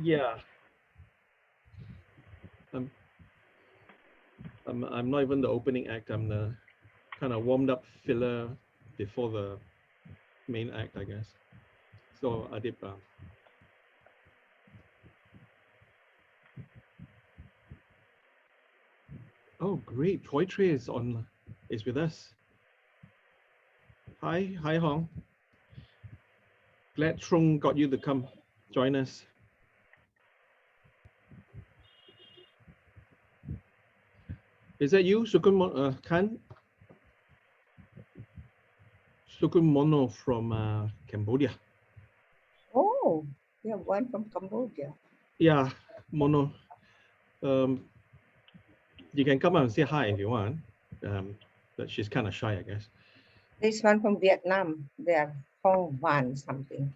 Yeah. I'm not even the opening act. I'm the kind of warmed up filler before the main act, I guess. So Adib, oh great, Poetry is with us. Hi Hong. Glad Trung got you to come join us. Is that you, Sukun Khan? Sukun Mono from Cambodia. Oh, yeah, one from Cambodia. Yeah, Mono. You can come out and say hi if you want. But she's kind of shy, I guess. This one from Vietnam. They are Hong Van something.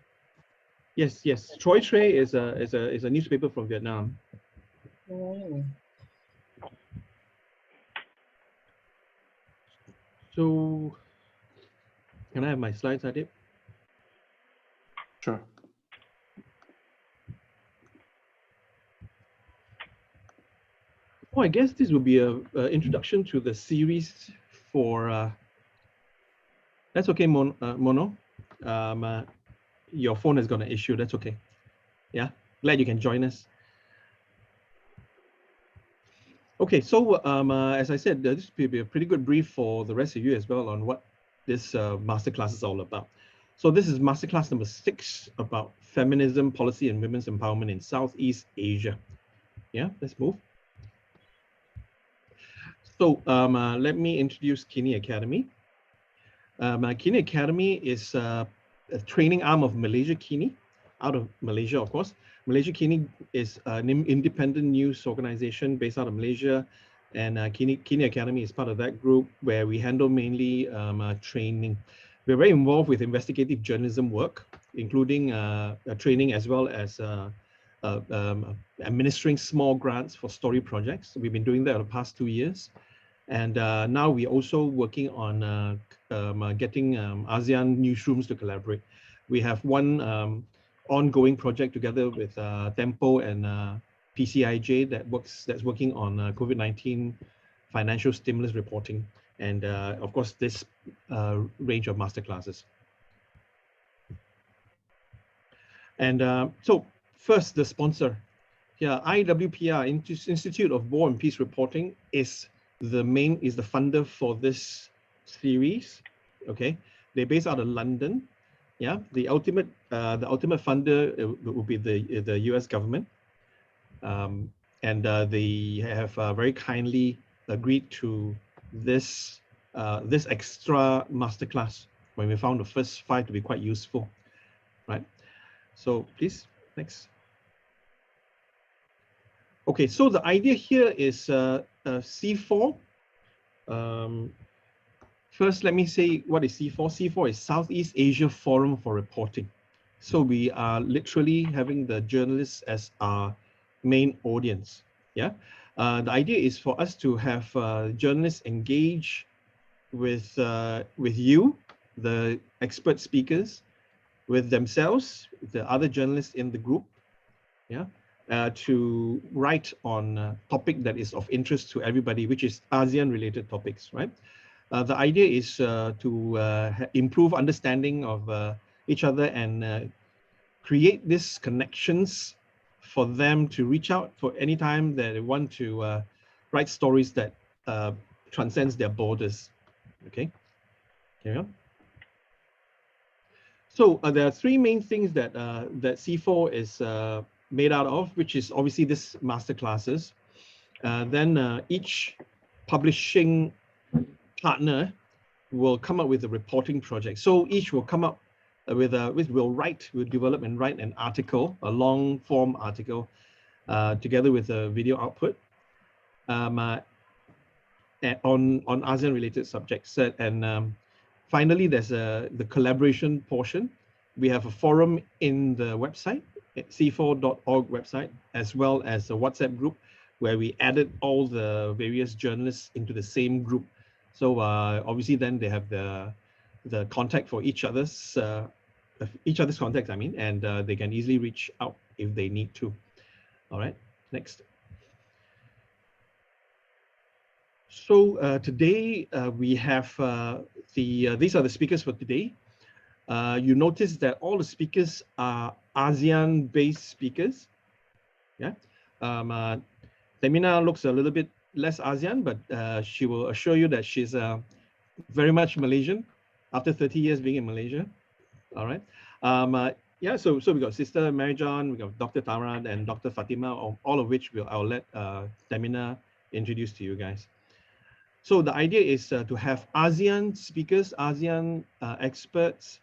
Yes. Troy Tre is a newspaper from Vietnam. Mm. So, can I have my slides, Adib? Sure. Oh, I guess this will be a introduction to the series for. That's okay, Mono. Your phone has got an issue. That's okay. Yeah, glad you can join us. Okay, so as I said, this will be a pretty good brief for the rest of you as well on what this masterclass is all about. So this is masterclass number 6 about feminism, policy, and women's empowerment in Southeast Asia. Yeah, let's move. So let me introduce Kiniacademy. Kiniacademy is a training arm of Malaysia Kini, out of Malaysia, of course. Malaysia Kini is an independent news organization based out of Malaysia, and Kiniacademy is part of that group where we handle mainly training. We're very involved with investigative journalism work, including training as well as administering small grants for story projects. We've been doing that over the past 2 years. And now we're also working on getting ASEAN newsrooms to collaborate. We have one ongoing project together with Tempo and PCIJ that's working on COVID-19 financial stimulus reporting, and of course this range of masterclasses. And so first, the sponsor. Yeah, IWPR, Institute of War and Peace Reporting, is the funder for this series. Okay, they're based out of London. Yeah, the ultimate funder will be the U.S. government, and they have very kindly agreed to this this extra masterclass when we found the first 5 to be quite useful, right? So please, next. Okay, so the idea here is SEAFORE. First, let me say what is SEAFORE. SEAFORE is Southeast Asia Forum for Reporting. So we are literally having the journalists as our main audience. Yeah, the idea is for us to have journalists engage with you, the expert speakers, with themselves, the other journalists in the group. Yeah. To write on a topic that is of interest to everybody, which is ASEAN-related topics, right? The idea is to improve understanding of each other and create these connections for them to reach out for any time that they want to write stories that transcends their borders. Okay, carry on. So there are 3 main things that that SEAFORE is made out of, which is obviously this master classes. Then each publishing partner will come up with a reporting project. So each will come up with will develop and write an article, a long form article, together with a video output on ASEAN related subjects. And finally, there's the collaboration portion. We have a forum in the website, seafore.org website, as well as a WhatsApp group where we added all the various journalists into the same group. So obviously then they have the contact for each other's contacts, I mean, and they can easily reach out if they need to. All right, next. So today we have these are the speakers for today. You notice that all the speakers are ASEAN-based speakers. Yeah, Tehmina looks a little bit less ASEAN, but she will assure you that she's very much Malaysian after 30 years being in Malaysia. All right. Yeah, so we got Sister Mary John, we got Dr. Tamara and Dr. Fatimah, all of which I'll let Tehmina introduce to you guys. So the idea is to have ASEAN speakers, ASEAN experts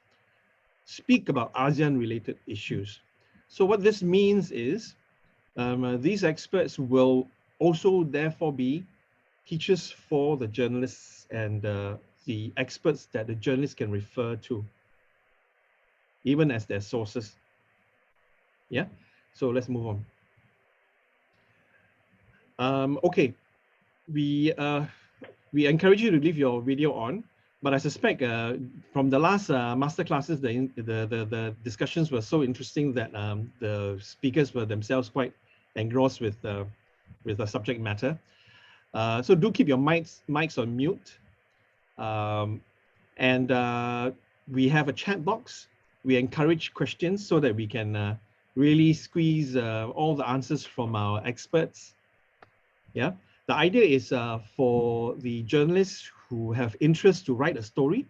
speak about ASEAN related issues. So what this means is these experts will also therefore be teachers for the journalists and the experts that the journalists can refer to, even as their sources. Yeah, so let's move on. Okay, we encourage you to leave your video on, but I suspect from the last master classes, the discussions were so interesting that the speakers were themselves quite engrossed with the subject matter. So do keep your mics on mute. And we have a chat box. We encourage questions so that we can really squeeze all the answers from our experts. Yeah, the idea is for the journalists who have interest to write a story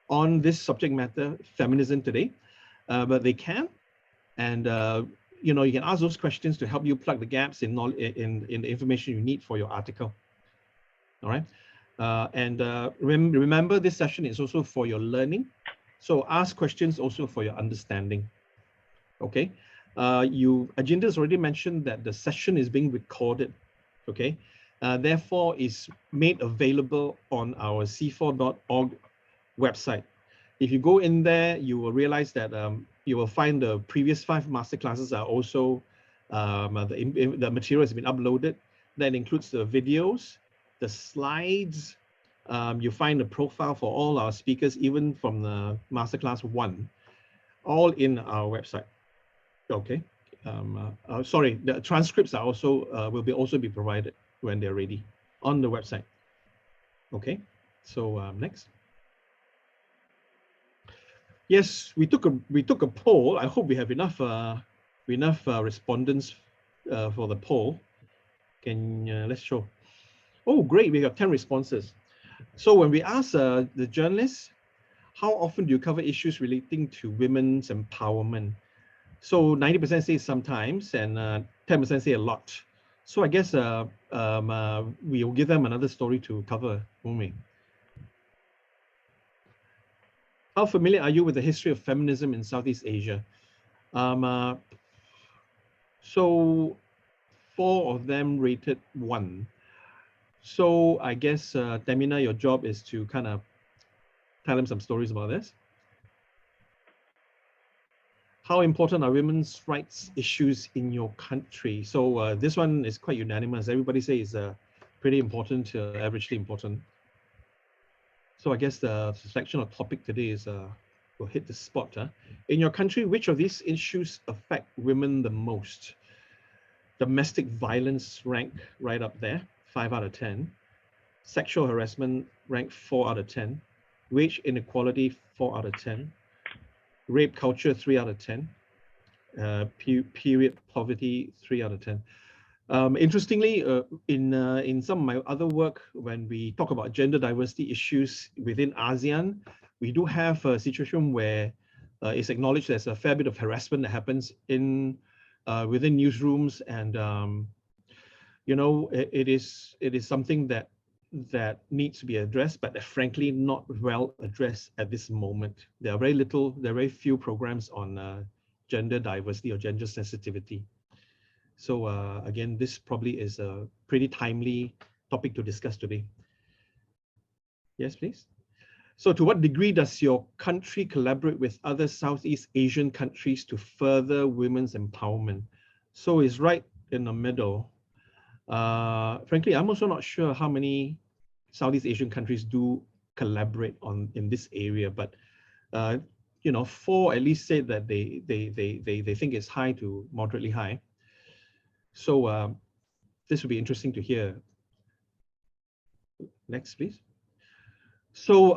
on this subject matter, feminism today, but they can, and you know, you can ask those questions to help you plug the gaps in the information you need for your article. All right. Remember, this session is also for your learning. So ask questions also for your understanding. Okay. Ajinda has already mentioned that the session is being recorded. Okay. Therefore, is made available on our SEAFORE.org website. If you go in there, you will realize that you will find the previous 5 masterclasses are also, the material has been uploaded. That includes the videos, the slides. You find the profile for all our speakers, even from the masterclass 1, all in our website. Okay. Sorry, the transcripts are also will also be provided when they're ready on the website. Okay. So next. Yes, we took a poll. I hope we have enough respondents for the poll. Can let's show. Oh, great! We got 10 responses. So when we ask the journalists, how often do you cover issues relating to women's empowerment? So 90% say sometimes, and 10% say a lot. So I guess we will give them another story to cover, won't we? How familiar are you with the history of feminism in Southeast Asia? So 4 of them rated 1. So I guess, Tehmina, your job is to kind of tell them some stories about this. How important are women's rights issues in your country? So this one is quite unanimous. Everybody says pretty important, averagely important. So I guess the selection of topic today is will hit the spot. In your country, which of these issues affect women the most? Domestic violence rank right up there, 5 out of 10. Sexual harassment ranked 4 out of 10. Wage inequality, 4 out of 10. Rape culture, 3 out of 10. Period poverty, 3 out of 10. Interestingly, in some of my other work, when we talk about gender diversity issues within ASEAN, we do have a situation where it's acknowledged there's a fair bit of harassment that happens in within newsrooms, and you know, it is something that needs to be addressed, but frankly not well addressed at this moment. There are very few programs on gender diversity or gender sensitivity. So again, this probably is a pretty timely topic to discuss today. Yes, please. So to what degree does your country collaborate with other Southeast Asian countries to further women's empowerment? So it's right in the middle. Frankly, I'm also not sure how many Southeast Asian countries do collaborate in this area, but you know, 4 at least said that they think it's high to moderately high. So this will be interesting to hear. Next, please. So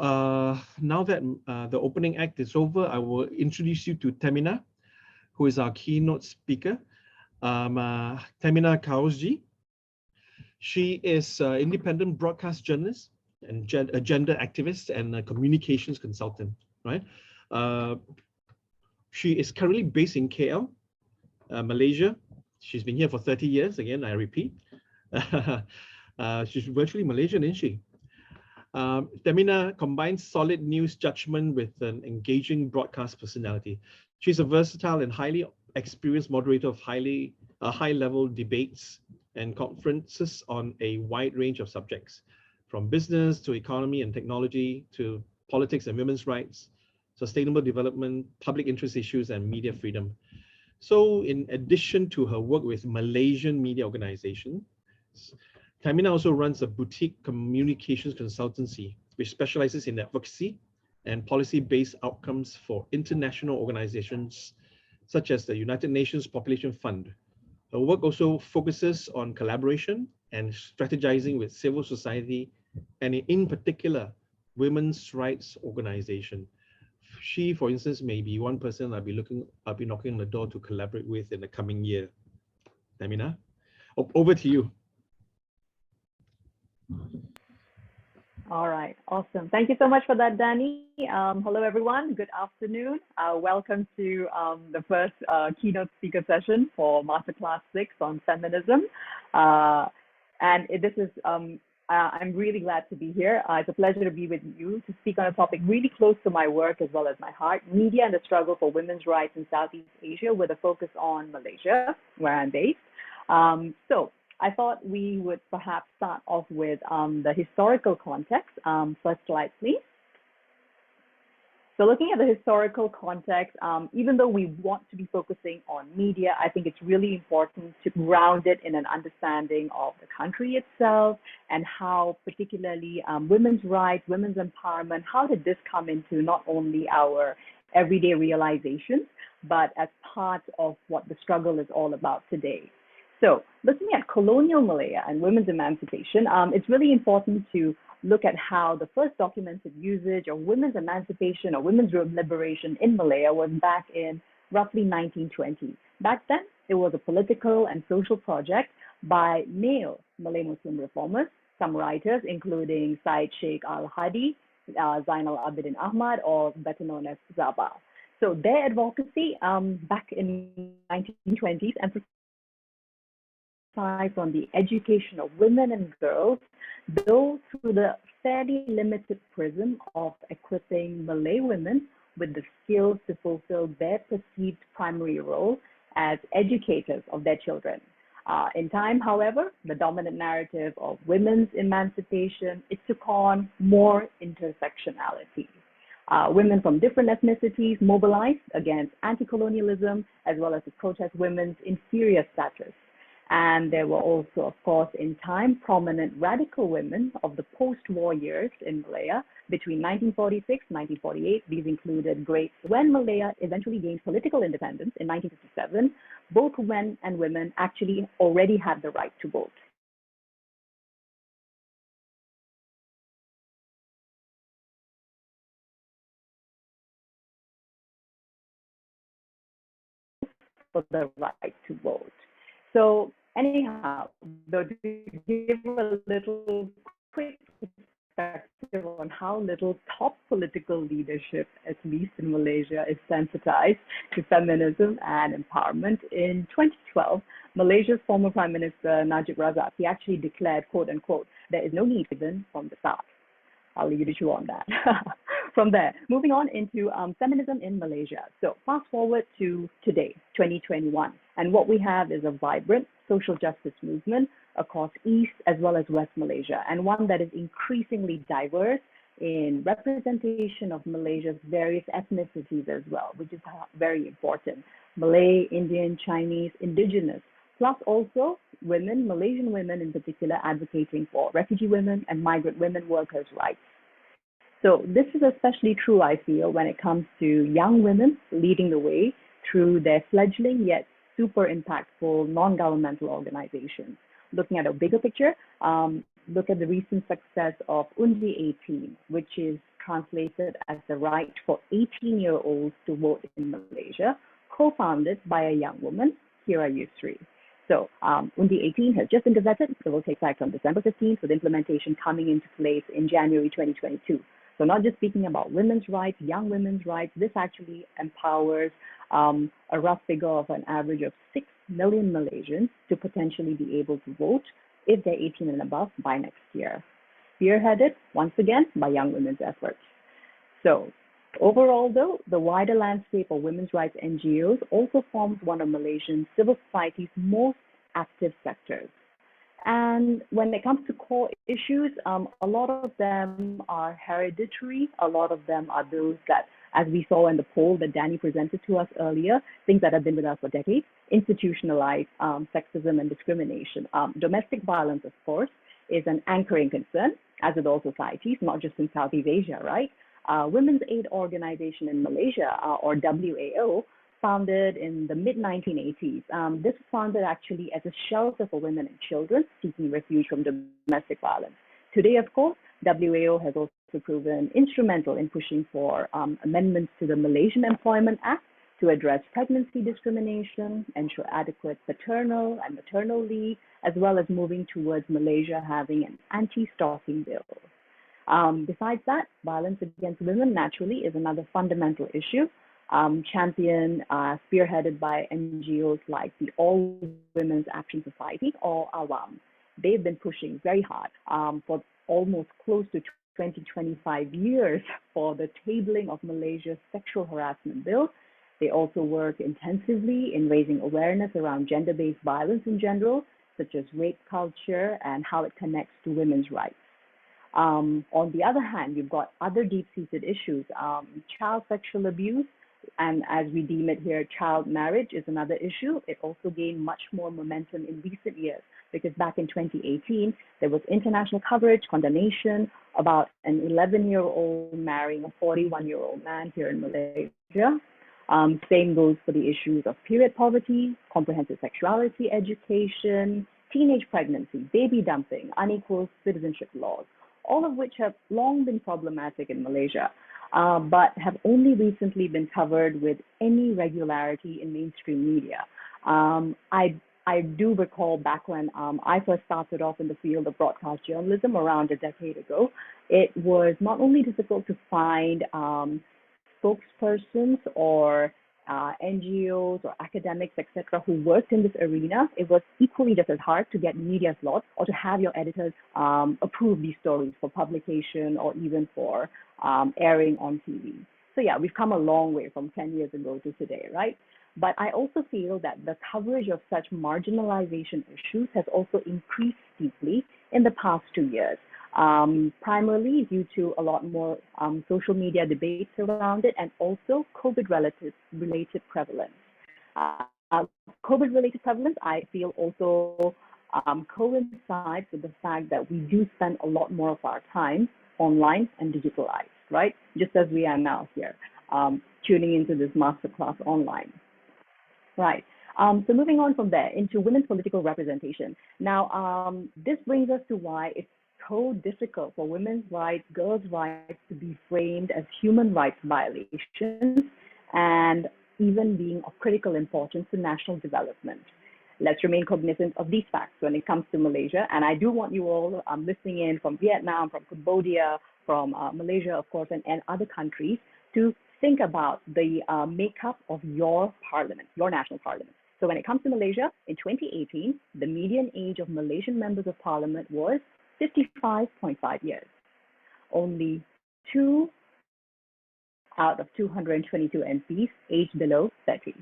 now that the opening act is over, I will introduce you to Tehmina, who is our keynote speaker. Tehmina Kaoosji. She is an independent broadcast journalist and a gender activist and a communications consultant, right? She is currently based in KL, Malaysia. She's been here for 30 years, again, I repeat. She's virtually Malaysian, isn't she? Tehmina combines solid news judgment with an engaging broadcast personality. She's a versatile and highly experienced moderator of high-level debates and conferences on a wide range of subjects, from business to economy and technology to politics and women's rights, sustainable development, public interest issues, and media freedom. So in addition to her work with Malaysian media organizations, Tehmina also runs a boutique communications consultancy, which specializes in advocacy and policy-based outcomes for international organizations, such as the United Nations Population Fund. Her work also focuses on collaboration and strategizing with civil society, and in particular, women's rights organization. She, for instance, may be one person I'll be knocking on the door to collaborate with in the coming year. Tehmina, over to you. All right, awesome. Thank you so much for that, Danny. Hello, everyone. Good afternoon. Welcome to the first keynote speaker session for Masterclass 6 on feminism. I'm really glad to be here. It's a pleasure to be with you to speak on a topic really close to my work as well as my heart, media and the struggle for women's rights in Southeast Asia, with a focus on Malaysia, where I'm based. So I thought we would perhaps start off with the historical context. First slide, please. So looking at the historical context, even though we want to be focusing on media, I think it's really important to ground it in an understanding of the country itself and how particularly women's rights, women's empowerment, how did this come into not only our everyday realizations, but as part of what the struggle is all about today. So looking at colonial Malaya and women's emancipation, it's really important to look at how the first documented usage of women's emancipation or women's liberation in Malaya was back in roughly 1920. Back then, it was a political and social project by male Malay Muslim reformers, some writers, including Syed Sheikh Al-Hadi, Zainal Abidin Ahmad, or better known as Zaba. So their advocacy back in 1920s emphasized on the education of women and girls, though through the fairly limited prism of equipping Malay women with the skills to fulfill their perceived primary role as educators of their children. In time, however, the dominant narrative of women's emancipation, it took on more intersectionality. Women from different ethnicities mobilized against anti-colonialism, as well as to protest women's inferior status. And there were also, of course, in time, prominent radical women of the post-war years in Malaya between 1946 and 1948. These included when Malaya eventually gained political independence in 1957, both men and women actually already had the right to vote. For the right to vote. So anyhow, though, to give a little quick perspective on how little top political leadership, at least in Malaysia, is sensitized to feminism and empowerment, in 2012, Malaysia's former Prime Minister Najib Razak, he actually declared, quote unquote, there is no need given from the start. I'll leave you to chew on that. From there, moving on into feminism in Malaysia. So fast forward to today, 2021, and what we have is a vibrant social justice movement across East as well as West Malaysia, and one that is increasingly diverse in representation of Malaysia's various ethnicities as well, which is very important. Malay, Indian, Chinese, indigenous, plus also women, Malaysian women in particular, advocating for refugee women and migrant women workers' rights. So this is especially true, I feel, when it comes to young women leading the way through their fledgling yet super impactful non-governmental organizations. Looking at a bigger picture, look at the recent success of Undi 18, which is translated as the right for 18-year-olds to vote in Malaysia, co-founded by a young woman, Kira Yusri. So Undi 18 has just been gazetted. It will take effect on December 15th, with implementation coming into place in January 2022. So not just speaking about women's rights, young women's rights, this actually empowers a rough figure of an average of 6 million Malaysians to potentially be able to vote if they're 18 and above by next year. Spearheaded, once again, by young women's efforts. So overall, though, the wider landscape of women's rights NGOs also forms one of Malaysian civil society's most active sectors. And when it comes to core issues, a lot of them are hereditary. A lot of them are those that, as we saw in the poll that Danny presented to us earlier, things that have been with us for decades, institutionalized sexism and discrimination. Domestic violence, of course, is an anchoring concern, as with all societies, not just in Southeast Asia, right? Women's Aid Organization in Malaysia, or WAO, founded in the mid-1980s. This was founded actually as a shelter for women and children seeking refuge from domestic violence. Today, of course, WAO has also proven instrumental in pushing for amendments to the Malaysian Employment Act to address pregnancy discrimination, ensure adequate paternal and maternal leave, as well as moving towards Malaysia having an anti-stalking bill. Besides that, violence against women naturally is another fundamental issue, championed, spearheaded by NGOs like the All Women's Action Society, or AWAM. They've been pushing very hard for almost close to 25 years for the tabling of Malaysia's sexual harassment bill. They also work intensively in raising awareness around gender-based violence in general, such as rape culture and how it connects to women's rights. On the other hand, you've got other deep-seated issues. Child sexual abuse, and as we deem it here, child marriage is another issue. It also gained much more momentum in recent years, because back in 2018, there was international coverage, condemnation about an 11-year-old marrying a 41-year-old man here in Malaysia. Same goes for the issues of period poverty, comprehensive sexuality education, teenage pregnancy, baby dumping, unequal citizenship laws, all of which have long been problematic in Malaysia, but have only recently been covered with any regularity in mainstream media. I do recall back when I first started off in the field of broadcast journalism around a decade ago, it was not only difficult to find spokespersons or NGOs or academics, etc., who worked in this arena. It was equally just as hard to get media slots or to have your editors approve these stories for publication or even for airing on TV. So yeah, we've come a long way from 10 years ago to today, right? But I also feel that the coverage of such marginalization issues has also increased steeply in the past 2 years. Primarily due to a lot more social media debates around it, and also COVID-related prevalence. COVID-related prevalence, I feel, also coincides with the fact that we do spend a lot more of our time online and digitalized, right? Just as we are now here, tuning into this masterclass online. Right. So moving on from there into women's political representation. Now, this brings us to why it's so difficult for women's rights, girls' rights to be framed as human rights violations and even being of critical importance to national development. Let's remain cognizant of these facts when it comes to Malaysia. And I do want you all listening in from Vietnam, from Cambodia, from Malaysia, of course, and other countries to think about the makeup of your parliament, your national parliament. So when it comes to Malaysia, in 2018, the median age of Malaysian members of parliament was 55.5 years. Only 2 out of 222 MPs aged below 30.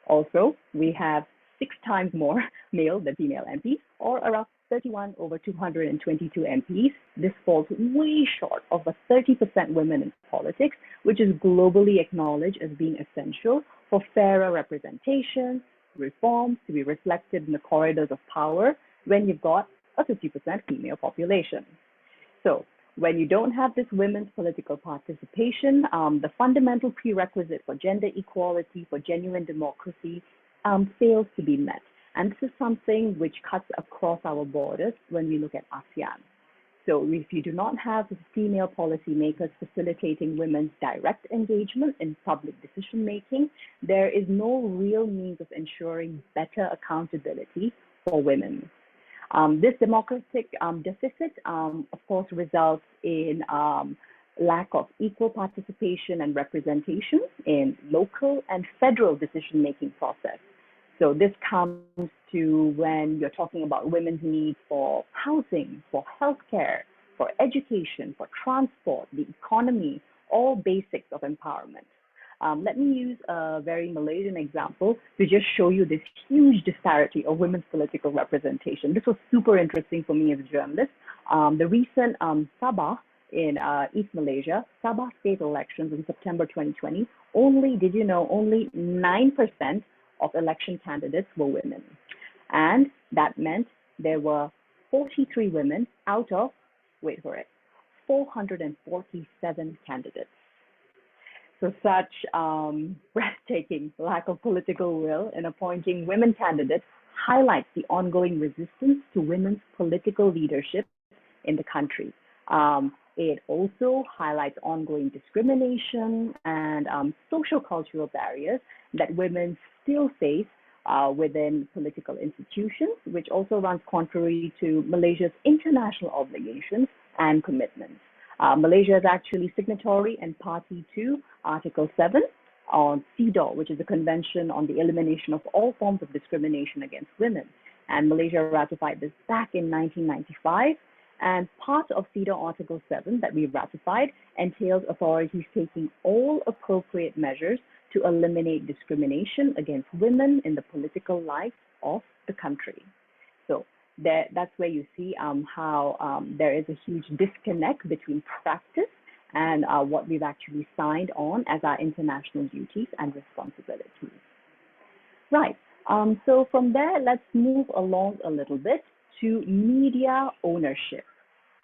Also, we have 6 times more male than female MPs, or around 31 over 222 MPs. This falls way short of a 30% women in politics, which is globally acknowledged as being essential for fairer representation, reforms to be reflected in the corridors of power when you've got a 50% female population. So when you don't have this women's political participation, the fundamental prerequisite for gender equality, for genuine democracy, fails to be met. And this is something which cuts across our borders when we look at ASEAN. So if you do not have female policymakers facilitating women's direct engagement in public decision making, there is no real means of ensuring better accountability for women. This democratic deficit, of course, results in lack of equal participation and representation in local and federal decision-making process. So this comes to when you're talking about women's needs for housing, for healthcare, for education, for transport, the economy, all basics of empowerment. Let me use a very Malaysian example to just show you this huge disparity of women's political representation. This was super interesting for me as a journalist. The recent Sabah in East Malaysia, Sabah state elections in September 2020, only 9% of election candidates were women. And that meant there were 43 women out of, wait for it, 447 candidates. So such breathtaking lack of political will in appointing women candidates highlights the ongoing resistance to women's political leadership in the country. It also highlights ongoing discrimination and social cultural barriers that women still face within political institutions, which also runs contrary to Malaysia's international obligations and commitments. Malaysia is actually signatory and party to Article 7 on CEDAW, which is the Convention on the Elimination of All Forms of Discrimination Against Women. And Malaysia ratified this back in 1995. And part of CEDAW Article 7 that we ratified entails authorities taking all appropriate measures to eliminate discrimination against women in the political life of the country. So that's where you see how there is a huge disconnect between practice and what we've actually signed on as our international duties and responsibilities. Right, so from there, let's move along a little bit to media ownership.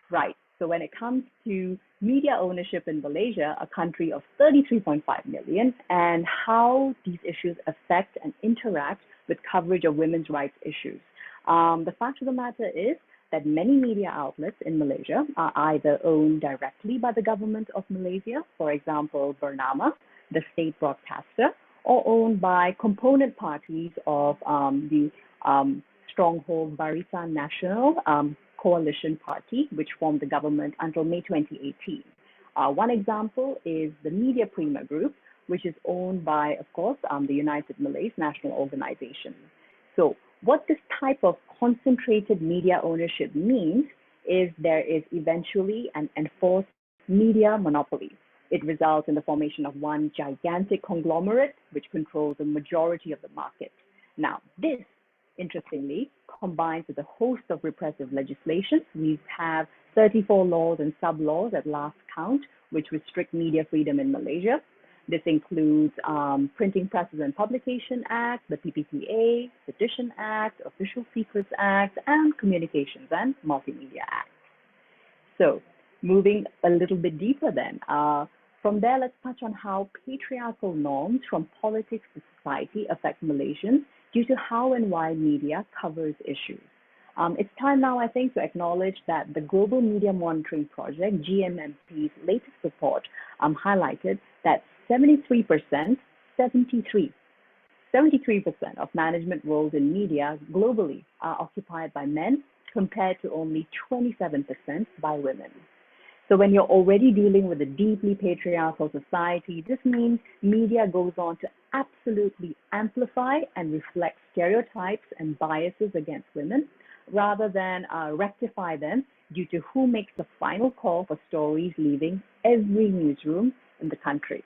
Right, so when it comes to media ownership in Malaysia, a country of 33.5 million, and how these issues affect and interact with coverage of women's rights issues. The fact of the matter is that many media outlets in Malaysia are either owned directly by the government of Malaysia, for example, Bernama, the state broadcaster, or owned by component parties of the stronghold Barisan Nasional coalition party, which formed the government until May 2018. One example is the Media Prima Group, which is owned by, of course, the United Malays National Organization. So what this type of concentrated media ownership means is there is eventually an enforced media monopoly. It results in the formation of one gigantic conglomerate which controls the majority of the market. Now, this, interestingly, combines with a host of repressive legislation. We have 34 laws and sub-laws at last count, which restrict media freedom in Malaysia. This includes Printing Presses and Publication Act, the PPPA, Sedition Act, Official Secrets Act, and Communications and Multimedia Act. So moving a little bit deeper then, from there, let's touch on how patriarchal norms from politics to society affect Malaysians due to how and why media covers issues. It's time now, I think, to acknowledge that the Global Media Monitoring Project, GMMP's latest report highlighted that 73% of management roles in media globally are occupied by men, compared to only 27% by women. So when you're already dealing with a deeply patriarchal society, this means media goes on to absolutely amplify and reflect stereotypes and biases against women, rather than rectify them due to who makes the final call for stories leaving every newsroom in the country.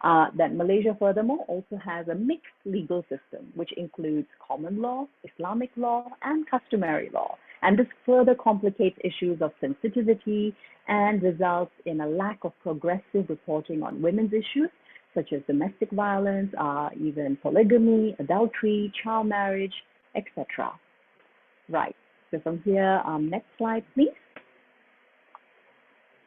That Malaysia, furthermore, also has a mixed legal system, which includes common law, Islamic law, and customary law. And this further complicates issues of sensitivity and results in a lack of progressive reporting on women's issues, such as domestic violence, even polygamy, adultery, child marriage, etc. Right, so from here, next slide, please.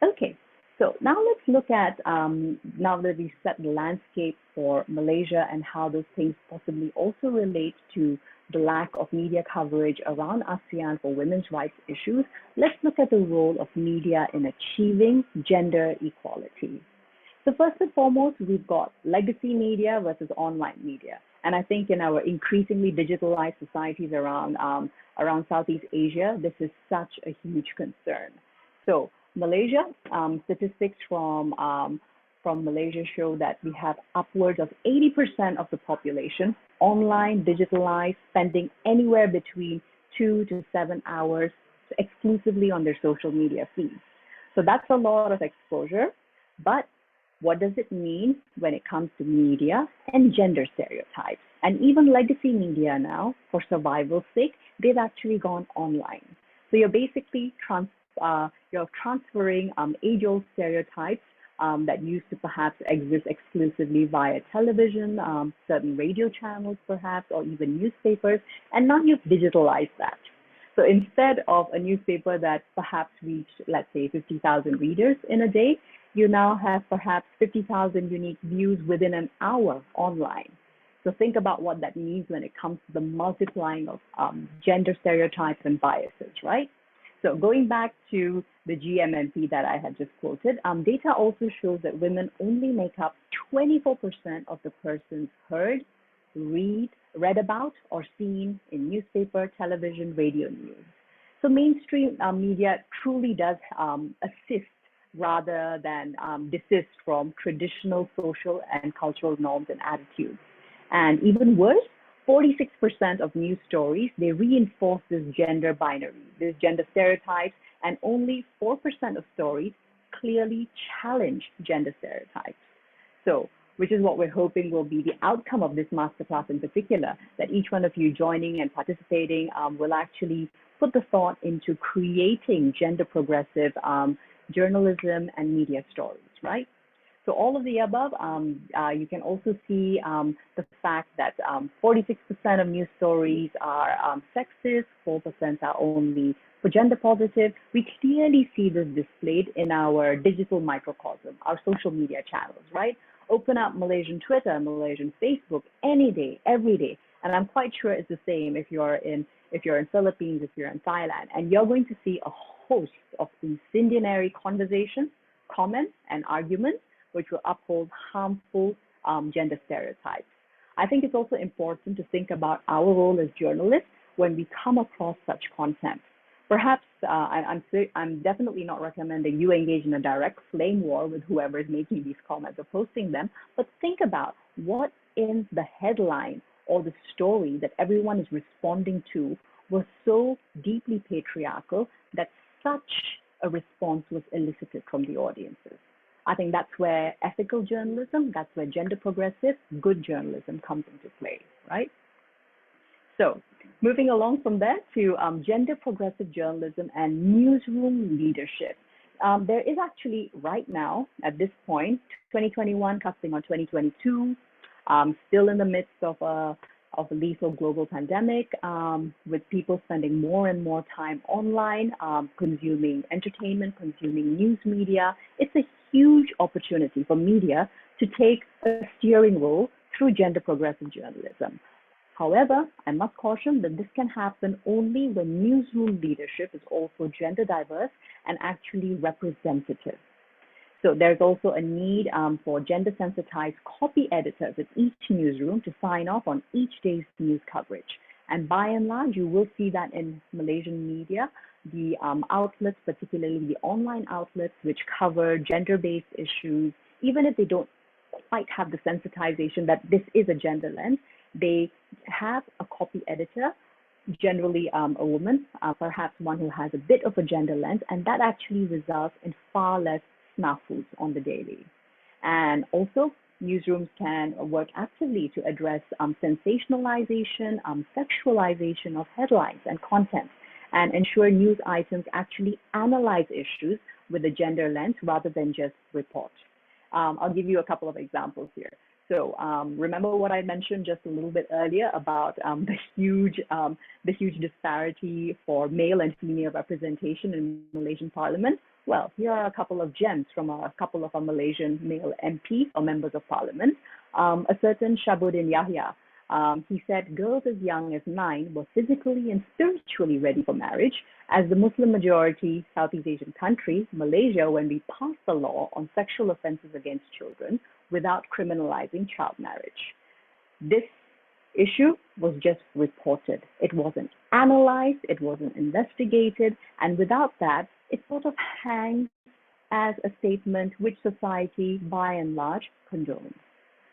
Okay, So now let's look at, now that we've set the landscape for Malaysia and how those things possibly also relate to the lack of media coverage around ASEAN for women's rights issues, let's look at the role of media in achieving gender equality. So first and foremost, we've got legacy media versus online media. And I think in our increasingly digitalized societies around Southeast Asia, this is such a huge concern. So Malaysia, statistics from Malaysia show that we have upwards of 80% of the population online, digitalized, spending anywhere between 2 to 7 hours exclusively on their social media feeds. So that's a lot of exposure, but what does it mean when it comes to media and gender stereotypes? And even legacy media now, for survival's sake, they've actually gone online. So you're basically transferring age-old stereotypes that used to perhaps exist exclusively via television, certain radio channels perhaps, or even newspapers, and now you've digitalized that. So instead of a newspaper that perhaps reached, let's say, 50,000 readers in a day, you now have perhaps 50,000 unique views within an hour online. So think about what that means when it comes to the multiplying of gender stereotypes and biases, right? So going back to the GMMP that I had just quoted, data also shows that women only make up 24% of the persons heard, read about, or seen in newspaper, television, radio news. So mainstream media truly does assist rather than desist from traditional social and cultural norms and attitudes. And even worse, 46% of news stories, they reinforce this gender binary, this gender stereotypes, and only 4% of stories clearly challenge gender stereotypes. So, which is what we're hoping will be the outcome of this masterclass in particular, that each one of you joining and participating will actually put the thought into creating gender progressive journalism and media stories, right? So all of the above, you can also see the fact that 46% of news stories are sexist, 4% are only for gender positive. We clearly see this displayed in our digital microcosm, our social media channels, right? Open up Malaysian Twitter, Malaysian Facebook any day, every day. And I'm quite sure it's the same if you're in Philippines, if you're in Thailand, and you're going to see a host of incendiary conversations, comments, and arguments which will uphold harmful gender stereotypes. I think it's also important to think about our role as journalists when we come across such content. Perhaps I'm definitely not recommending you engage in a direct flame war with whoever is making these comments or posting them, but think about what in the headline or the story that everyone is responding to was so deeply patriarchal that such a response was elicited from the audiences. I think that's where ethical journalism, that's where gender progressive, good journalism comes into play, right? So moving along from there to gender progressive journalism and newsroom leadership. There is actually right now, at this point, 2021 custing on 2022, still in the midst of a lethal global pandemic, with people spending more and more time online, consuming entertainment, consuming news media. It's a huge opportunity for media to take a steering role through gender progressive journalism. However, I must caution that this can happen only when newsroom leadership is also gender diverse and actually representative. So there's also a need for gender sensitized copy editors at each newsroom to sign off on each day's news coverage. And by and large, you will see that in Malaysian media, the outlets, particularly the online outlets, which cover gender-based issues, even if they don't quite have the sensitization that this is a gender lens, they have a copy editor, generally a woman, perhaps one who has a bit of a gender lens, and that actually results in far less snafus on the daily. And also, newsrooms can work actively to address sensationalization, sexualization of headlines and content, and ensure news items actually analyze issues with a gender lens rather than just report. I'll give you a couple of examples here. So remember what I mentioned just a little bit earlier about the huge disparity for male and female representation in Malaysian Parliament? Well, here are a couple of gems from a couple of our Malaysian male MPs or members of Parliament. A certain Shabuddin Yahya, he said girls as young as 9 were physically and spiritually ready for marriage. As the Muslim majority Southeast Asian country, Malaysia, when we passed the law on sexual offences against children without criminalizing child marriage. This issue was just reported. It wasn't analyzed, it wasn't investigated, and without that, it sort of hangs as a statement which society, by and large, condones.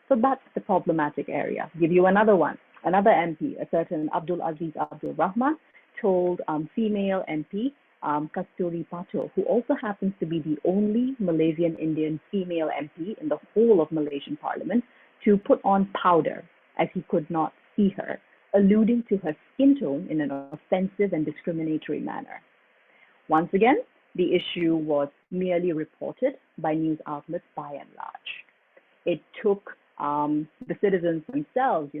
So that's the problematic area. Give you another one. Another MP, a certain Abdul Aziz Abdul Rahman, told female MP Kasturi Pato, who also happens to be the only Malaysian Indian female MP in the whole of Malaysian Parliament, to put on powder as he could not see her, alluding to her skin tone in an offensive and discriminatory manner. Once again, the issue was merely reported by news outlets by and large. It took the citizens themselves,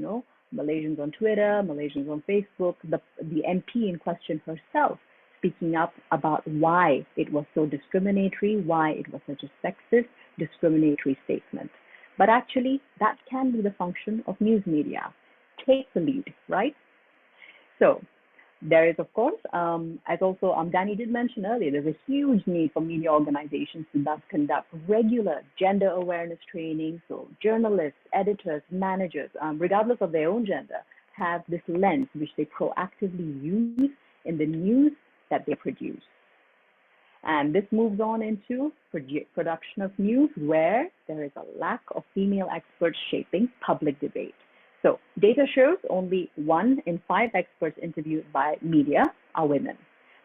Malaysians on Twitter, Malaysians on Facebook, the MP in question herself, speaking up about why it was so discriminatory, why it was such a sexist, discriminatory statement. But actually, that can be the function of news media. Take the lead, right? So there is, of course, as also Danny did mention earlier, there's a huge need for media organizations to thus conduct regular gender awareness training. So journalists, editors, managers, regardless of their own gender, have this lens which they proactively use in the news that they produce. And this moves on into production of news where there is a lack of female experts shaping public debate. So data shows only 1 in 5 experts interviewed by media are women.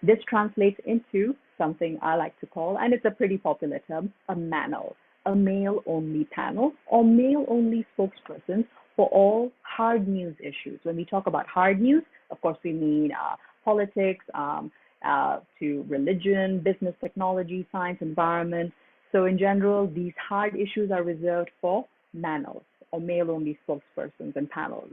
This translates into something I like to call, and it's a pretty popular term, a manel, a male-only panel or male-only spokesperson for all hard news issues. When we talk about hard news, of course, we mean politics, to religion, business, technology, science, environment. So in general, these hard issues are reserved for manels, or male-only spokespersons and panels.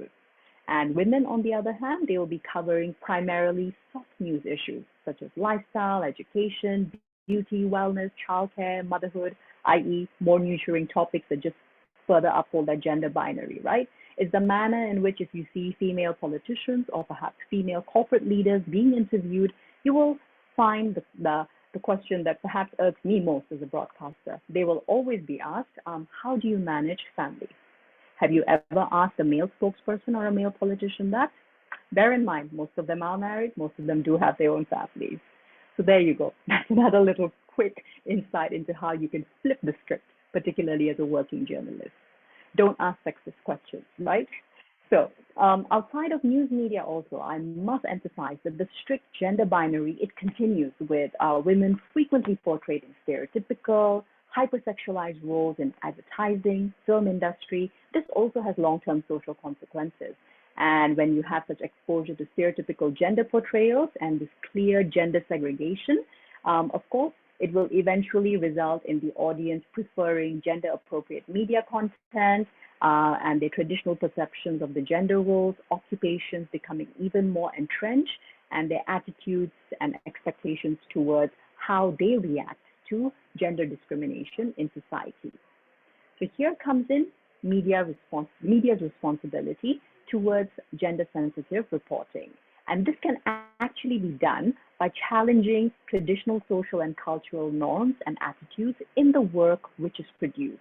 And women, on the other hand, they will be covering primarily soft news issues such as lifestyle, education, beauty, wellness, childcare, motherhood, i.e. more nurturing topics that just further uphold that gender binary, right? It's the manner in which if you see female politicians or perhaps female corporate leaders being interviewed, you will find the question that perhaps irks me most as a broadcaster. They will always be asked, how do you manage family? Have you ever asked a male spokesperson or a male politician that? Bear in mind, most of them are married, most of them do have their own families. So there you go. That's another little quick insight into how you can flip the script, particularly as a working journalist. Don't ask sexist questions, right? So outside of news media also, I must emphasize that the strict gender binary, it continues with women frequently portrayed in stereotypical, hypersexualized roles in advertising, film industry. This also has long-term social consequences. And when you have such exposure to stereotypical gender portrayals and this clear gender segregation, of course, it will eventually result in the audience preferring gender-appropriate media content and their traditional perceptions of the gender roles, occupations becoming even more entrenched, and their attitudes and expectations towards how they react to gender discrimination in society. So here comes in media's responsibility towards gender-sensitive reporting. And this can actually be done by challenging traditional social and cultural norms and attitudes in the work which is produced.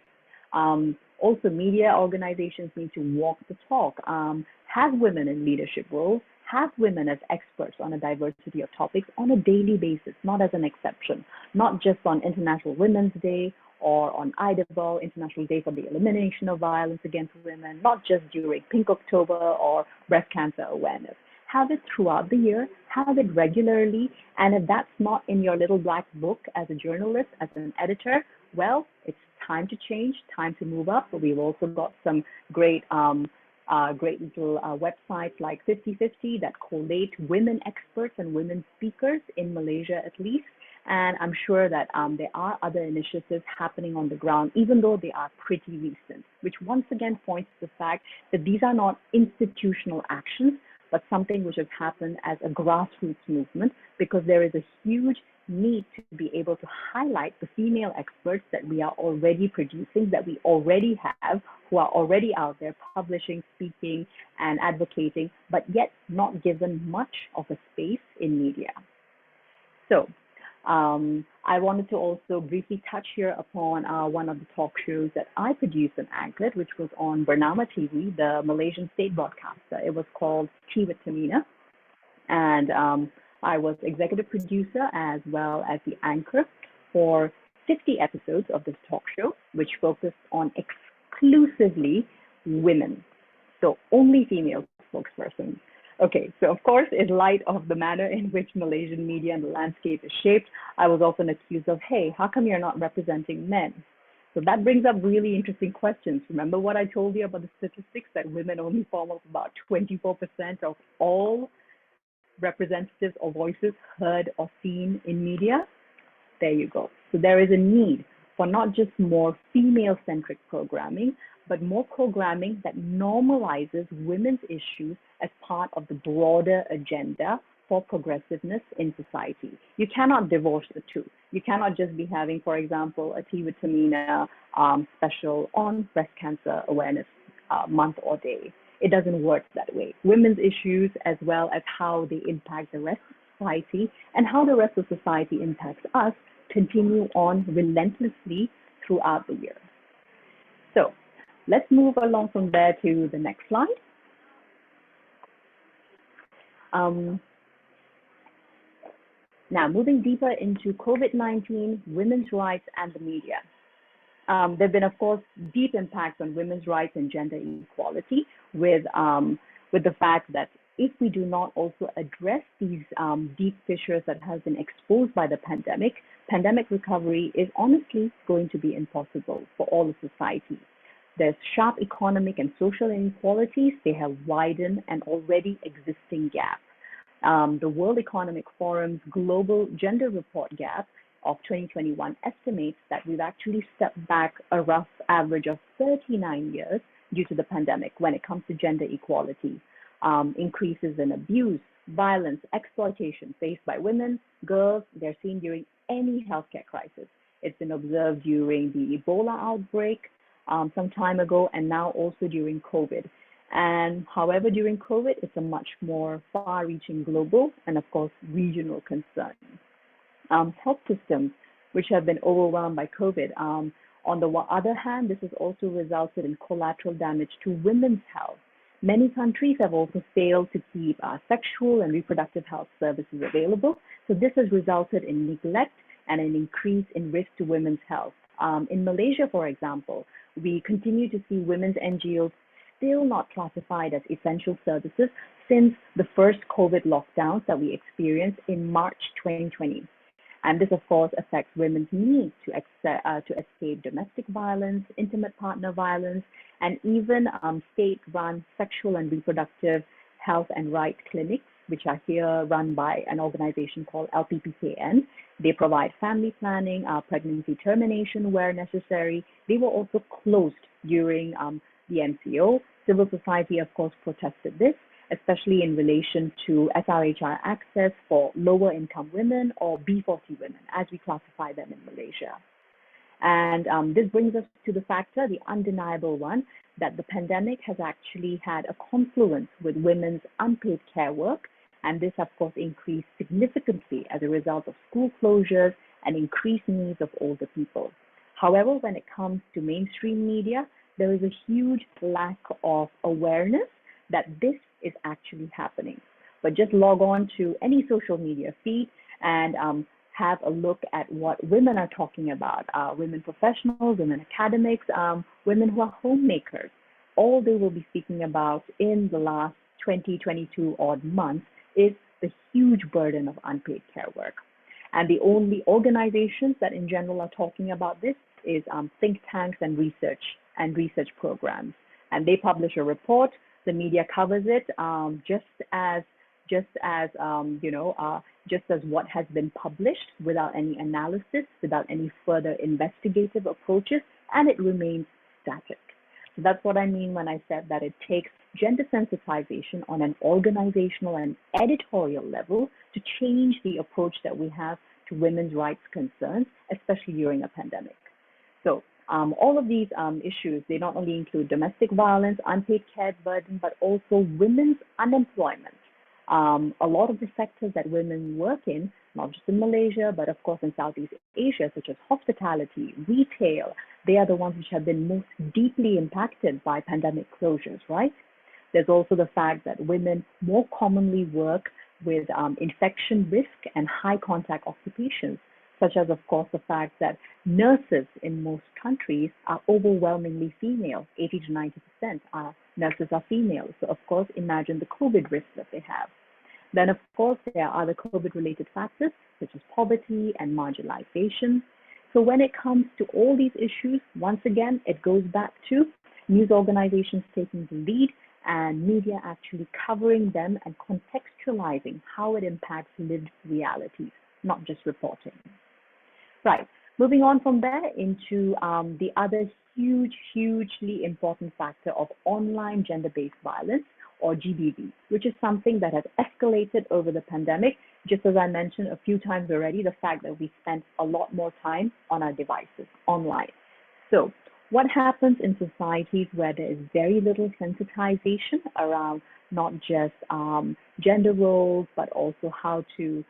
Also, media organizations need to walk the talk, have women in leadership roles, have women as experts on a diversity of topics on a daily basis, not as an exception, not just on International Women's Day or on IDABO, International Day for the Elimination of Violence Against Women, not just during Pink October or breast cancer awareness. Have it throughout the year, have it regularly, and if that's not in your little black book as a journalist, as an editor, well, it's time to change, time to move up. We've also got some great little websites like 50/50 that collate women experts and women speakers in Malaysia at least. And I'm sure that there are other initiatives happening on the ground, even though they are pretty recent, which once again points to the fact that these are not institutional actions, but something which has happened as a grassroots movement, because there is a huge need to be able to highlight the female experts that we are already producing, that we already have, who are already out there publishing, speaking, and advocating, but yet not given much of a space in media. So I wanted to also briefly touch here upon one of the talk shows that I produced and anchored, which was on Bernama TV, the Malaysian state broadcaster. It was called Tea with Tehmina. And I was executive producer as well as the anchor for 50 episodes of this talk show, which focused on exclusively women. So only female spokespersons. Okay, so of course, in light of the manner in which Malaysian media and the landscape is shaped, I was often accused of, hey, how come you're not representing men? So that brings up really interesting questions. Remember what I told you about the statistics that women only form up about 24% of all representatives or voices heard or seen in media? There you go. So there is a need for not just more female-centric programming, but more programming that normalizes women's issues as part of the broader agenda for progressiveness in society. You cannot divorce the two. You cannot just be having, for example, a Tea with Tamina special on breast cancer awareness month or day. It doesn't work that way. Women's issues, as well as how they impact the rest of society and how the rest of society impacts us, continue on relentlessly throughout the year. So let's move along from there to the next slide. Now, moving deeper into COVID-19, women's rights, and the media. There have been, of course, deep impacts on women's rights and gender equality with the fact that if we do not also address these deep fissures that have been exposed by the pandemic recovery is honestly going to be impossible for all of society. There's sharp economic and social inequalities. They have widened an already existing gap. The World Economic Forum's Global Gender Report gap of 2021 estimates that we've actually stepped back a rough average of 39 years due to the pandemic when it comes to gender equality. Increases in abuse, violence, exploitation faced by women, girls, they're seen during any healthcare crisis. It's been observed during the Ebola outbreak some time ago, and now also during COVID. And however, during COVID, it's a much more far-reaching global and, of course, regional concern. Health systems, which have been overwhelmed by COVID. On the other hand, this has also resulted in collateral damage to women's health. Many countries have also failed to keep sexual and reproductive health services available. So this has resulted in neglect and an increase in risk to women's health. In Malaysia, for example, we continue to see women's NGOs still not classified as essential services since the first COVID lockdowns that we experienced in March 2020. And this, of course, affects women's need to escape domestic violence, intimate partner violence, and even state-run sexual and reproductive health and rights clinics, which are here run by an organization called LPPKN. They provide family planning, pregnancy termination where necessary. They were also closed during the MCO. Civil society, of course, protested this, especially in relation to SRHR access for lower income women or B40 women, as we classify them in Malaysia. And this brings us to the factor, the undeniable one, that the pandemic has actually had a confluence with women's unpaid care work. And this, of course, increased significantly as a result of school closures and increased needs of older people. However, when it comes to mainstream media, there is a huge lack of awareness that this is actually happening. But just log on to any social media feed and have a look at what women are talking about, women professionals, women academics, women who are homemakers. All they will be speaking about in the last 22 odd months is the huge burden of unpaid care work. And the only organizations that in general are talking about this is think tanks and research programs. And they publish a report. The media covers it just as just as what has been published without any analysis, without any further investigative approaches, and it remains static. So that's what I mean when I said that it takes gender sensitization on an organizational and editorial level to change the approach that we have to women's rights concerns, especially during a pandemic. So all of these issues, they not only include domestic violence, unpaid care burden, but also women's unemployment. A lot of the sectors that women work in, not just in Malaysia, but of course in Southeast Asia, such as hospitality, retail, they are the ones which have been most deeply impacted by pandemic closures, right? There's also the fact that women more commonly work with infection risk and high contact occupations, such as, of course, the fact that nurses in most countries are overwhelmingly female. 80 to 90% nurses are female. So, of course, imagine the COVID risk that they have. Then, of course, there are other COVID-related factors, such as poverty and marginalization. So when it comes to all these issues, once again, it goes back to news organizations taking the lead and media actually covering them and contextualizing how it impacts lived realities, not just reporting. Right, moving on from there into the other hugely important factor of online gender-based violence, or GBV, which is something that has escalated over the pandemic. Just as I mentioned a few times already, the fact that we spend a lot more time on our devices online. So what happens in societies where there is very little sensitization around not just gender roles, but also how to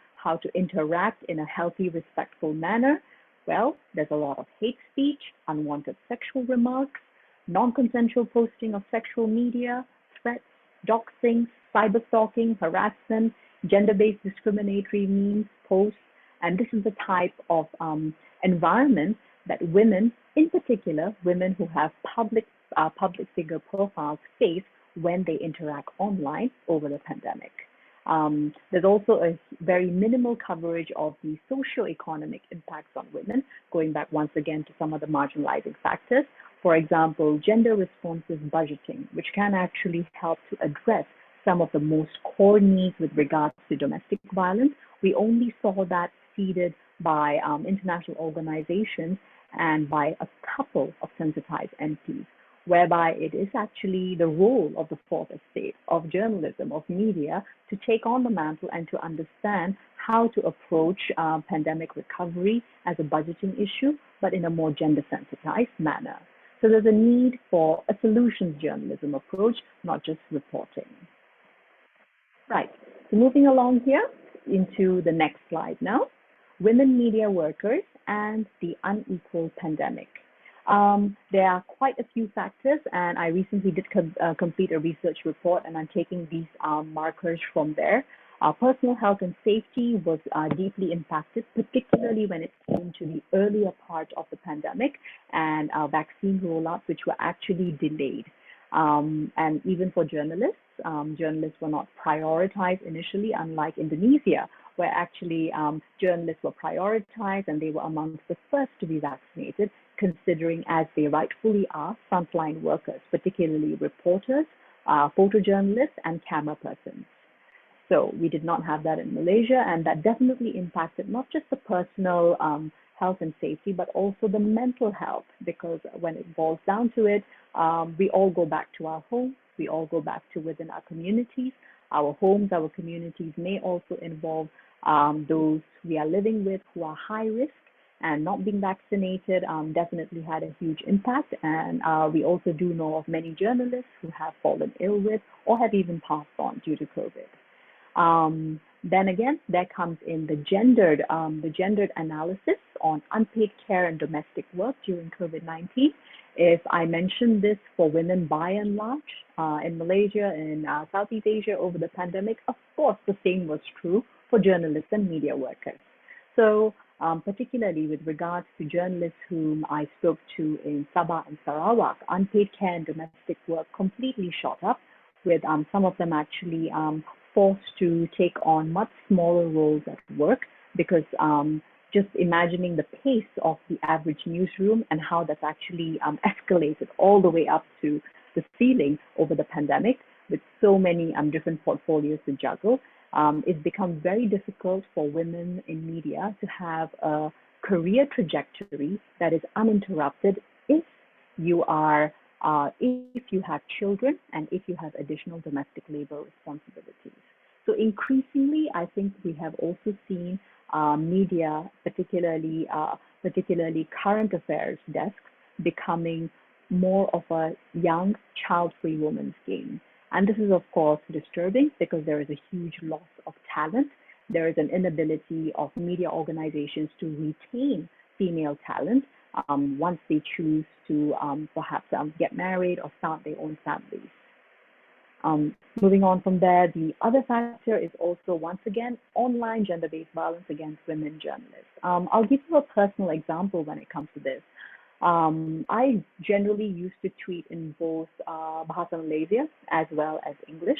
interact in a healthy, respectful manner? Well, there's a lot of hate speech, unwanted sexual remarks, non-consensual posting of sexual media, threats, doxing, cyberstalking, harassment, gender-based discriminatory memes, posts, and this is the type of environment that women, in particular, women who have public figure profiles face when they interact online over the pandemic. There's also a very minimal coverage of the socio-economic impacts on women, going back once again to some of the marginalizing factors. For example, gender-responsive budgeting, which can actually help to address some of the most core needs with regards to domestic violence. We only saw that seeded by international organizations and by a couple of sensitized MPs, whereby it is actually the role of the fourth estate, of journalism, of media, to take on the mantle and to understand how to approach pandemic recovery as a budgeting issue, but in a more gender-sensitized manner. So there's a need for a solutions journalism approach, not just reporting. Right, so moving along here into the next slide now, women media workers and the unequal pandemic. There are quite a few factors, and I recently did complete a research report, and I'm taking these markers from there. Personal health and safety was deeply impacted, particularly when it came to the earlier part of the pandemic and vaccine rollouts, which were actually delayed. And even for journalists, journalists were not prioritized initially, unlike Indonesia, where actually journalists were prioritized and they were amongst the first to be vaccinated, considering as they rightfully are frontline workers, particularly reporters, photojournalists, and camera persons. So we did not have that in Malaysia, and that definitely impacted not just the personal health and safety, but also the mental health, because when it boils down to it, we all go back to our homes, we all go back to within our communities. Our homes, our communities may also involve those we are living with who are high risk, and not being vaccinated definitely had a huge impact. And we also do know of many journalists who have fallen ill with or have even passed on due to COVID. Then again, there comes in the gendered analysis on unpaid care and domestic work during COVID-19. If I mention this for women by and large in Malaysia and Southeast Asia over the pandemic, of course, the same was true for journalists and media workers. So particularly with regards to journalists whom I spoke to in Sabah and Sarawak, unpaid care and domestic work completely shot up, with some of them actually forced to take on much smaller roles at work, because just imagining the pace of the average newsroom and how that's actually escalated all the way up to the ceiling over the pandemic, with so many different portfolios to juggle. it's become very difficult for women in media to have a career trajectory that is uninterrupted if you are if you have children and if you have additional domestic labor responsibilities. So increasingly, I think we have also seen media, particularly current affairs desks, becoming more of a young, child-free woman's game. And this is, of course, disturbing because there is a huge loss of talent. There is an inability of media organizations to retain female talent once they choose to perhaps get married or start their own families. Moving on from there, the other factor is also, once again, online gender-based violence against women journalists. I'll give you a personal example when it comes to this. I generally used to tweet in both Bahasa Malaysia as well as English.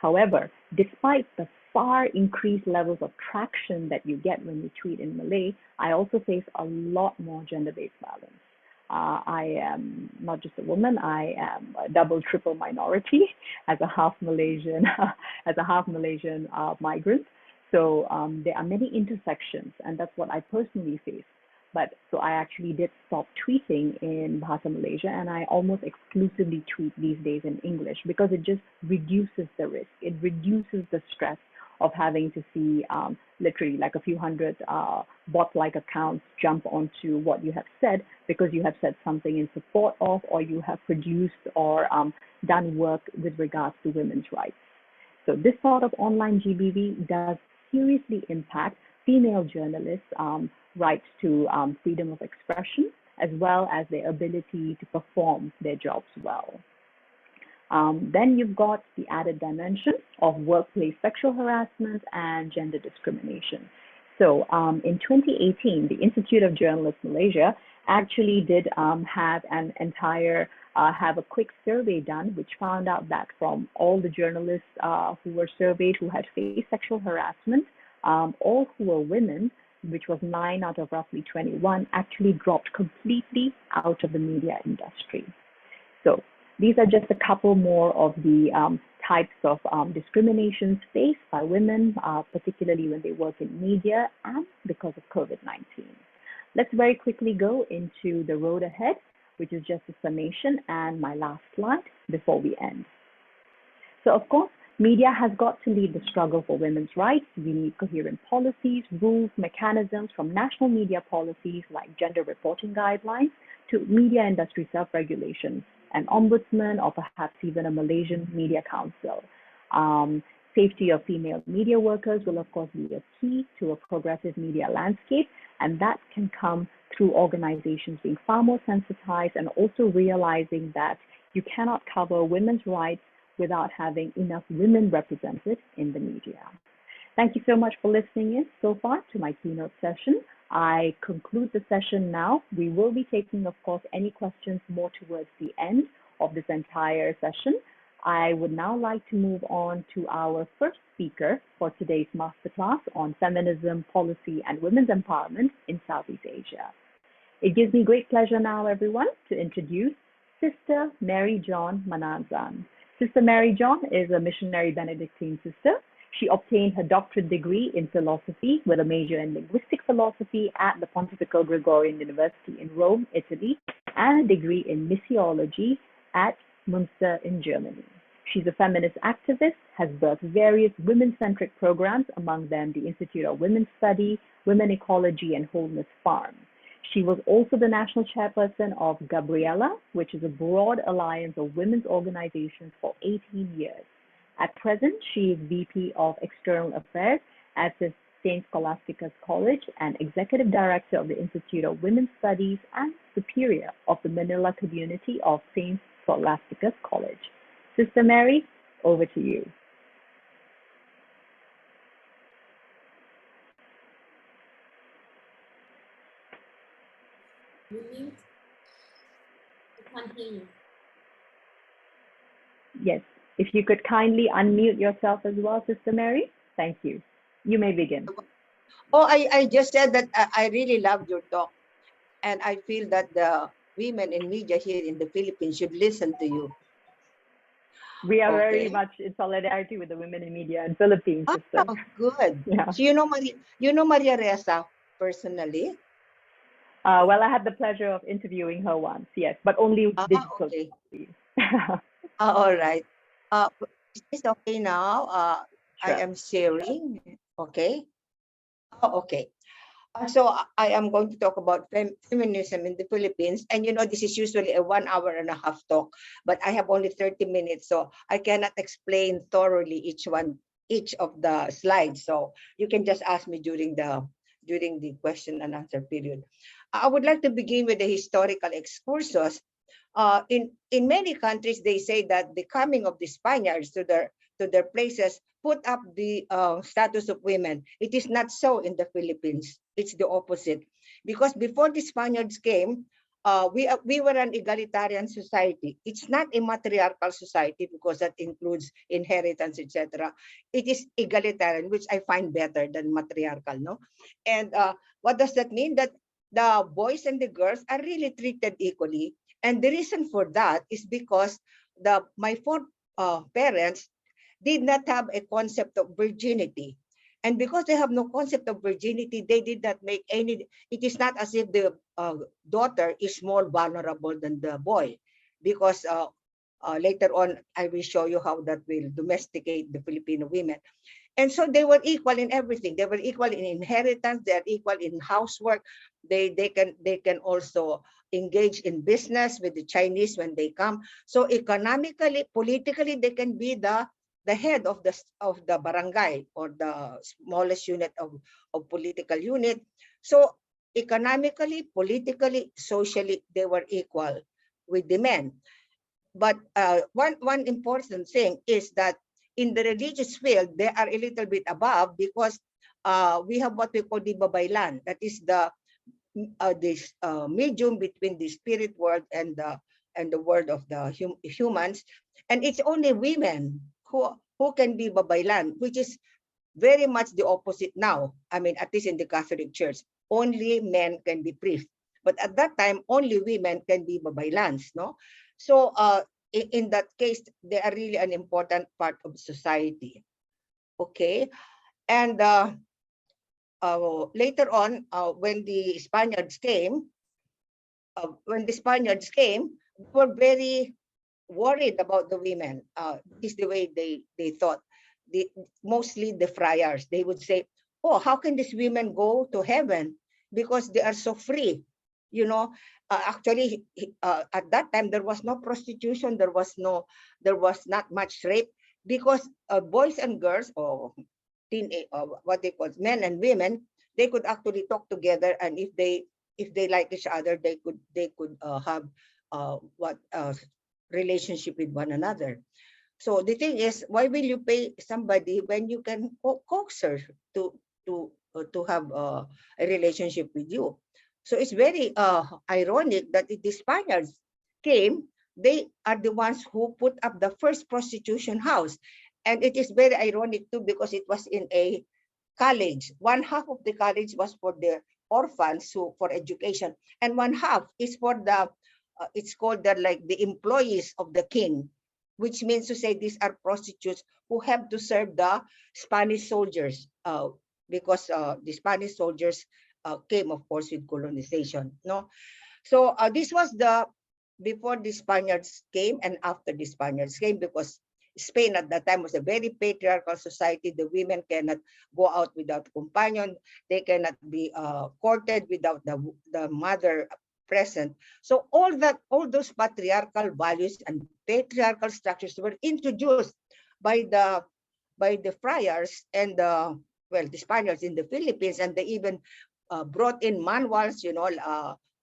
However, despite the far increased levels of traction that you get when you tweet in Malay, I also face a lot more gender-based violence. I am not just a woman, I am a double, triple minority as a half Malaysian, migrant. So there are many intersections, and that's what I personally face. But so I actually did stop tweeting in Bahasa Malaysia, and I almost exclusively tweet these days in English because it just reduces the risk. It reduces the stress of having to see literally like a few hundred bot-like accounts jump onto what you have said because you have said something in support of, or you have produced or done work with regards to women's rights. So this sort of online GBV does seriously impact female journalists' rights to freedom of expression, as well as their ability to perform their jobs well. Then you've got the added dimension of workplace sexual harassment and gender discrimination. So in 2018, the Institute of Journalists Malaysia actually did have an entire, have a quick survey done, which found out that from all the journalists who were surveyed who had faced sexual harassment, all who were women, which was 9 out of roughly 21, actually dropped completely out of the media industry. So these are just a couple more of the types of discriminations faced by women, particularly when they work in media and because of COVID-19. Let's very quickly go into the road ahead, which is just a summation and my last slide before we end. So of course, media has got to lead the struggle for women's rights. We need coherent policies, rules, mechanisms, from national media policies like gender reporting guidelines to media industry self-regulation, an ombudsman, or perhaps even a Malaysian media council. Safety of female media workers will of course be a key to a progressive media landscape, and that can come through organizations being far more sensitized and also realizing that you cannot cover women's rights without having enough women represented in the media. Thank you so much for listening in so far to my keynote session. I conclude the session now. We will be taking, of course, any questions more towards the end of this entire session. I would now like to move on to our first speaker for today's masterclass on feminism, policy, and women's empowerment in Southeast Asia. It gives me great pleasure now, everyone, to introduce Sister Mary John Mananzan. Sister Mary John is a missionary Benedictine sister. She obtained her doctorate degree in philosophy with a major in linguistic philosophy at the Pontifical Gregorian University in Rome, Italy, and a degree in missiology at Münster in Germany. She's a feminist activist, has birthed various women-centric programs, among them the Institute of Women's Study, Women Ecology, and Wholeness Farm. She was also the national chairperson of Gabriela, which is a broad alliance of women's organizations for 18 years. At present, she is VP of External Affairs at the St. Scholastica's College and Executive Director of the Institute of Women's Studies and Superior of the Manila community of St. Scholastica's College. Sister Mary, over to you. You need to continue. Yes, if you could kindly unmute yourself as well, Sister Mary. Thank you. You may begin. Oh, I just said that I really loved your talk. And I feel that the women in media here in the Philippines should listen to you. We are very Okay. much in solidarity with the women in media in Philippines, sister. Oh, good. Yeah. So you know Maria Ressa personally? Well, I had the pleasure of interviewing her once, yes, but only Okay. digitally. All right. Is this okay now? I Sure. am sharing. Okay. Oh, okay. So I am going to talk about feminism in the Philippines. And you know, this is usually a 1.5 hour talk, but I have only 30 minutes, so I cannot explain thoroughly each of the slides. So you can just ask me during the question and answer period. I would like to begin with the historical excursus. In many countries, they say that the coming of the Spaniards to their places put up the status of women. It is not so in the Philippines. It's the opposite. Because before the Spaniards came, we were an egalitarian society. It's not a matriarchal society because that includes inheritance, etc. It is egalitarian, which I find better than matriarchal, no? And what does that mean? That the boys and the girls are really treated equally. And the reason for that is because my parents did not have a concept of virginity. And because they have no concept of virginity, they did not make any, it is not as if the daughter is more vulnerable than the boy. Because later on, I will show you how that will domesticate the Filipino women. And so they were equal in everything. They were equal in inheritance. They are equal in housework. They can also engage in business with the Chinese when they come. So economically, politically, they can be the head of the barangay or the smallest unit of political unit. So economically, politically, socially, they were equal with the men. But one important thing is that in the religious field, they are a little bit above because we have what we call the babaylan. That is this medium between the spirit world and the world of the humans. And it's only women who can be babaylan, which is very much the opposite now. I mean, at least in the Catholic Church, only men can be priests. But at that time, only women can be babaylans, no? So in that case, they are really an important part of society. Okay, and later on, when the Spaniards came, they were very worried about the women. This is the way they thought. Mostly the friars, they would say, oh, how can these women go to heaven? Because they are so free. You know, actually, at that time, there was no prostitution. There was not much rape because boys and girls, or what they call men and women, they could actually talk together, and if they like each other, they could have what relationship with one another. So the thing is, why will you pay somebody when you can coax her to have a relationship with you? So it's very ironic that the Spaniards came. They are the ones who put up the first prostitution house, and it is very ironic too because it was in a college. One half of the college was for the orphans for education, and one half is for the it's called the employees of the king, which means to say these are prostitutes who have to serve the Spanish soldiers because the Spanish soldiers came, of course, with colonization. No, so this was before the Spaniards came and after the Spaniards came, because Spain at that time was a very patriarchal society. The women cannot go out without a companion. They cannot be courted without the mother present. So all those patriarchal values and patriarchal structures were introduced by the friars and the Spaniards in the Philippines, and they even brought in manuals,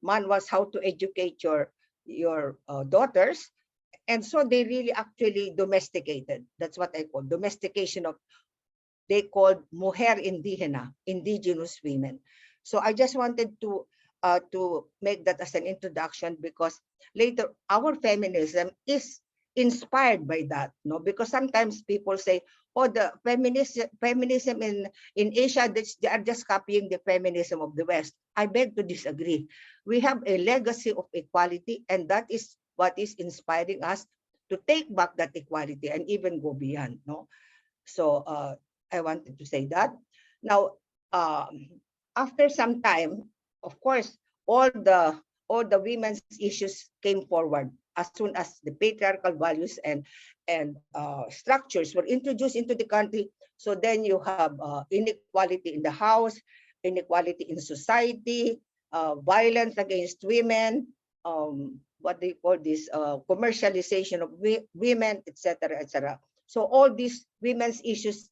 manuals how to educate your daughters. And so they really actually domesticated. That's what I call domestication of, they called mujer indígena, indigenous women. So I just wanted to make that as an introduction, because later our feminism is inspired by that, no? Because sometimes people say, oh, the feminism in Asia, they are just copying the feminism of the West. I beg to disagree. We have a legacy of equality, and that is what is inspiring us to take back that equality and even go beyond. No, so I wanted to say that. Now, after some time, of course, all the women's issues came forward as soon as the patriarchal values and structures were introduced into the country. So then you have inequality in the house, inequality in society, violence against women, what they call this commercialization of women, etc., etc. So all these women's issues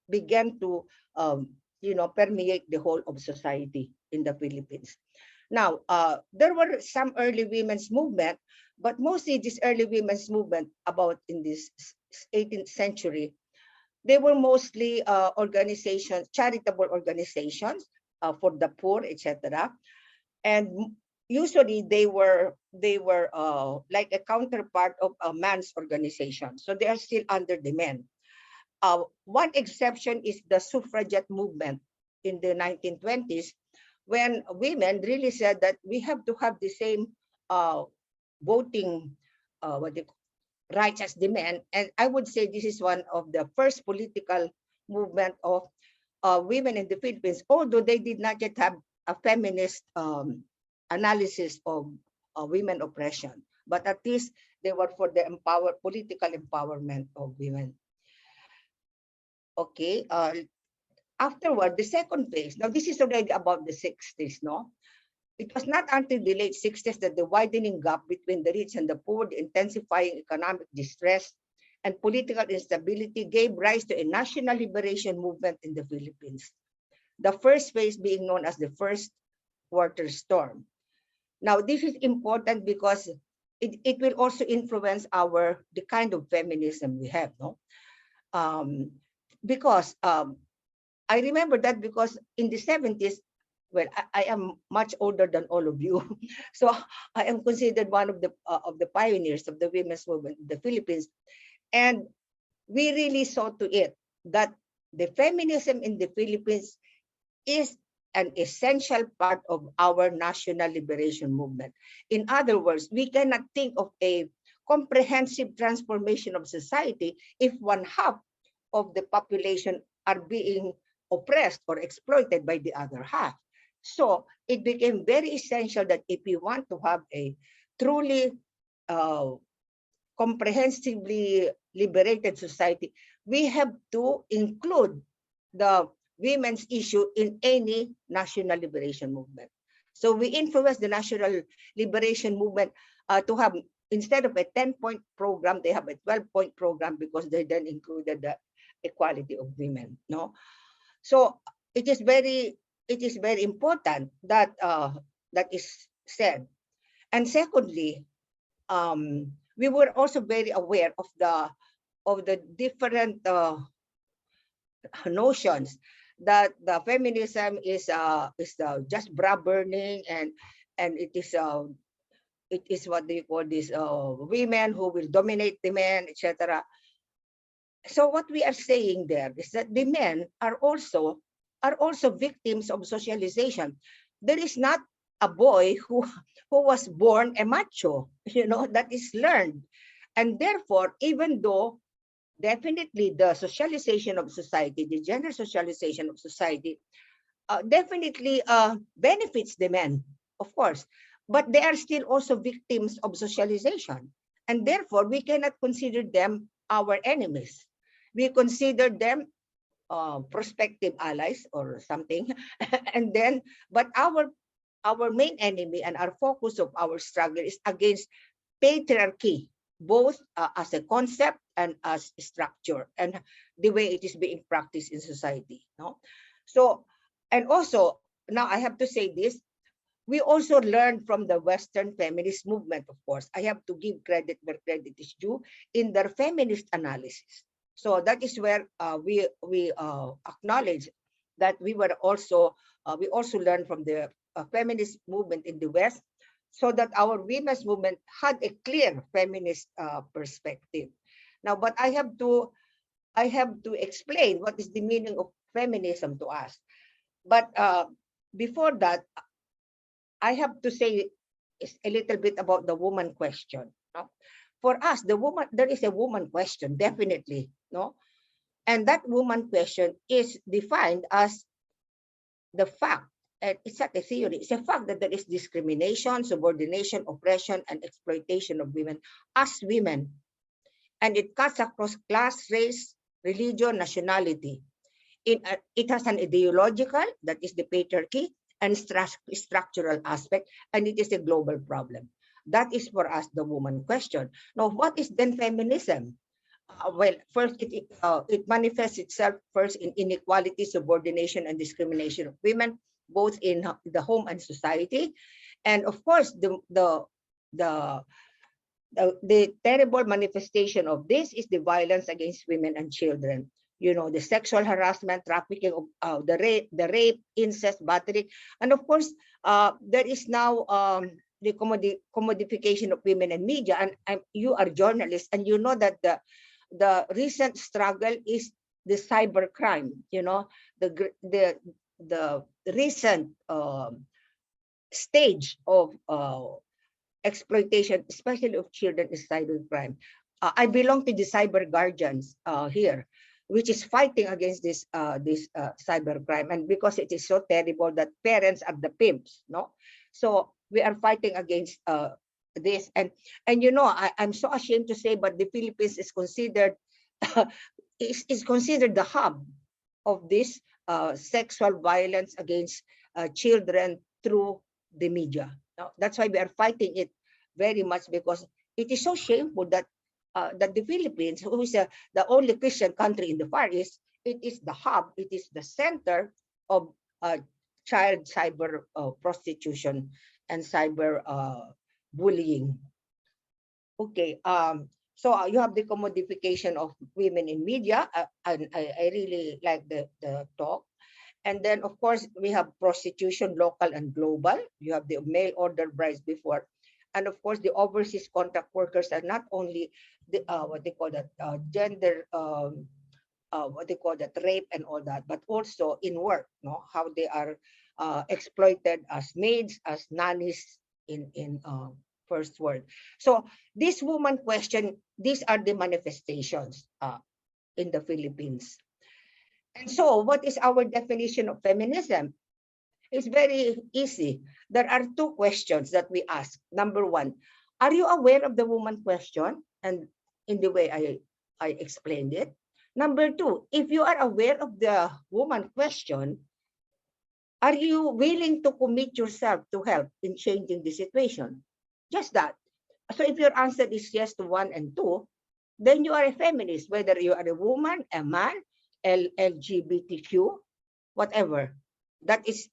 began to permeate the whole of society in the Philippines. Now, there were some early women's movement, but mostly this early women's movement about in this 18th century, they were mostly organizations, charitable organizations for the poor, etc. And usually they were like a counterpart of a man's organization. So they are still under the men. One exception is the suffragette movement in the 1920s, when women really said that we have to have the same voting rights as the men. And I would say this is one of the first political movement of women in the Philippines, although they did not yet have a feminist analysis of women oppression. But at least they were for the political empowerment of women. Okay, afterward, the second phase, now this is already about the 60s, no? It was not until the late 60s that the widening gap between the rich and the poor, the intensifying economic distress, and political instability gave rise to a national liberation movement in the Philippines. The first phase being known as the First Quarter Storm. Now, this is important because it will also influence the kind of feminism we have, no? Because I remember that because in the 70s, well, I am much older than all of you, so I am considered one of the pioneers of the women's movement in the Philippines, and we really saw to it that the feminism in the Philippines is an essential part of our national liberation movement. In other words, we cannot think of a comprehensive transformation of society if one half of the population are being oppressed or exploited by the other half. So it became very essential that if we want to have a truly comprehensively liberated society, we have to include the women's issue in any national liberation movement. So we influenced the national liberation movement to have, instead of a 10-point program, they have a 12-point program because they then included the equality of women. No, so it is very important that that is said. And secondly, we were also very aware of the different notions that the feminism is just bra burning, and it is what they call this women who will dominate the men, etc. So what we are saying there is that the men are also victims of socialization. There is not a boy who was born a macho, that is learned. And therefore, even though definitely the socialization of society, the gender socialization of society, definitely benefits the men, of course, but they are still also victims of socialization. And therefore, we cannot consider them our enemies. We consider them prospective allies or something. And then, but our main enemy and our focus of our struggle is against patriarchy, both as a concept and as a structure, and the way it is being practiced in society. No, so, and also now I have to say this: we also learned from the Western feminist movement. Of course, I have to give credit where credit is due in their feminist analysis. So that is where we acknowledge that we also learned from the feminist movement in the West, so that our women's movement had a clear feminist perspective. Now, but I have to explain what is the meaning of feminism to us. But before that, I have to say a little bit about the woman question. No? for us, the woman, there is a woman question, definitely, no? And that woman question is defined as the fact, and it's not a theory, it's a fact that there is discrimination, subordination, oppression, and exploitation of women as women. And it cuts across class, race, religion, nationality. It has an ideological, that is the patriarchy, and structural aspect, and it is a global problem. That is for us the woman question. Now, what is then feminism? Well, first, it manifests itself first in inequality, subordination, and discrimination of women, both in the home and society. And of course, the terrible manifestation of this is the violence against women and children. You know, the sexual harassment, trafficking, the rape, incest, battery, and of course, there is now the commodification of women and media. And you are journalists, and you know that the recent struggle is the cyber crime. You know, the recent stage of exploitation, especially of children, is cybercrime. I belong to the cyber guardians here, which is fighting against this cybercrime, and because it is so terrible that parents are the pimps, no? So we are fighting against this, and you know, I'm so ashamed to say, but the Philippines is considered is considered the hub of this sexual violence against children through the media. Now, that's why we are fighting it very much, because it is so shameful that that the Philippines, who is the only Christian country in the Far East, it is the hub, it is the center of child cyber prostitution and cyber bullying. Okay, so you have the commodification of women in media, and I really like the talk. And then, of course, we have prostitution, local and global. You have the mail order brides before. And of course, the overseas contract workers are not only the, what they call that, gender, what they call that, rape and all that, but also in work, no? How they are exploited as maids, as nannies in first world. So this woman question, these are the manifestations in the Philippines. And so what is our definition of feminism? It's very easy. There are two questions that we ask. Number one, are you aware of the woman question? And in the way I explained it. Number two, if you are aware of the woman question, are you willing to commit yourself to help in changing the situation? Just that. So if your answer is yes to 1 and 2, then you are a feminist, whether you are a woman, a man, LGBTQ, whatever. That is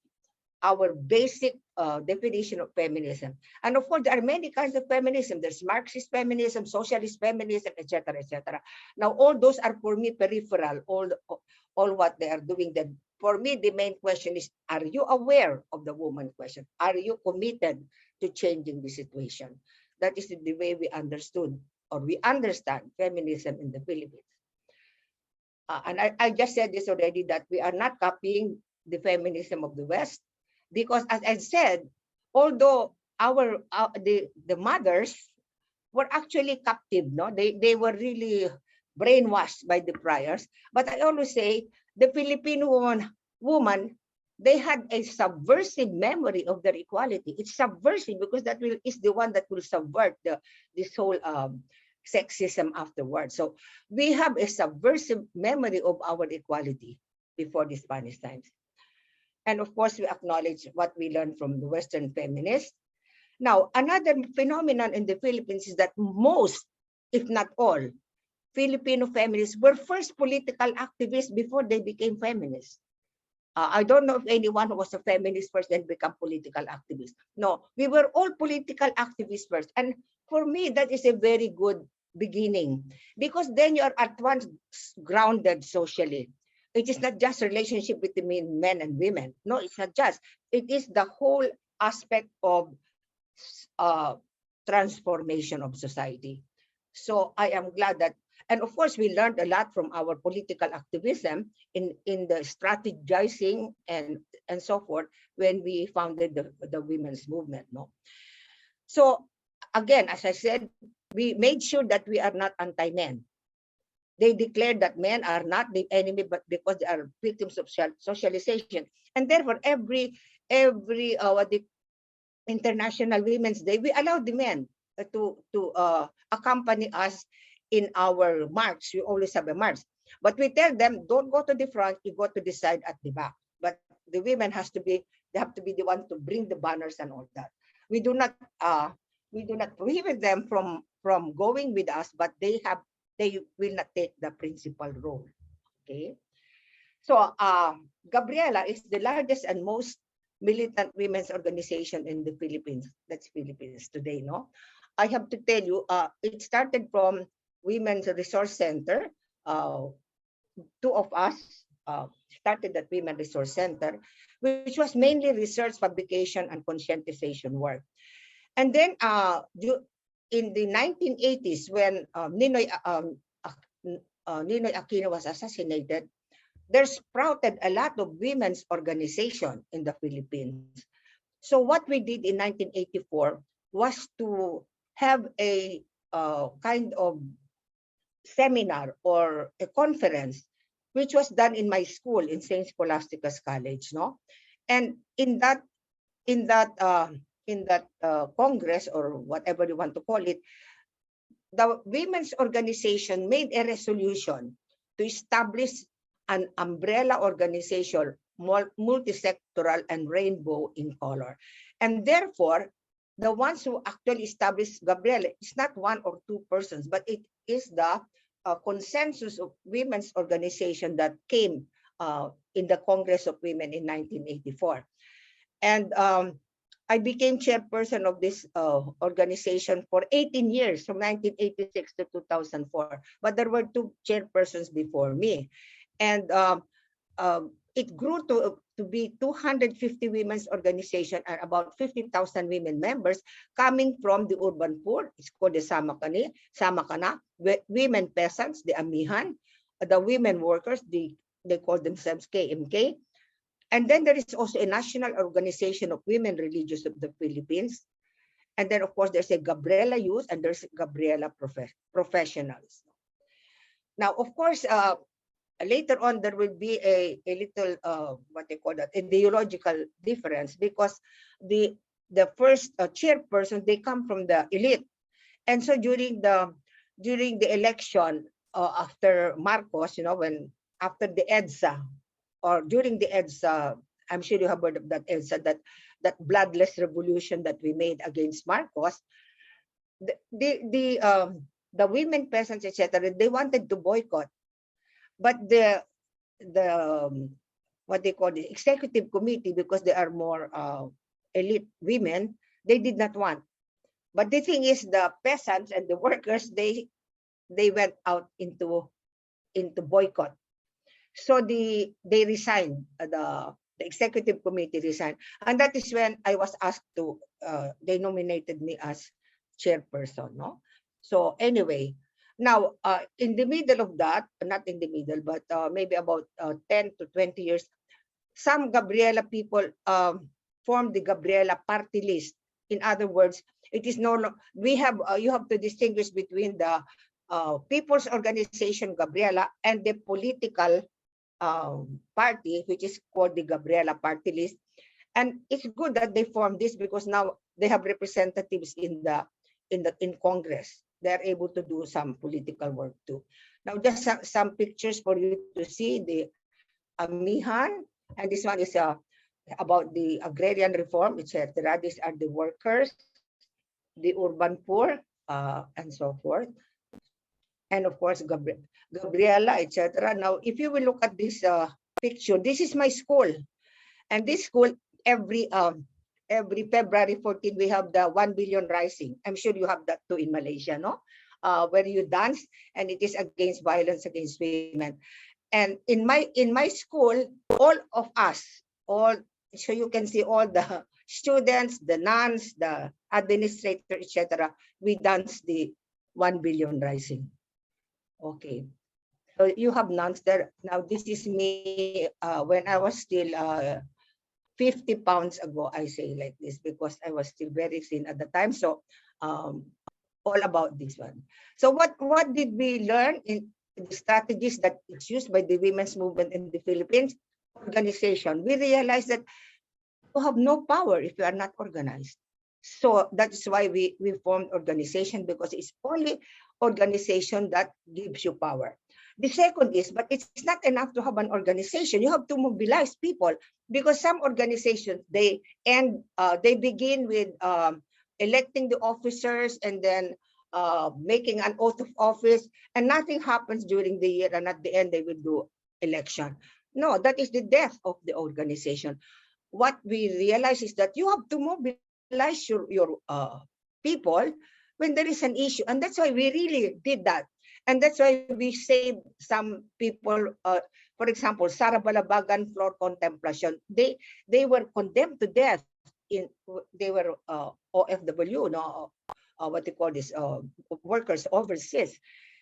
our basic definition of feminism. And of course, there are many kinds of feminism. There's Marxist feminism, socialist feminism, etc., etc. Now, all those are for me peripheral, all what they are doing. Then, for me, the main question is, are you aware of the woman question? Are you committed to changing the situation? That is the way we understood, or we understand, feminism in the Philippines. And I just said this already, that we are not copying the feminism of the West, because as I said, although the mothers were actually captive, no, they were really brainwashed by the priors. But I always say the Filipino woman, they had a subversive memory of their equality. It's subversive because that is the one that will subvert this whole sexism afterwards. So we have a subversive memory of our equality before the Spanish times. And of course, we acknowledge what we learned from the Western feminists. Now, another phenomenon in the Philippines is that most, if not all, Filipino feminists were first political activists before they became feminists. I don't know if anyone who was a feminist first then become political activist. No, we were all political activists first. And for me, that is a very good beginning, because then you are at once grounded socially. It is not just relationship between men and women. No, it's not just. It is the whole aspect of transformation of society. So I am glad that, and of course, we learned a lot from our political activism in the strategizing and so forth when we founded the women's movement. No, so again, as I said, we made sure that we are not anti-men. They declared that men are not the enemy, but because they are victims of socialization. And therefore, every the International Women's Day, we allow the men to accompany us in our march. We always have a march. But we tell them, don't go to the front, you go to the side at the back. But the women they have to be the one to bring the banners and all that. We do not prohibit them from going with us, but they will not take the principal role. Okay. So Gabriela is the largest and most militant women's organization in the Philippines. That's Philippines today, no? I have to tell you, it started from Women's Resource Center. Two of us started that Women Resource Center, which was mainly research, publication, and conscientization work. And then in the 1980s, when Ninoy Aquino was assassinated, there sprouted a lot of women's organization in the Philippines. So what we did in 1984 was to have a kind of seminar or a conference, which was done in my school in St. Scholastica's College, no? And in that Congress, or whatever you want to call it, the women's organization made a resolution to establish an umbrella organization, multisectoral and rainbow in color. And therefore, the ones who actually established Gabriela is not one or two persons, but it is the consensus of women's organization that came in the Congress of Women in 1984. And I became chairperson of this organization for 18 years, from 1986 to 2004. But there were two chairpersons before me. And it grew to be 250 women's organization and about 50,000 women members coming from the urban poor. It's called the Samakana, women peasants, the Amihan, the women workers, they call themselves KMK. And then there is also a national organization of women religious of the Philippines. And then, of course, there's a Gabriela Youth and there's Gabriela Professionals. Now, of course, later on, there will be a little, what they call that, ideological difference, because the first chairperson, they come from the elite. And so during the election after Marcos, you know, after the EDSA, or during the EDSA, I'm sure you have heard of that EDSA, that bloodless revolution that we made against Marcos, the women peasants, etc., they wanted to boycott. But the what they call the executive committee, because they are more elite women, they did not want. But the thing is, the peasants and the workers, they went out into boycott. So they resigned. The executive committee resigned, and that is when I was asked to. They nominated me as chairperson. No, so anyway. Now, in the middle of that, not in the middle, but maybe about 10 to 20 years, some Gabriela people formed the Gabriela party list. In other words, it is we have you have to distinguish between the People's Organization Gabriela and the political party, which is called the Gabriela party list. And it's good that they formed this, because now they have representatives in Congress. They're able to do some political work too. Now, just some pictures for you to see the Amihan, and this one is about the agrarian reform, etc. These are the workers, the urban poor, and so forth. And of course, Gabriela, etc. Now, if you will look at this picture, this is my school, and this school every February 14, we have the 1 billion rising. I'm sure you have that too in Malaysia, no? Where you dance, and it is against violence against women. And in my school, all of us, so you can see all the students, the nuns, the administrator, etc. We dance the 1 billion rising. Okay. So you have nuns there. Now this is me when I was still 50 pounds ago, I say like this, because I was still very thin at the time. So all about this one. So what did we learn in the strategies that is used by the women's movement in the Philippines? Organization. We realized that you have no power if you are not organized. So that's why we formed organization, because it's only organization that gives you power. The second is, but it's not enough to have an organization. You have to mobilize people, because some organizations, they begin with electing the officers and then making an oath of office, and nothing happens during the year, and at the end they will do election. No, that is the death of the organization. What we realize is that you have to mobilize your people when there is an issue, and that's why we really did that. And that's why we saved some people. For example, Sara Balabagan floor contemplation. They were condemned to death. They were OFW, no, what they call this, workers overseas,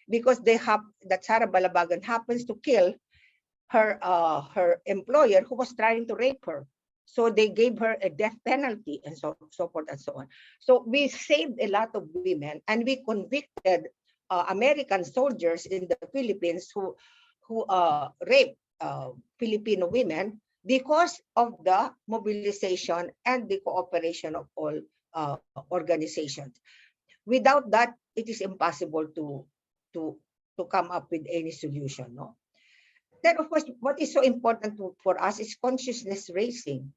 because that Sara Balabagan happens to kill her employer who was trying to rape her. So they gave her a death penalty, and so forth and so on. So we saved a lot of women, and we convicted American soldiers in the Philippines who raped Filipino women because of the mobilization and the cooperation of all organizations. Without that, it is impossible to come up with any solution. No. Then, of course, what is so important for us is consciousness raising.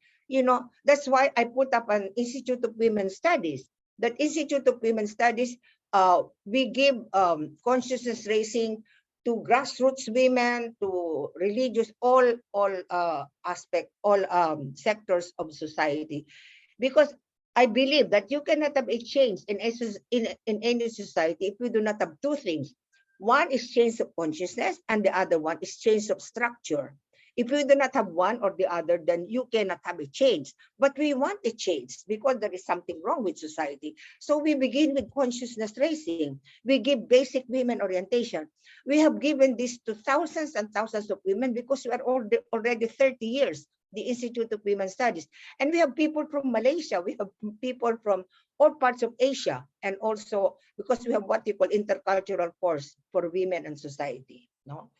That's why I put up an Institute of Women's Studies. That Institute of Women's Studies, we give consciousness raising to grassroots women, to religious, all sectors of society, because I believe that you cannot have a change in any society if we do not have two things. One is change of consciousness, and the other one is change of structure. If we do not have one or the other, then you cannot have a change. But we want a change because there is something wrong with society. So we begin with consciousness raising. We give basic women orientation. We have given this to thousands and thousands of women because we are already 30 years, the Institute of Women's Studies. And we have people from Malaysia. We have people from all parts of Asia. And also because we have what you call intercultural course for women and society. No?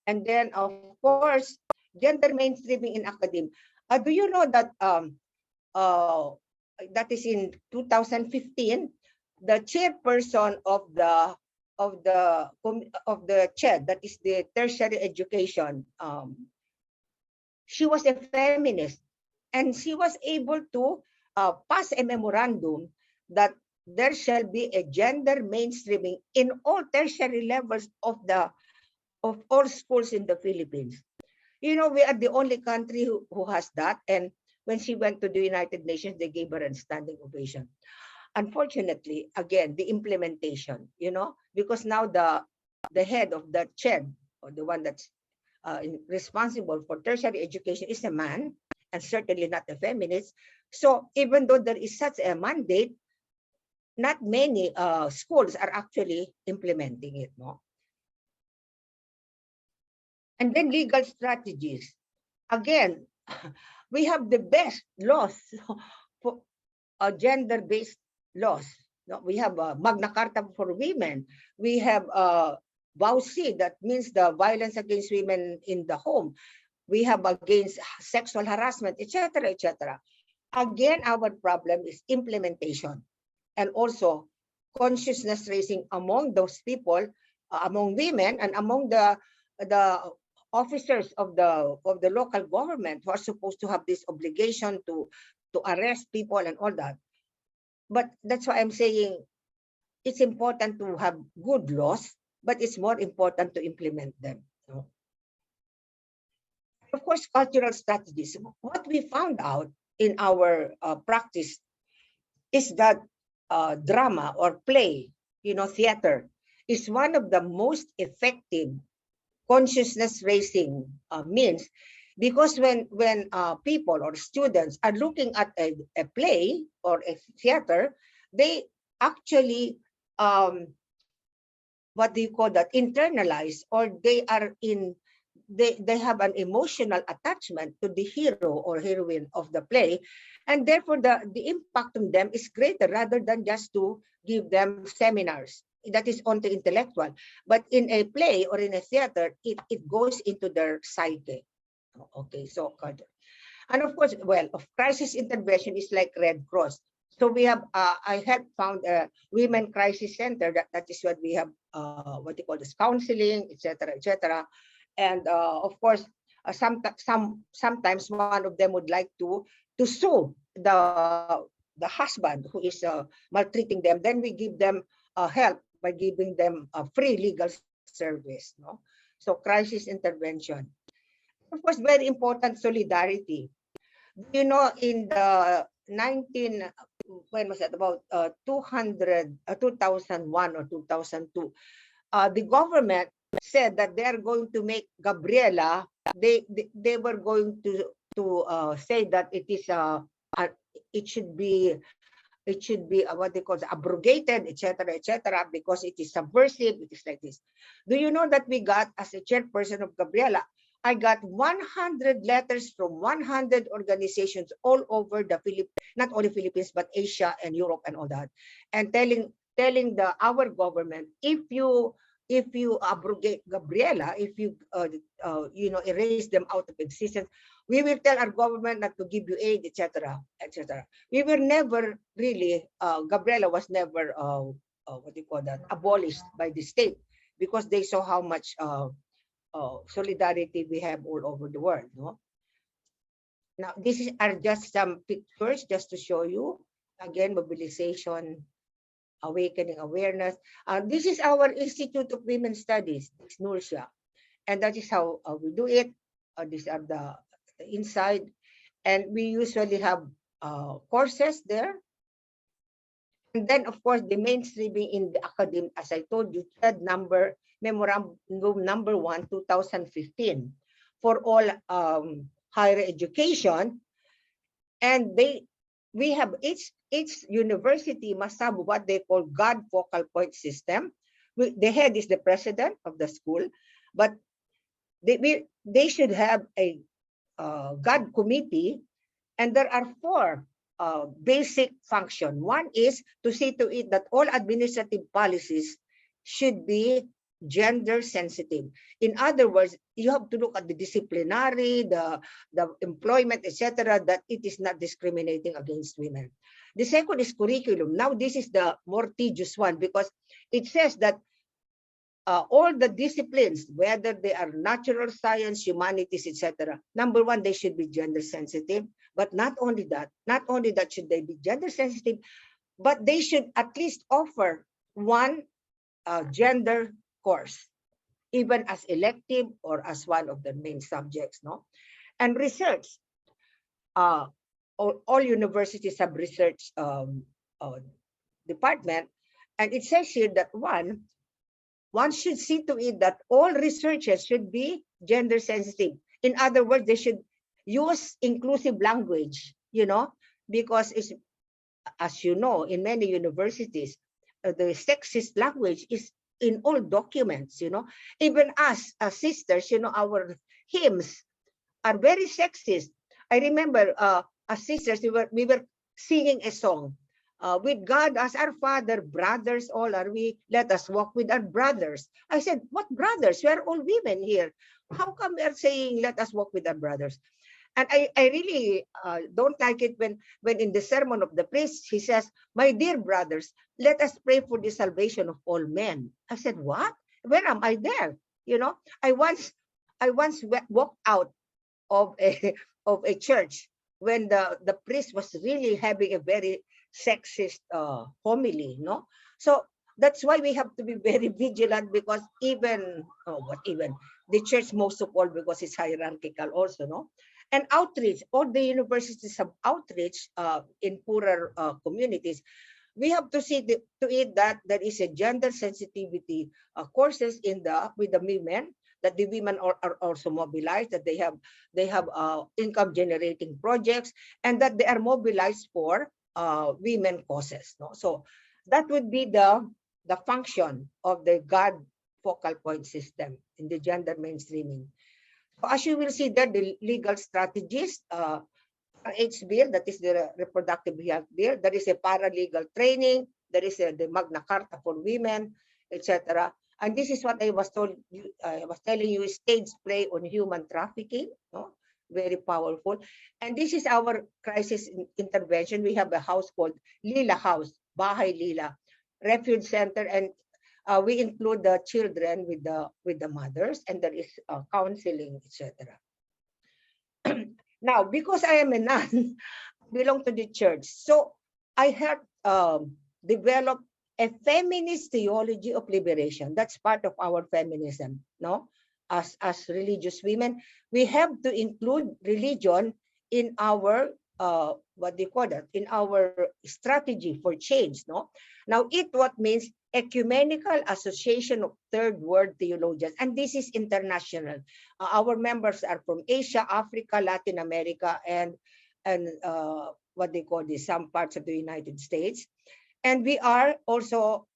And then, of course, gender mainstreaming in academia. Do you know that that is in 2015, the chairperson of the CHED, that is the tertiary education, she was a feminist, and she was able to pass a memorandum that there shall be a gender mainstreaming in all tertiary levels of all schools in the Philippines. We are the only country who has that. And when she went to the United Nations, they gave her a standing ovation. Unfortunately, again, the implementation, because now the head of the CHED, or the one that's responsible for tertiary education, is a man, and certainly not a feminist. So even though there is such a mandate, not many schools are actually implementing it. No? And then legal strategies. Again, we have the best laws for gender-based laws. We have Magna Carta for women. We have VAUC, that means the violence against women in the home. We have against sexual harassment, etc., etc. Again, our problem is implementation, and also consciousness raising among those people, among women, and among the officers of the local government who are supposed to have this obligation to arrest people and all that. But that's why I'm saying it's important to have good laws, but it's more important to implement them. Of course, cultural strategies. What we found out in our practice is that drama or play, theater, is one of the most effective consciousness raising means, because when people or students are looking at a play or a theater, they actually what do you call that, internalize, or they are they have an emotional attachment to the hero or heroine of the play, and therefore the impact on them is greater rather than just to give them seminars that is only intellectual. But in a play or in a theater, it goes into their psyche. Okay, so and of course, well, of crisis intervention is like Red Cross. So we have, I had found a women crisis center. That is what we have, what they call this counseling, etc., etc. And of course, sometimes one of them would like to sue the husband who is maltreating them. Then we give them help by giving them a free legal service. No, so crisis intervention. Of course, very important solidarity. You know, in the 19, when was that, about 2001 or 2002, the government said that they are going to make Gabriela, they were going to say that it is it should be what they call abrogated, etc., because it is subversive. It is like this. Do you know that we got, as a chairperson of Gabriela, I got 100 letters from 100 organizations all over the Philippines, not only Philippines, but Asia and Europe and all that, and telling our government, if you abrogate Gabriela, if you erase them out of existence, we will tell our government not to give you aid, etc., etc. We were never really, Gabriela was never what do you call that, abolished by the state, because they saw how much solidarity we have all over the world. No? Now, are just some pictures just to show you, again, mobilization, awakening awareness. This is our Institute of Women's Studies, NURSIA, and that is how we do it. These are the inside, and we usually have courses there. And then, of course, the mainstreaming in the academy, as I told you, thread number, memorandum number 1, 2015, for all higher education. And we have each university must have what they call God focal point system. The head is the president of the school, but they should have a God committee, and there are 4 basic functions. One is to see to it that all administrative policies should be gender sensitive. In other words, you have to look at the disciplinary, the employment, etc., that it is not discriminating against women. The second is curriculum. Now, this is the more tedious one, because it says that all the disciplines, whether they are natural science, humanities, etc., number 1, they should be gender sensitive. But not only that should they be gender sensitive, but they should at least offer one gender course, even as elective or as one of the main subjects. No, and research. All universities have research department, and it says here that one should see to it that all researchers should be gender sensitive. In other words, they should use inclusive language, because it's, as you know, in many universities, the sexist language is in all documents, Even us as sisters, our hymns are very sexist. I remember as sisters, we were singing a song. With God as our Father, brothers all are we, let us walk with our brothers. I said, what brothers? We are all women here. How come we are saying, let us walk with our brothers? And I really don't like it when in the sermon of the priest, he says, my dear brothers, let us pray for the salvation of all men. I said, what? Where am I there? I once walked out of a church when the priest was really having a very sexist homily, So that's why we have to be very vigilant, because even the church, most of all, because it's hierarchical also, no? And outreach, all the universities have outreach in poorer communities. We have to see to it that there is a gender sensitivity courses with the women, that the women are also mobilized, that they have income generating projects, and that they are mobilized for women causes. No? So that would be the function of the God focal point system in the gender mainstreaming. As you will see there, the legal strategies, RH bill, that is the reproductive health bill. There is a paralegal training. There is the Magna Carta for women, etc. And this is what I was telling you, stage play on human trafficking. No? Very powerful. And this is our crisis intervention. We have a house called Lila House, Bahay Lila, Refuge Center, and we include the children with the mothers, and there is counseling, etc. Now, because I am a nun, belong to the church, so I helped develop a feminist theology of liberation. That's part of our feminism, no? As religious women, we have to include religion in our what they call that, in our strategy for change, no? Now, what means ecumenical association of third world theologians, and this is international. Our members are from Asia, Africa, Latin America, and what they call this, some parts of the United States. And we are also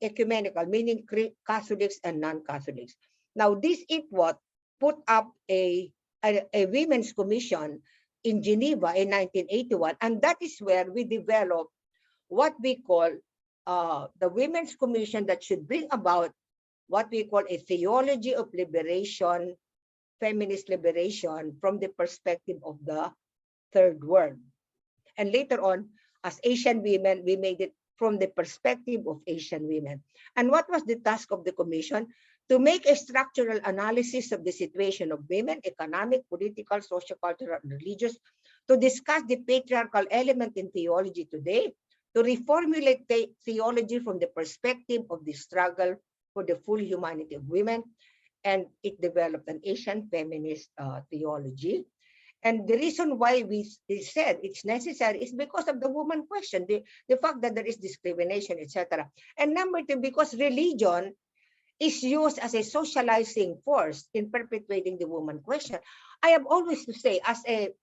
ecumenical, meaning Catholics and non-Catholics. Now, this IPWOT put up a women's commission in Geneva in 1981, and that is where we developed what we call the Women's Commission that should bring about what we call a theology of liberation, feminist liberation from the perspective of the third world. And later on, as Asian women, we made it from the perspective of Asian women. And what was the task of the commission? To make a structural analysis of the situation of women, economic, political, sociocultural, and religious, to discuss the patriarchal element in theology today, to reformulate the theology from the perspective of the struggle for the full humanity of women. And it developed an Asian feminist theology. And the reason why we said it's necessary is because of the woman question, the fact that there is discrimination, etc. And number two, because religion is used as a socializing force in perpetuating the woman question. I have always to say, as a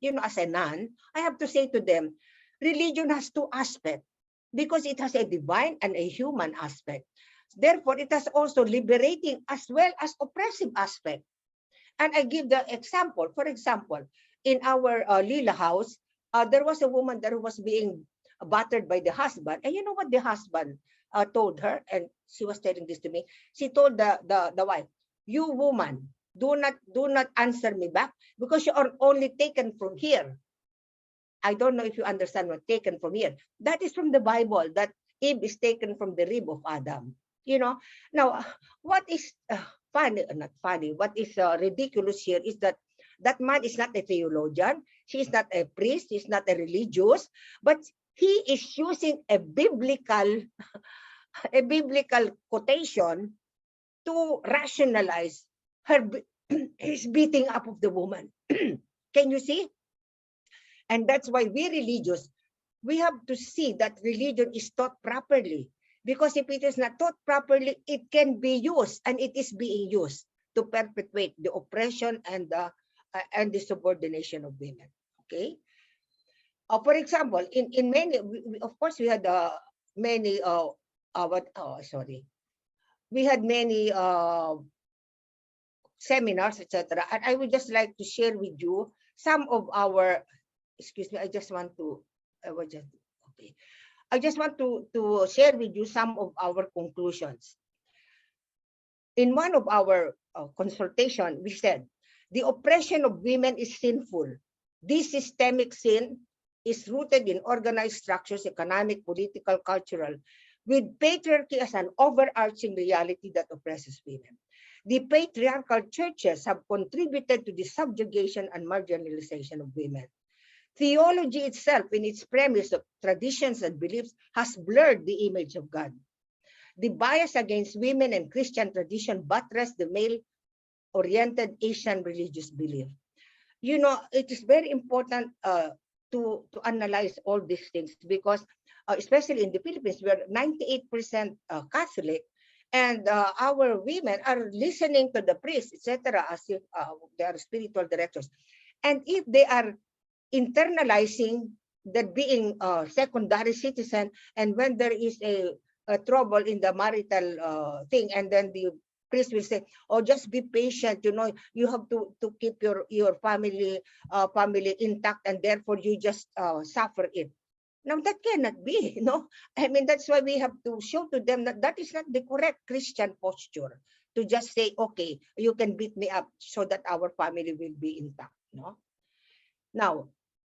nun, I have to say to them, religion has two aspects, because it has a divine and a human aspect. Therefore, it has also liberating as well as oppressive aspect. And I give the example. For example, in our Lila house, there was a woman that was being battered by the husband. And you know what the husband told her? And she was telling this to me. She told the wife, "You woman, do not answer me back, because you are only taken from here." I don't know if you understand what taken from here. That is from the Bible, that Eve is taken from the rib of Adam. You know, now what is funny, not funny, what is ridiculous here is that that man is not a theologian, she is not a priest, he is not a religious, but he is using a biblical quotation to rationalize his beating up of the woman. Can you see? And that's why we religious, we have to see that religion is taught properly. Because if it is not taught properly, it can be used, and it is being used to perpetuate the oppression and the subordination of women. Okay. For example, in many, of course, we had many. We had many seminars, etc. And I would just like to share with you some of our. Excuse me. I just want to share with you some of our conclusions. In one of our consultation, we said, the oppression of women is sinful. This systemic sin is rooted in organized structures, economic, political, cultural, with patriarchy as an overarching reality that oppresses women. The patriarchal churches have contributed to the subjugation and marginalization of women. Theology itself, in its premise of traditions and beliefs, has blurred the image of God. The bias against women and Christian tradition buttress the male-oriented Asian religious belief. You know, it is very important to analyze all these things, because especially in the Philippines, we are 98% Catholic, and our women are listening to the priests, etc., as if they are spiritual directors. And if they are internalizing that being a secondary citizen, and when there is a trouble in the marital thing, and then the priest will say, oh, just be patient, you have to keep your family intact, and therefore you just suffer it. Now that cannot be, I mean, that's why we have to show to them that that is not the correct Christian posture, to just say, okay, you can beat me up so that our family will be intact. Now,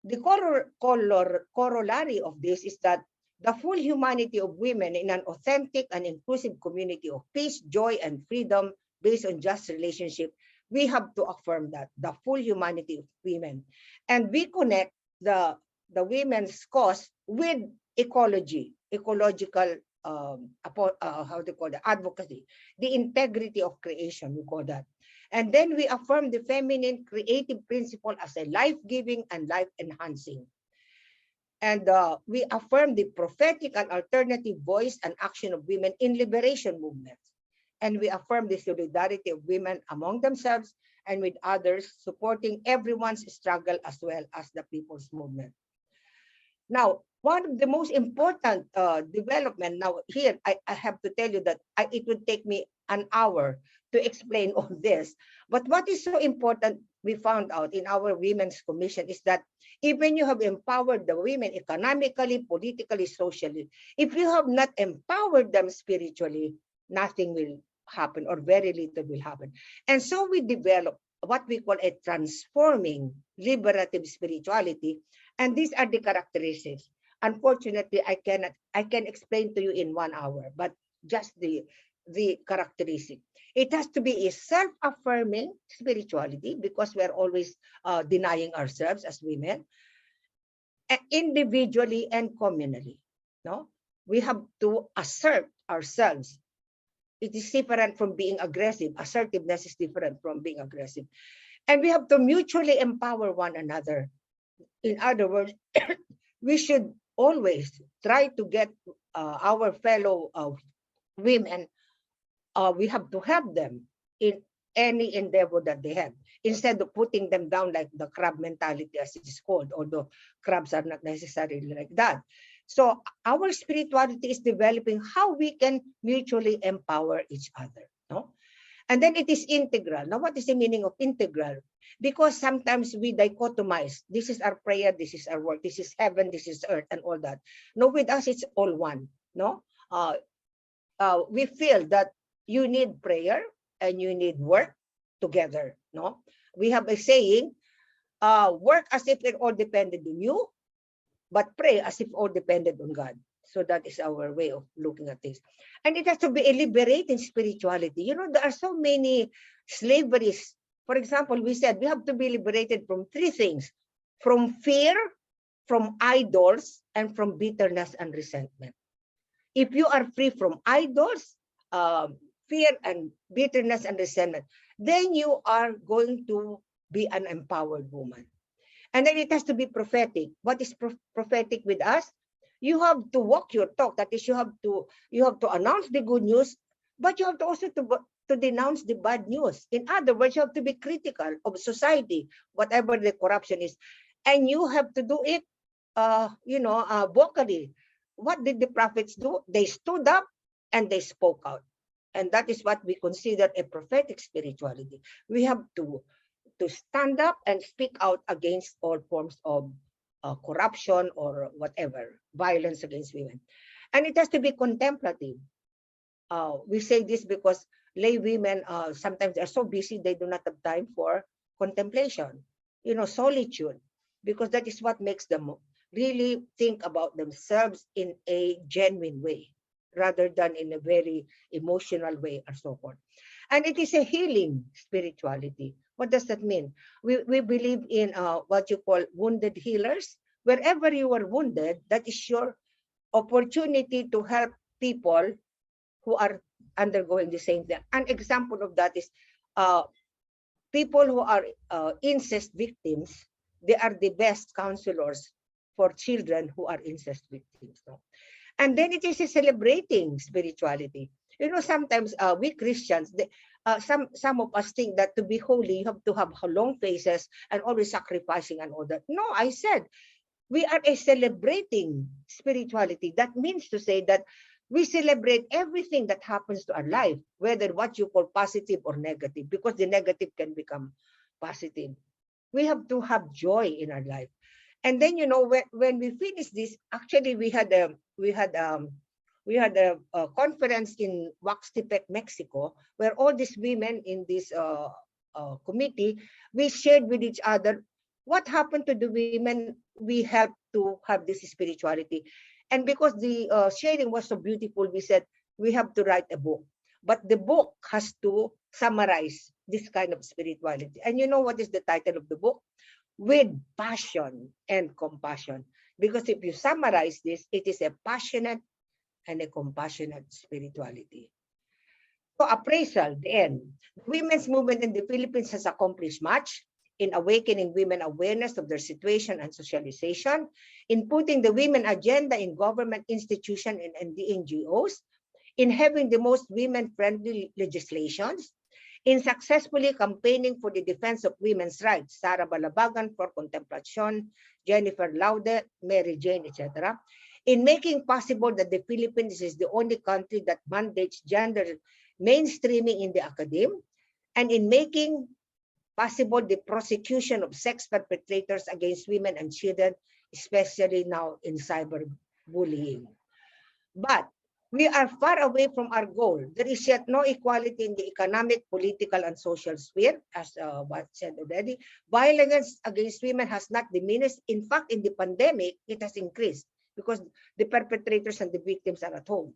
the corollary of this is that the full humanity of women in an authentic and inclusive community of peace, joy, and freedom based on just relationship, we have to affirm that, the full humanity of women. And we connect the women's cause with ecological, how do you call that, advocacy, the integrity of creation, we call that. And then we affirm the feminine creative principle as a life-giving and life-enhancing. And we affirm the prophetic and alternative voice and action of women in liberation movements. And we affirm the solidarity of women among themselves and with others, supporting everyone's struggle as well as the people's movement. Now, one of the most important development, now here, I have to tell you that it would take me an hour to explain all this. But what is so important, we found out in our Women's Commission, is that even you have empowered the women economically, politically, socially, if you have not empowered them spiritually, nothing will happen, or very little will happen. And so we develop what we call a transforming liberative spirituality. And these are the characteristics. Unfortunately, I can explain to you in 1 hour, but just the characteristic. It has to be a self-affirming spirituality, because we are always denying ourselves as women, individually and communally. We have to assert ourselves. It is different from being aggressive. Assertiveness is different from being aggressive. And we have to mutually empower one another. In other words, we should always try to get our fellow women, we have to help them in any endeavor that they have, instead of putting them down like the crab mentality, as it is called, although crabs are not necessarily like that. So our spirituality is developing how we can mutually empower each other. And then it is integral. Now, what is the meaning of integral? Because sometimes we dichotomize. This is our prayer, this is our work, this is heaven, this is earth, and all that. No, with us, it's all one. We feel that you need prayer and you need work together. We have a saying, work as if it all depended on you, but pray as if all depended on God. So that is our way of looking at this. And it has to be a liberating spirituality. There are so many slaveries. For example, we said we have to be liberated from 3 things: from fear, from idols, and from bitterness and resentment. If you are free from idols, fear and bitterness and resentment, then you are going to be an empowered woman. And then it has to be prophetic. What is prophetic with us? You have to walk your talk. That is, you have to announce the good news, but you have to also to denounce the bad news. In other words, you have to be critical of society, whatever the corruption is, and you have to do it, vocally. What did the prophets do? They stood up and they spoke out, and that is what we consider a prophetic spirituality. We have to stand up and speak out against all forms of corruption or whatever, violence against women. And it has to be contemplative. We say this because lay women sometimes are so busy they do not have time for contemplation, solitude, because that is what makes them really think about themselves in a genuine way, rather than in a very emotional way or so forth. And it is a healing spirituality. What does that mean? We believe in what you call wounded healers. Wherever you are wounded, that is your opportunity to help people who are undergoing the same thing. An example of that is people who are incest victims. They are the best counselors for children who are incest victims. And then it is a celebrating spirituality. Sometimes we Christians, some of us think that to be holy, you have to have long faces and always sacrificing and all that. No, I said, we are a celebrating spirituality. That means to say that we celebrate everything that happens to our life, whether what you call positive or negative, because the negative can become positive. We have to have joy in our life. And then, you know, when we finish this, actually we had a conference in Huaxtepec, Mexico, where all these women in this committee, we shared with each other what happened to the women we helped to have this spirituality. And because the sharing was so beautiful, we said we have to write a book. But the book has to summarize this kind of spirituality. And you know what is the title of the book? With passion and compassion. Because if you summarize this, it is a passionate and a compassionate spirituality. So appraisal, the end. The women's movement in the Philippines has accomplished much in awakening women awareness of their situation and socialization, in putting the women agenda in government institutions and the NGOs, in having the most women-friendly legislations, in successfully campaigning for the defense of women's rights, Sara Balabagan for Contemplacion, Jennifer Laude, Mary Jane, etc., in making possible that the Philippines is the only country that mandates gender mainstreaming in the academe, and in making possible the prosecution of sex perpetrators against women and children, especially now in cyberbullying. But we are far away from our goal. There is yet no equality in the economic, political, and social sphere, as was said already. Violence against women has not diminished. In fact, in the pandemic, it has increased because the perpetrators and the victims are at home.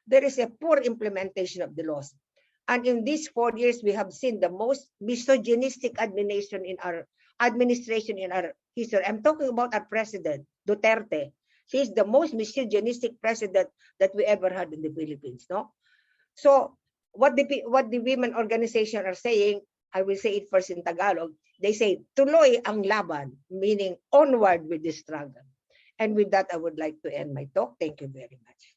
There is a poor implementation of the laws. And in these 4 years, we have seen the most misogynistic administration in our history. I'm talking about our president, Duterte. She's the most misogynistic president that we ever had in the Philippines, no? So what the women organization are saying, I will say it first in Tagalog, they say, tuloy ang laban, meaning onward with the struggle. And with that, I would like to end my talk. Thank you very much.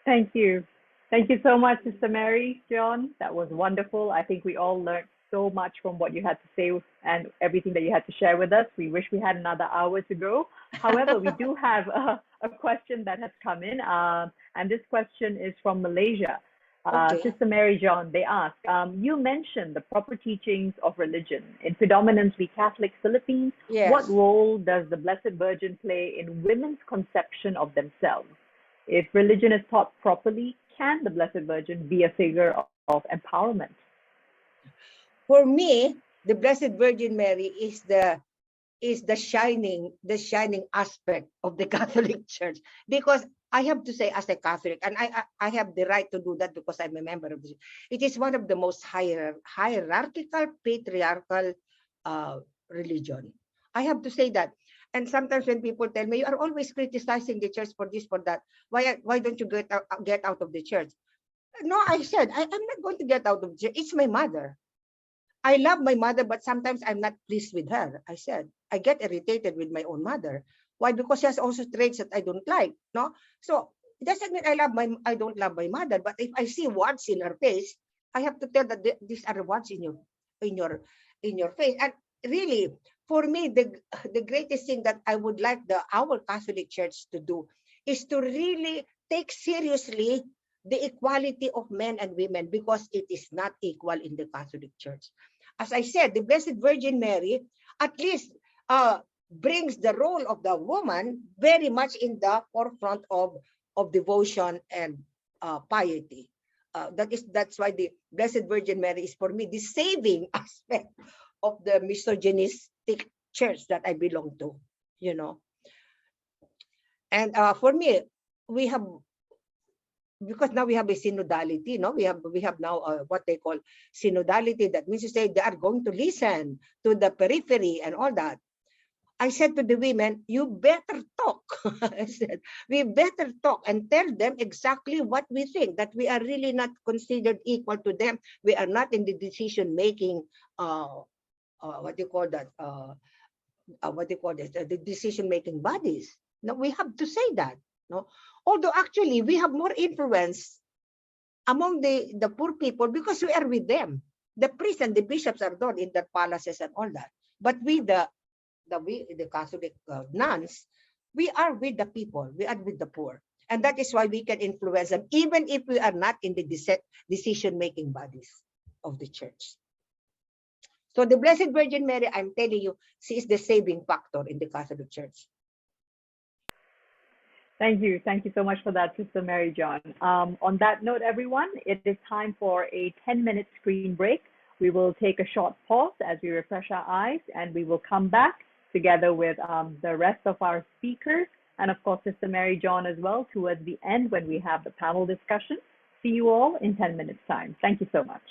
Thank you. Thank you so much, Sister Mary, John. That was wonderful. I think we all learned so much from what you had to say and everything that you had to share with us. We wish we had another hour to go. However, we do have a question that has come in, and this question is from Malaysia. Okay. Sister Mary John, they ask, you mentioned the proper teachings of religion in predominantly Catholic Philippines. Yes. What role does the Blessed Virgin play in women's conception of themselves? If religion is taught properly, can the Blessed Virgin be a figure of empowerment? For me, the Blessed Virgin Mary is the shining aspect of the Catholic Church, because I have to say, as a Catholic, and I have the right to do that because I'm a member of this, it is one of the most hierarchical, patriarchal religion. I have to say that. And sometimes when people tell me, you are always criticizing the church for this, for that, why don't you get out of the church? No, I said, I'm not going to get out of the church. It's my mother. I love my mother, but sometimes I'm not pleased with her. I said, I get irritated with my own mother. Why? Because she has also traits that I don't like. No, so it doesn't mean I don't love my mother. But if I see warts in her face, I have to tell that these are warts in your face. And really, for me, the greatest thing that I would like our Catholic Church to do is to really take seriously the equality of men and women, because it is not equal in the Catholic Church. As I said, the Blessed Virgin Mary at least brings the role of the woman very much in the forefront of devotion and piety. That's why the Blessed Virgin Mary is, for me, the saving aspect of the misogynistic church that I belong to, you know. And for me, we have, because now we have a synodality, no? We have now what they call synodality. That means to say they are going to listen to the periphery and all that. I said to the women, you better talk. I said, we better talk and tell them exactly what we think, that we are really not considered equal to them. We are not in the decision-making, what do you call that? The decision-making bodies. No, we have to say that. No, although actually we have more influence among the poor people because we are with them. The priests and the bishops are done in their palaces and all that. But we, the the Catholic nuns, we are with the people, we are with the poor. And that is why we can influence them, even if we are not in the decision-making bodies of the church. So the Blessed Virgin Mary, I'm telling you, she is the saving factor in the Catholic Church. Thank you. Thank you so much for that, Sister Mary John. On that note, everyone, it is time for a 10-minute screen break. We will take a short pause as we refresh our eyes, and we will come back together with the rest of our speakers, and of course, Sister Mary John as well, towards the end when we have the panel discussion. See you all in 10 minutes time. Thank you so much.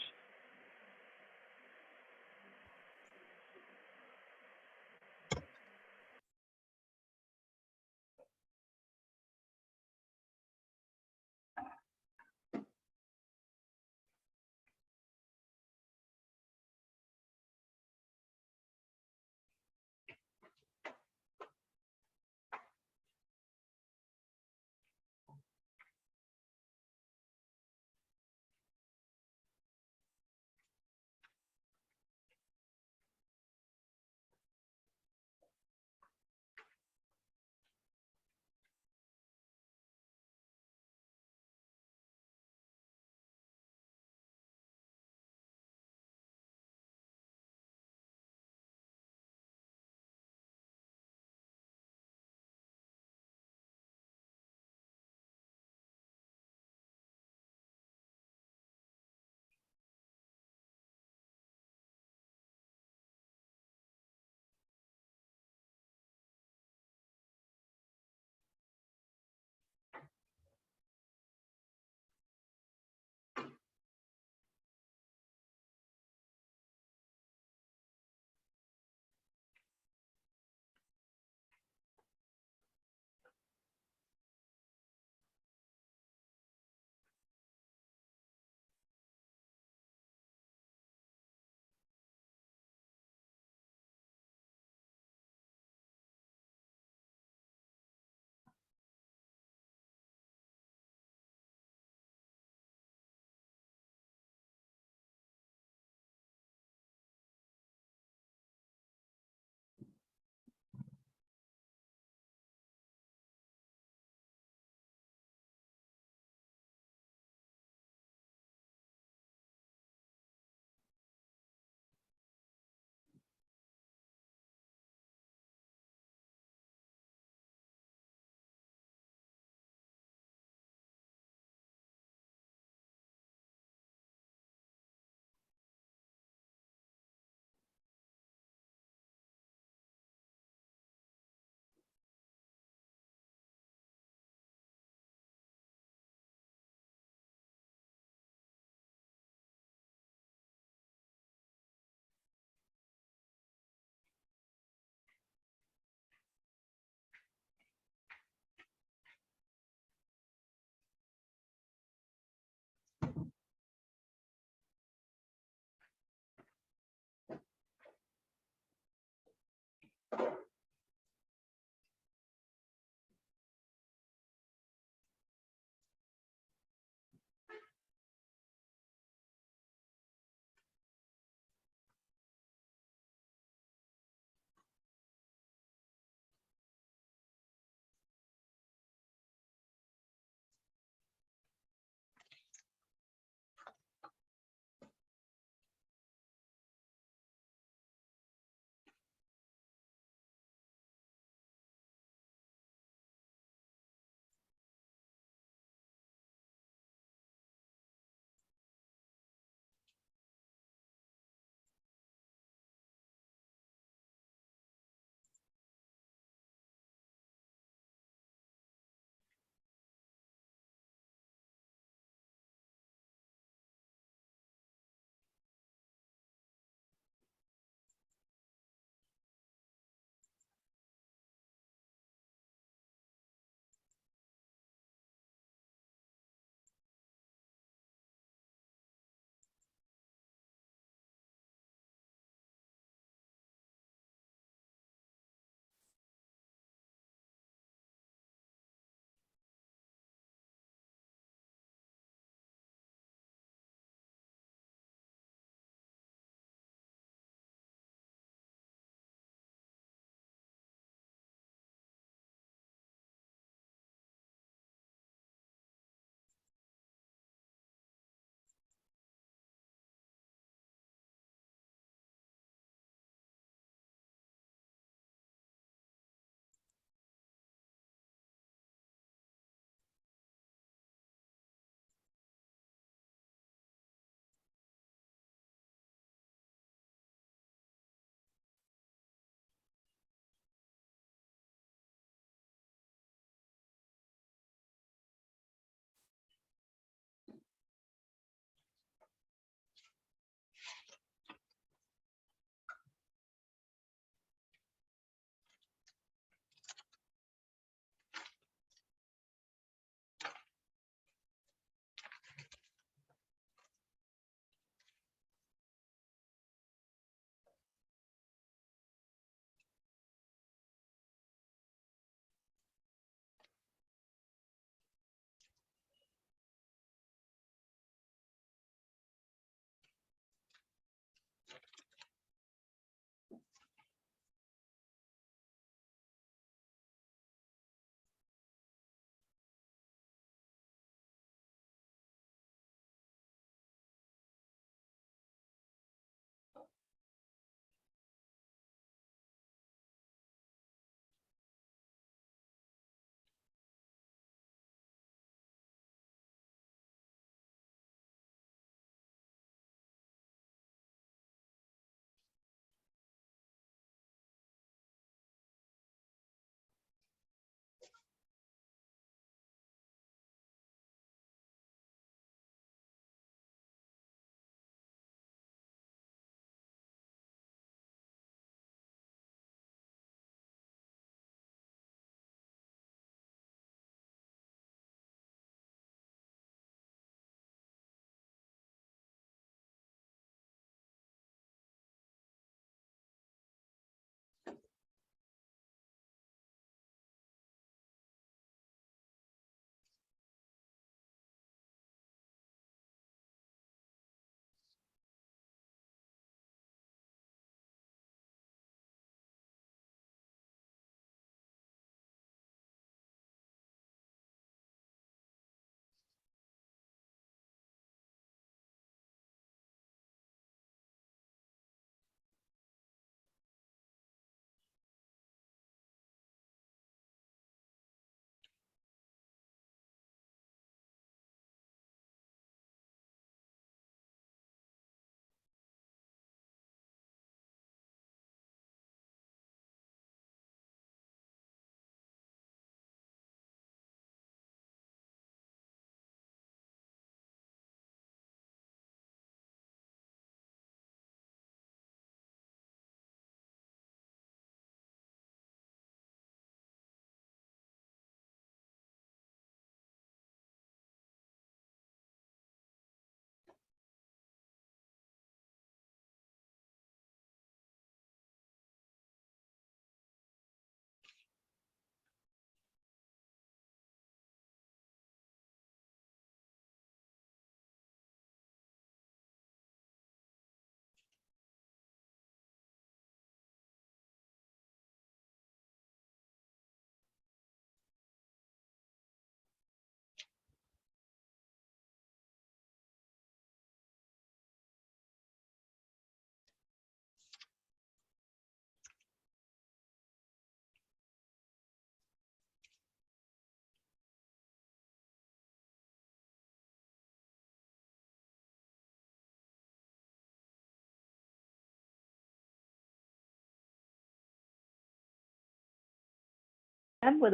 with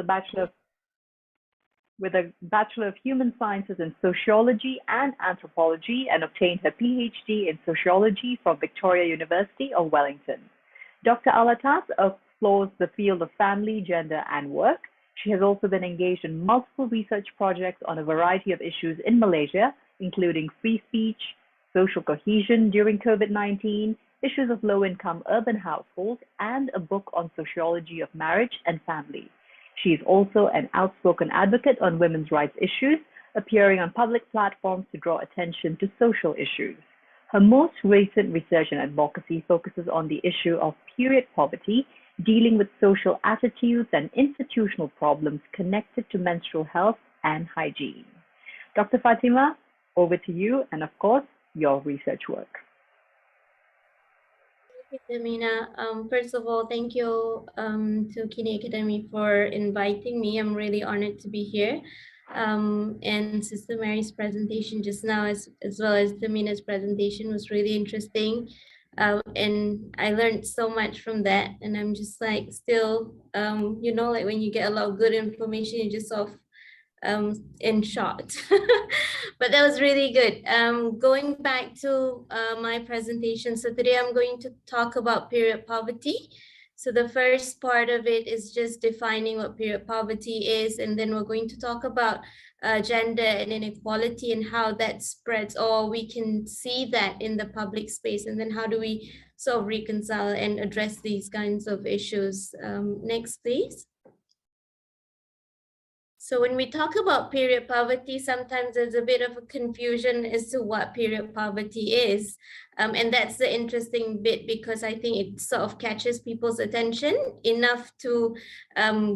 a Bachelor of Human Sciences in Sociology and Anthropology, and obtained her PhD in Sociology from Victoria University of Wellington. Dr. Al-Attas explores the field of family, gender, and work. She has also been engaged in multiple research projects on a variety of issues in Malaysia, including free speech, social cohesion during COVID-19, issues of low-income urban households, and a book on sociology of marriage and family. She is also an outspoken advocate on women's rights issues, appearing on public platforms to draw attention to social issues. Her most recent research and advocacy focuses on the issue of period poverty, dealing with social attitudes and institutional problems connected to menstrual health and hygiene. Dr. Fatimah, over to you, and of course, your research work. Thank you, Tehmina. First of all, thank you to kiniacademy for inviting me. I'm really honored to be here. And Sister Mary's presentation just now, as well as Tehmina's presentation, was really interesting. And I learned so much from that. And I'm just like still, like when you get a lot of good information, you just sort of in short. But that was really good. Going back to my presentation, so today I'm going to talk about period poverty. So the first part of it is just defining what period poverty is, and then we're going to talk about gender and inequality and how that spreads, or we can see that in the public space, and then how do we sort of reconcile and address these kinds of issues. Next, please. So when we talk about period poverty, sometimes there's a bit of a confusion as to what period poverty is. And that's the interesting bit, because I think it sort of catches people's attention enough to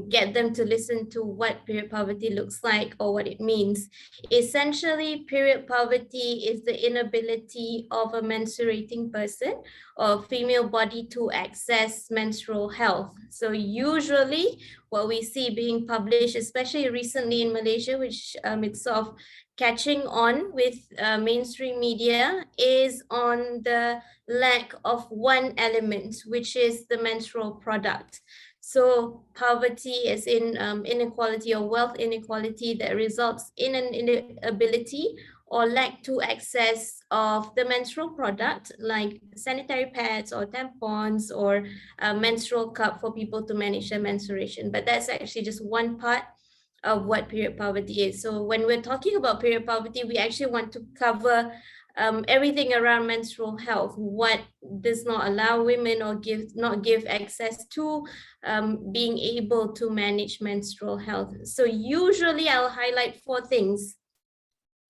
get them to listen to what period poverty looks like or what it means. Essentially, period poverty is the inability of a menstruating person or female body to access menstrual health. So usually what we see being published, especially recently in Malaysia, which it's sort of catching on with mainstream media, is on the lack of one element, which is the menstrual product. So poverty as in inequality or wealth inequality that results in an inability or lack to access of the menstrual product, like sanitary pads or tampons or a menstrual cup for people to manage their menstruation. But that's actually just one part of what period poverty is. So when we're talking about period poverty, we actually want to cover everything around menstrual health, what does not allow women or not give access to being able to manage menstrual health. So usually I'll highlight 4 things.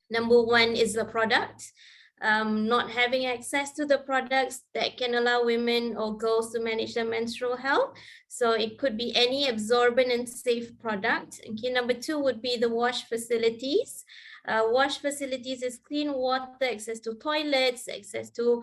Number 1 is the product. Not having access to the products that can allow women or girls to manage their menstrual health. So it could be any absorbent and safe product. Okay, number 2 would be the wash facilities. Wash facilities is clean water, access to toilets, access to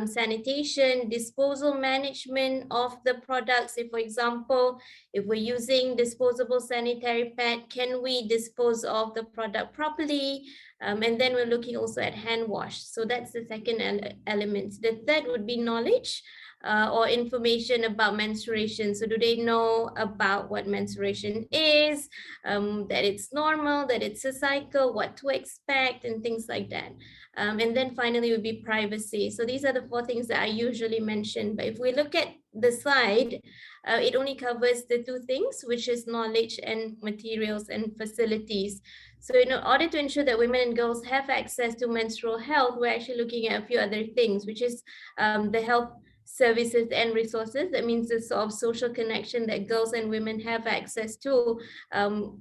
sanitation, disposal management of the products. Say, for example, if we're using disposable sanitary pad, can we dispose of the product properly? And then we're looking also at hand wash. So that's the second element. The third would be knowledge or information about menstruation. So do they know about what menstruation is, that it's normal, that it's a cycle, what to expect, and things like that. And then finally would be privacy. So these are the 4 things that I usually mention. But if we look at the slide, it only covers the 2 things, which is knowledge and materials and facilities. So in order to ensure that women and girls have access to menstrual health, we're actually looking at a few other things, which is the health services and resources. That means the sort of social connection that girls and women have access to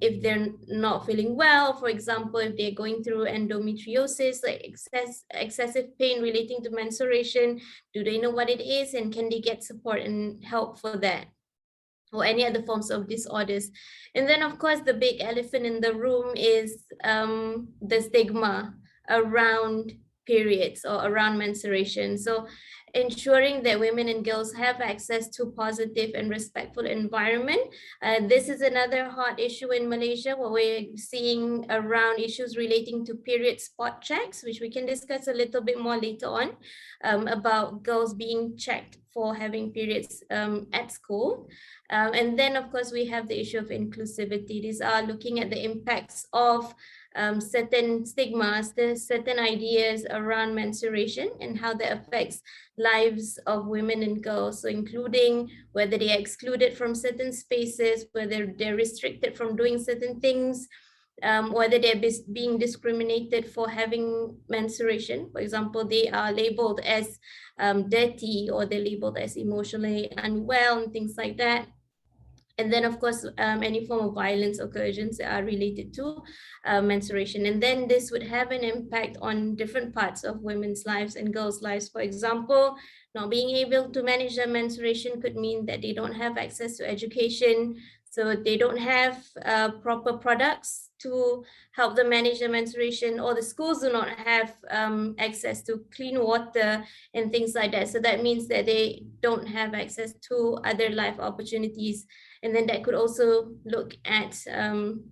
if they're not feeling well. For example, if they're going through endometriosis, like excessive pain relating to menstruation, do they know what it is, and can they get support and help for that? Or any other forms of disorders. And then of course, the big elephant in the room is the stigma around periods or around menstruation. So ensuring that women and girls have access to positive and respectful environment. This is another hot issue in Malaysia, where we're seeing around issues relating to period spot checks, which we can discuss a little bit more later on, about girls being checked for having periods at school. And then, of course, we have the issue of inclusivity. These are looking at the impacts of certain stigmas, certain ideas around menstruation and how that affects lives of women and girls. So including whether they are excluded from certain spaces, whether they're restricted from doing certain things, whether they're being discriminated for having menstruation. For example, they are labeled as dirty, or they're labeled as emotionally unwell and things like that. And then, of course, any form of violence or coercions that are related to menstruation. And then this would have an impact on different parts of women's lives and girls' lives. For example, not being able to manage their menstruation could mean that they don't have access to education. So they don't have proper products to help them manage their menstruation, or the schools do not have access to clean water and things like that. So that means that they don't have access to other life opportunities. And then that could also look at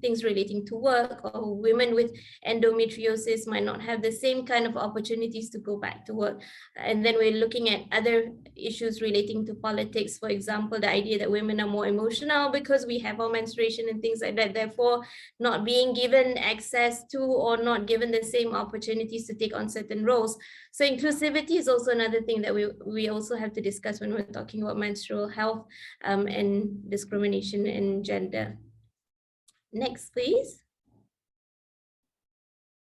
things relating to work, or women with endometriosis might not have the same kind of opportunities to go back to work. And then we're looking at other issues relating to politics. For example, the idea that women are more emotional because we have our menstruation and things like that, therefore not being given access to or not given the same opportunities to take on certain roles. So inclusivity is also another thing that we also have to discuss when we're talking about menstrual health and discrimination and gender. Next, please.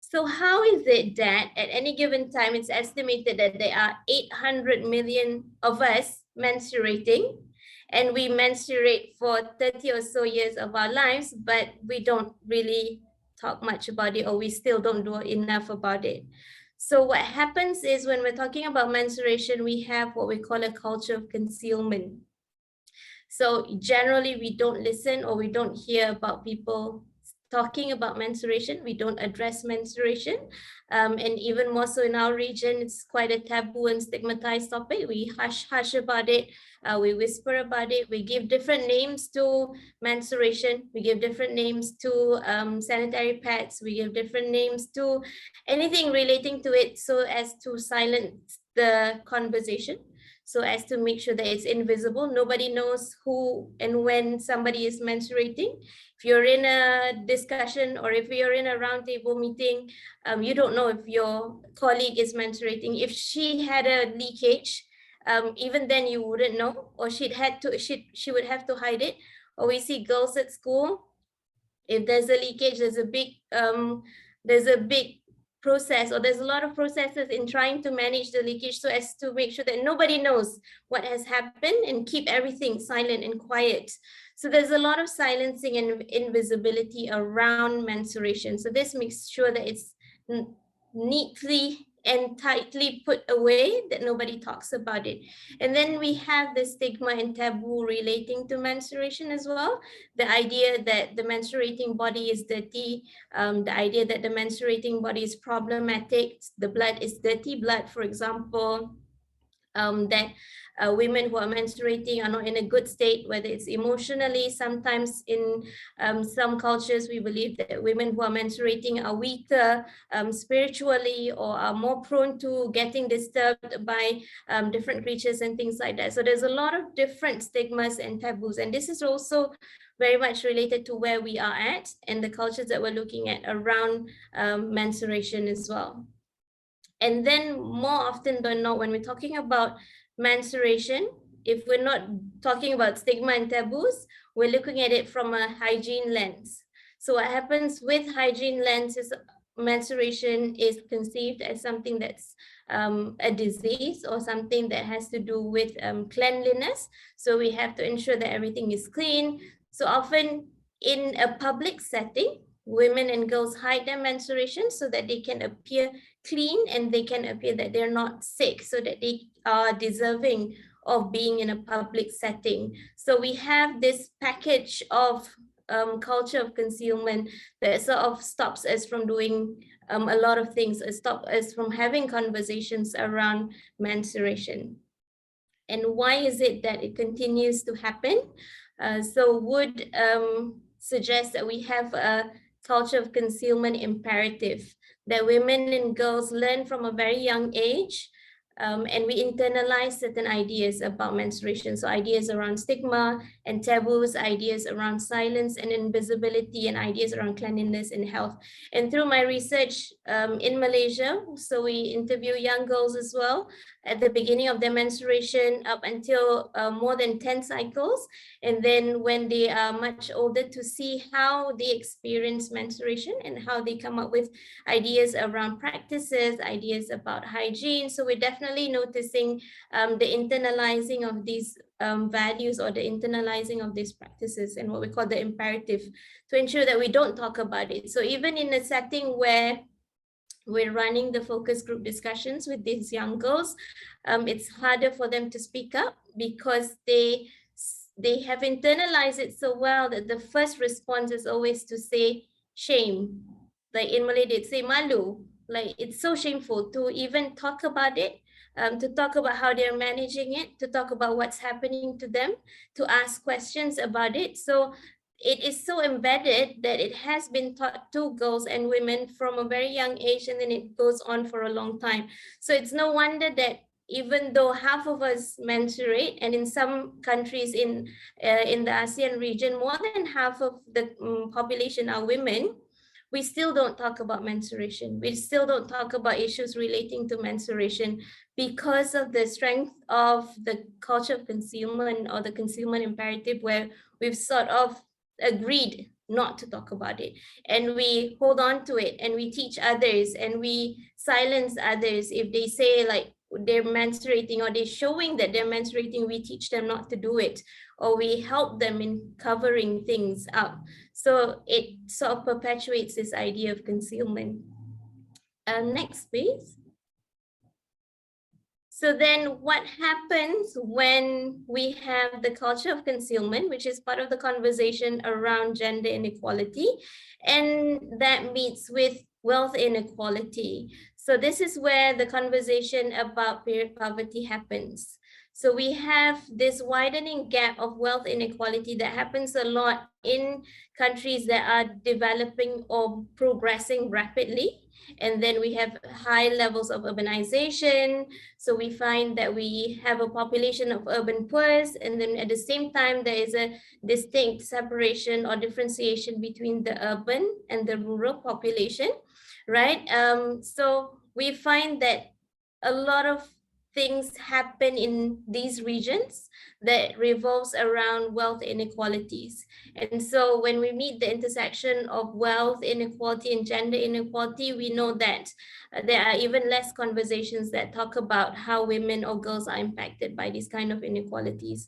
So how is it that at any given time, it's estimated that there are 800 million of us menstruating, and we menstruate for 30 or so years of our lives, but we don't really talk much about it, or we still don't do enough about it. So what happens is, when we're talking about menstruation, we have what we call a culture of concealment. So generally, we don't listen, or we don't hear about people talking about menstruation. We don't address menstruation. And even more so in our region, it's quite a taboo and stigmatized topic. We hush about it. We whisper about it. We give different names to menstruation. We give different names to sanitary pads. We give different names to anything relating to it, so as to silence the conversation, so as to make sure that it's invisible. Nobody knows who and when somebody is menstruating. If you're in a discussion, or if you're in a roundtable meeting, you don't know if your colleague is menstruating. If she had a leakage, even then you wouldn't know, or she would have to hide it. Or we see girls at school, if there's a leakage, there's a big process, or there's a lot of processes in trying to manage the leakage, so as to make sure that nobody knows what has happened and keep everything silent and quiet. So there's a lot of silencing and invisibility around menstruation. So this makes sure that it's neatly and tightly put away, that nobody talks about it. And then we have the stigma and taboo relating to menstruation as well. The idea that the menstruating body is dirty, the idea that the menstruating body is problematic, the blood is dirty blood, for example, that women who are menstruating are not in a good state, whether it's emotionally. Sometimes in some cultures, we believe that women who are menstruating are weaker spiritually, or are more prone to getting disturbed by different creatures and things like that. So there's a lot of different stigmas and taboos, and this is also very much related to where we are at and the cultures that we're looking at around menstruation as well. And then more often than not, when we're talking about menstruation, if we're not talking about stigma and taboos, we're looking at it from a hygiene lens. So what happens with hygiene lens is menstruation is conceived as something that's a disease, or something that has to do with cleanliness. So we have to ensure that everything is clean. So often in a public setting, women and girls hide their menstruation so that they can appear clean, and they can appear that they're not sick, so that they are deserving of being in a public setting. So we have this package of culture of concealment that sort of stops us from doing a lot of things, stops us from having conversations around menstruation. and why is it that it continues to happen? So would suggest that we have a culture of concealment imperative, that women and girls learn from a very young age, and we internalize certain ideas about menstruation. So ideas around stigma and taboos, ideas around silence and invisibility, and ideas around cleanliness and health. And through my research in Malaysia, so we interview young girls as well at the beginning of their menstruation up until more than 10 cycles. And then when they are much older, to see how they experience menstruation and how they come up with ideas around practices, ideas about hygiene. So we're definitely noticing the internalizing of these values, or the internalizing of these practices, and what we call the imperative, to ensure that we don't talk about it. So even in a setting where we're running the focus group discussions with these young girls, it's harder for them to speak up, because they have internalized it so well that the first response is always to say shame. Like in Malay, they'd say malu. Like it's so shameful to even talk about it, to talk about how they're managing it, to talk about what's happening to them, to ask questions about it. So it is so embedded that it has been taught to girls and women from a very young age, and then it goes on for a long time. So it's no wonder that even though half of us menstruate, and in some countries in the ASEAN region, more than half of the population are women, we still don't talk about menstruation. We still don't talk about issues relating to menstruation, because of the strength of the culture of concealment, or the concealment imperative, where we've sort of agreed not to talk about it, and we hold on to it, and we teach others, and we silence others if they say like they're menstruating, or they're showing that they're menstruating. We teach them not to do it, or we help them in covering things up. So it sort of perpetuates this idea of concealment. Next, please. So then what happens when we have the culture of concealment, which is part of the conversation around gender inequality, and that meets with wealth inequality? So this is where the conversation about period poverty happens. So we have this widening gap of wealth inequality that happens a lot in countries that are developing or progressing rapidly. And then we have high levels of urbanization. So we find that we have a population of urban poors, and then at the same time, there is a distinct separation or differentiation between the urban and the rural population, right? So we find that a lot of things happen in these regions that revolves around wealth inequalities. And so when we meet the intersection of wealth inequality and gender inequality, we know that there are even less conversations that talk about how women or girls are impacted by these kind of inequalities.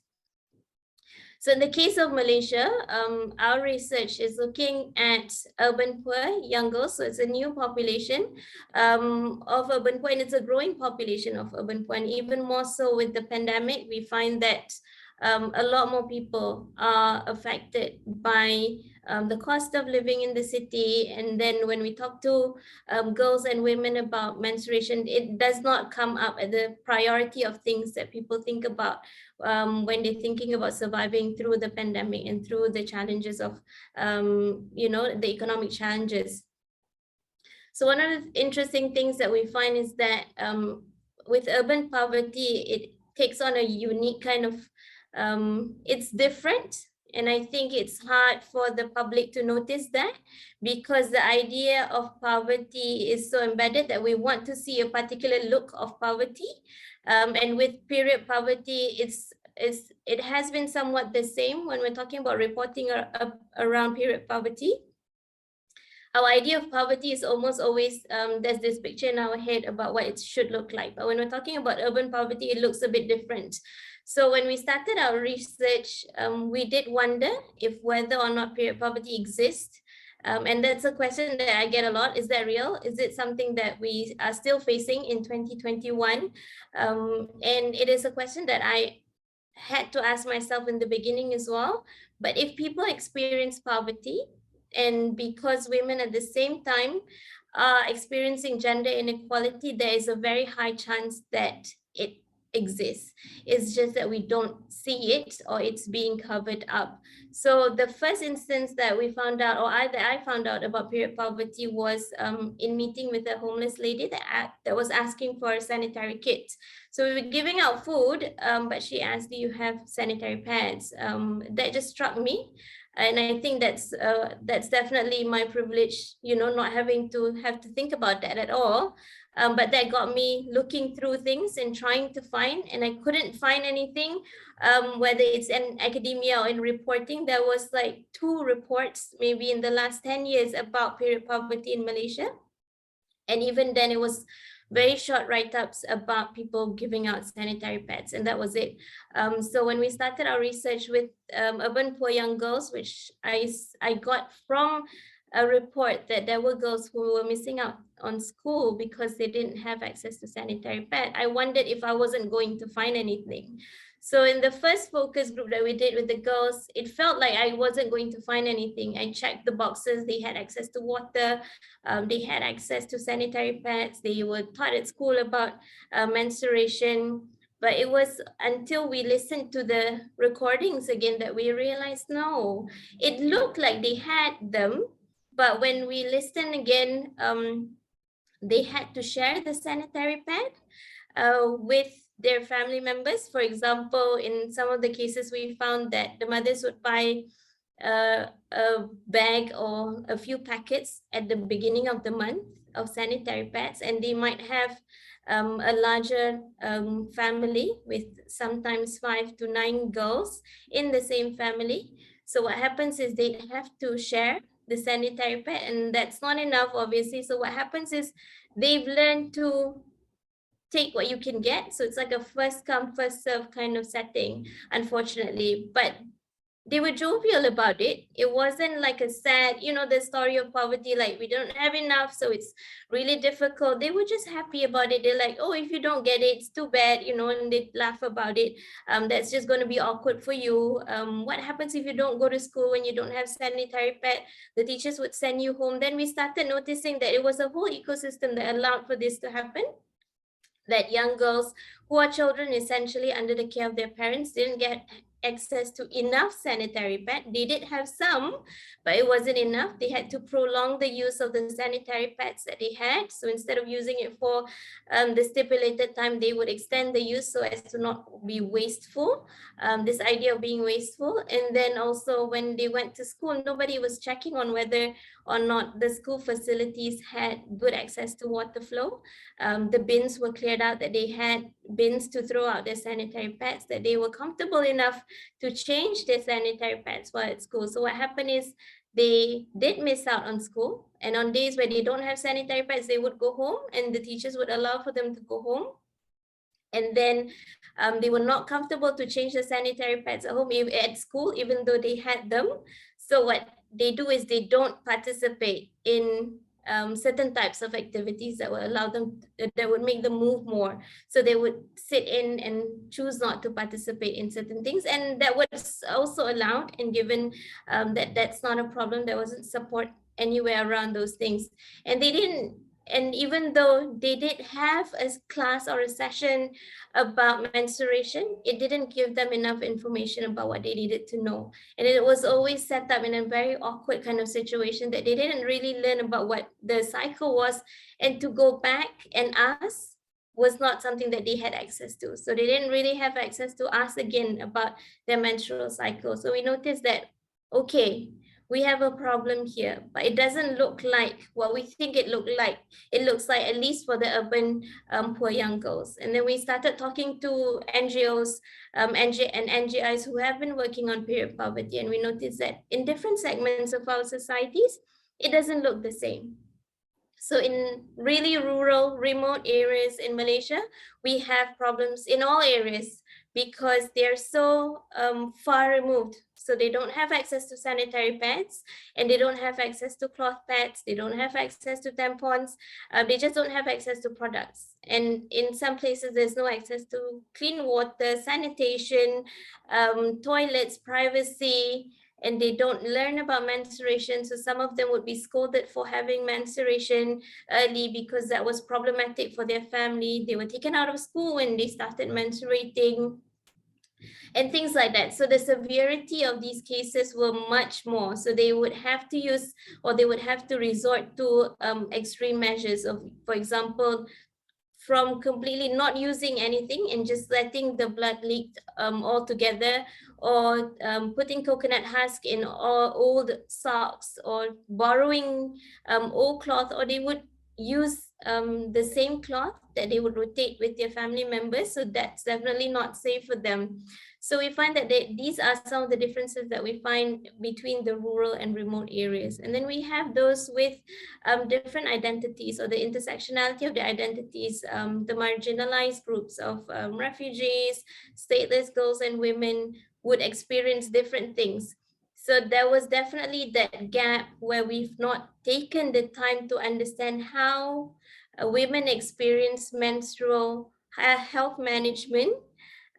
So in the case of Malaysia, our research is looking at urban poor young girls. So it's a new population of urban poor, and it's a growing population of urban poor. And even more so with the pandemic, we find that a lot more people are affected by the cost of living in the city. And then when we talk to girls and women about menstruation, it does not come up at the priority of things that people think about when they're thinking about surviving through the pandemic and through the challenges of, the economic challenges. So one of the interesting things that we find is that with urban poverty, it takes on a unique kind of, it's different. And I think it's hard for the public to notice that, because the idea of poverty is so embedded that we want to see a particular look of poverty. And with period poverty, it has been somewhat the same when we're talking about reporting around period poverty. Our idea of poverty is almost always, there's this picture in our head about what it should look like. But when we're talking about urban poverty, it looks a bit different. So when we started our research, we did wonder if whether or not period poverty exists. And that's a question that I get a lot. Is that real? Is it something that we are still facing in 2021? And it is a question that I had to ask myself in the beginning as well. But if people experience poverty, and because women at the same time are experiencing gender inequality, there is a very high chance that exists. It's just that we don't see it, or it's being covered up. So the first instance that we found out, or that I found out about period poverty was in meeting with a homeless lady that was asking for a sanitary kit. So we were giving out food, but she asked, do you have sanitary pads? That just struck me. And I think that's definitely my privilege, not having to think about that at all. But that got me looking through things and trying to find, and I couldn't find anything, whether it's in academia or in reporting. There was like 2 reports maybe in the last 10 years about period poverty in Malaysia. And even then it was very short write-ups about people giving out sanitary pads, and that was it. So when we started our research with urban poor young girls, which I got from a report that there were girls who were missing out on school because they didn't have access to sanitary pad, I wondered if I wasn't going to find anything. So in the first focus group that we did with the girls, it felt like I wasn't going to find anything. I checked the boxes. They had access to water. They had access to sanitary pads. They were taught at school about menstruation. But it was until we listened to the recordings again that we realized, no, it looked like they had them. But when we listened again, they had to share the sanitary pad with their family members. For example, in some of the cases, we found that the mothers would buy a bag or a few packets at the beginning of the month of sanitary pads, and they might have a larger family with sometimes 5 to 9 girls in the same family. So what happens is they have to share the sanitary pad, and that's not enough, obviously. So what happens is they've learned to take what you can get. So it's like a first come, first serve kind of setting, unfortunately. But they were jovial about it. It wasn't like a sad, the story of poverty, like we don't have enough, so it's really difficult. They were just happy about it. They're like, oh, if you don't get it, it's too bad, and they laugh about it. That's just going to be awkward for you. What happens if you don't go to school when you don't have sanitary pad? The teachers would send you home. Then we started noticing that it was a whole ecosystem that allowed for this to happen. That young girls who are children essentially under the care of their parents didn't get access to enough sanitary pad. They did have some, but it wasn't enough. They had to prolong the use of the sanitary pads that they had. So instead of using it for the stipulated time, they would extend the use so as to not be wasteful. This idea of being wasteful. And then also when they went to school, nobody was checking on whether or not the school facilities had good access to water flow. The bins were cleared out, that they had bins to throw out their sanitary pads, that they were comfortable enough to change their sanitary pads while at school. So what happened is they did miss out on school, and on days where they don't have sanitary pads, they would go home and the teachers would allow for them to go home. And then they were not comfortable to change the sanitary pads at home, at school, even though they had them. So what they do is they don't participate in certain types of activities that would allow them, that would make them move more. So they would sit in and choose not to participate in certain things. And that was also allowed, and given that that's not a problem, there wasn't support anywhere around those things. And they didn't, and even though they did have a class or a session about menstruation, it didn't give them enough information about what they needed to know. And it was always set up in a very awkward kind of situation that they didn't really learn about what the cycle was, and to go back and ask was not something that they had access to. So they didn't really have access to ask again about their menstrual cycle. So we noticed that, okay, we have a problem here, but it doesn't look like what we think it looked like. It looks like, at least for the urban poor young girls. And then we started talking to NGOs and NGIs who have been working on period poverty. And we noticed that in different segments of our societies, it doesn't look the same. So in really rural, remote areas in Malaysia, we have problems in all areas because they're so far removed. So they don't have access to sanitary pads, and they don't have access to cloth pads. They don't have access to tampons. They just don't have access to products. And in some places, there's no access to clean water, sanitation, toilets, privacy. and they don't learn about menstruation. So some of them would be scolded for having menstruation early because that was problematic for their family. They were taken out of school when they started menstruating, and things like that. So the severity of these cases were much more. So they would have to use, or they would have to resort to extreme measures of, for example, from completely not using anything and just letting the blood leak altogether, or putting coconut husk in old socks, or borrowing old cloth, or they would use the same cloth that they would rotate with their family members. So that's definitely not safe for them. So we find that these are some of the differences that we find between the rural and remote areas. And then we have those with different identities, or the intersectionality of the identities, the marginalized groups of refugees, stateless girls and women would experience different things. So there was definitely that gap where we've not taken the time to understand how women experience menstrual health management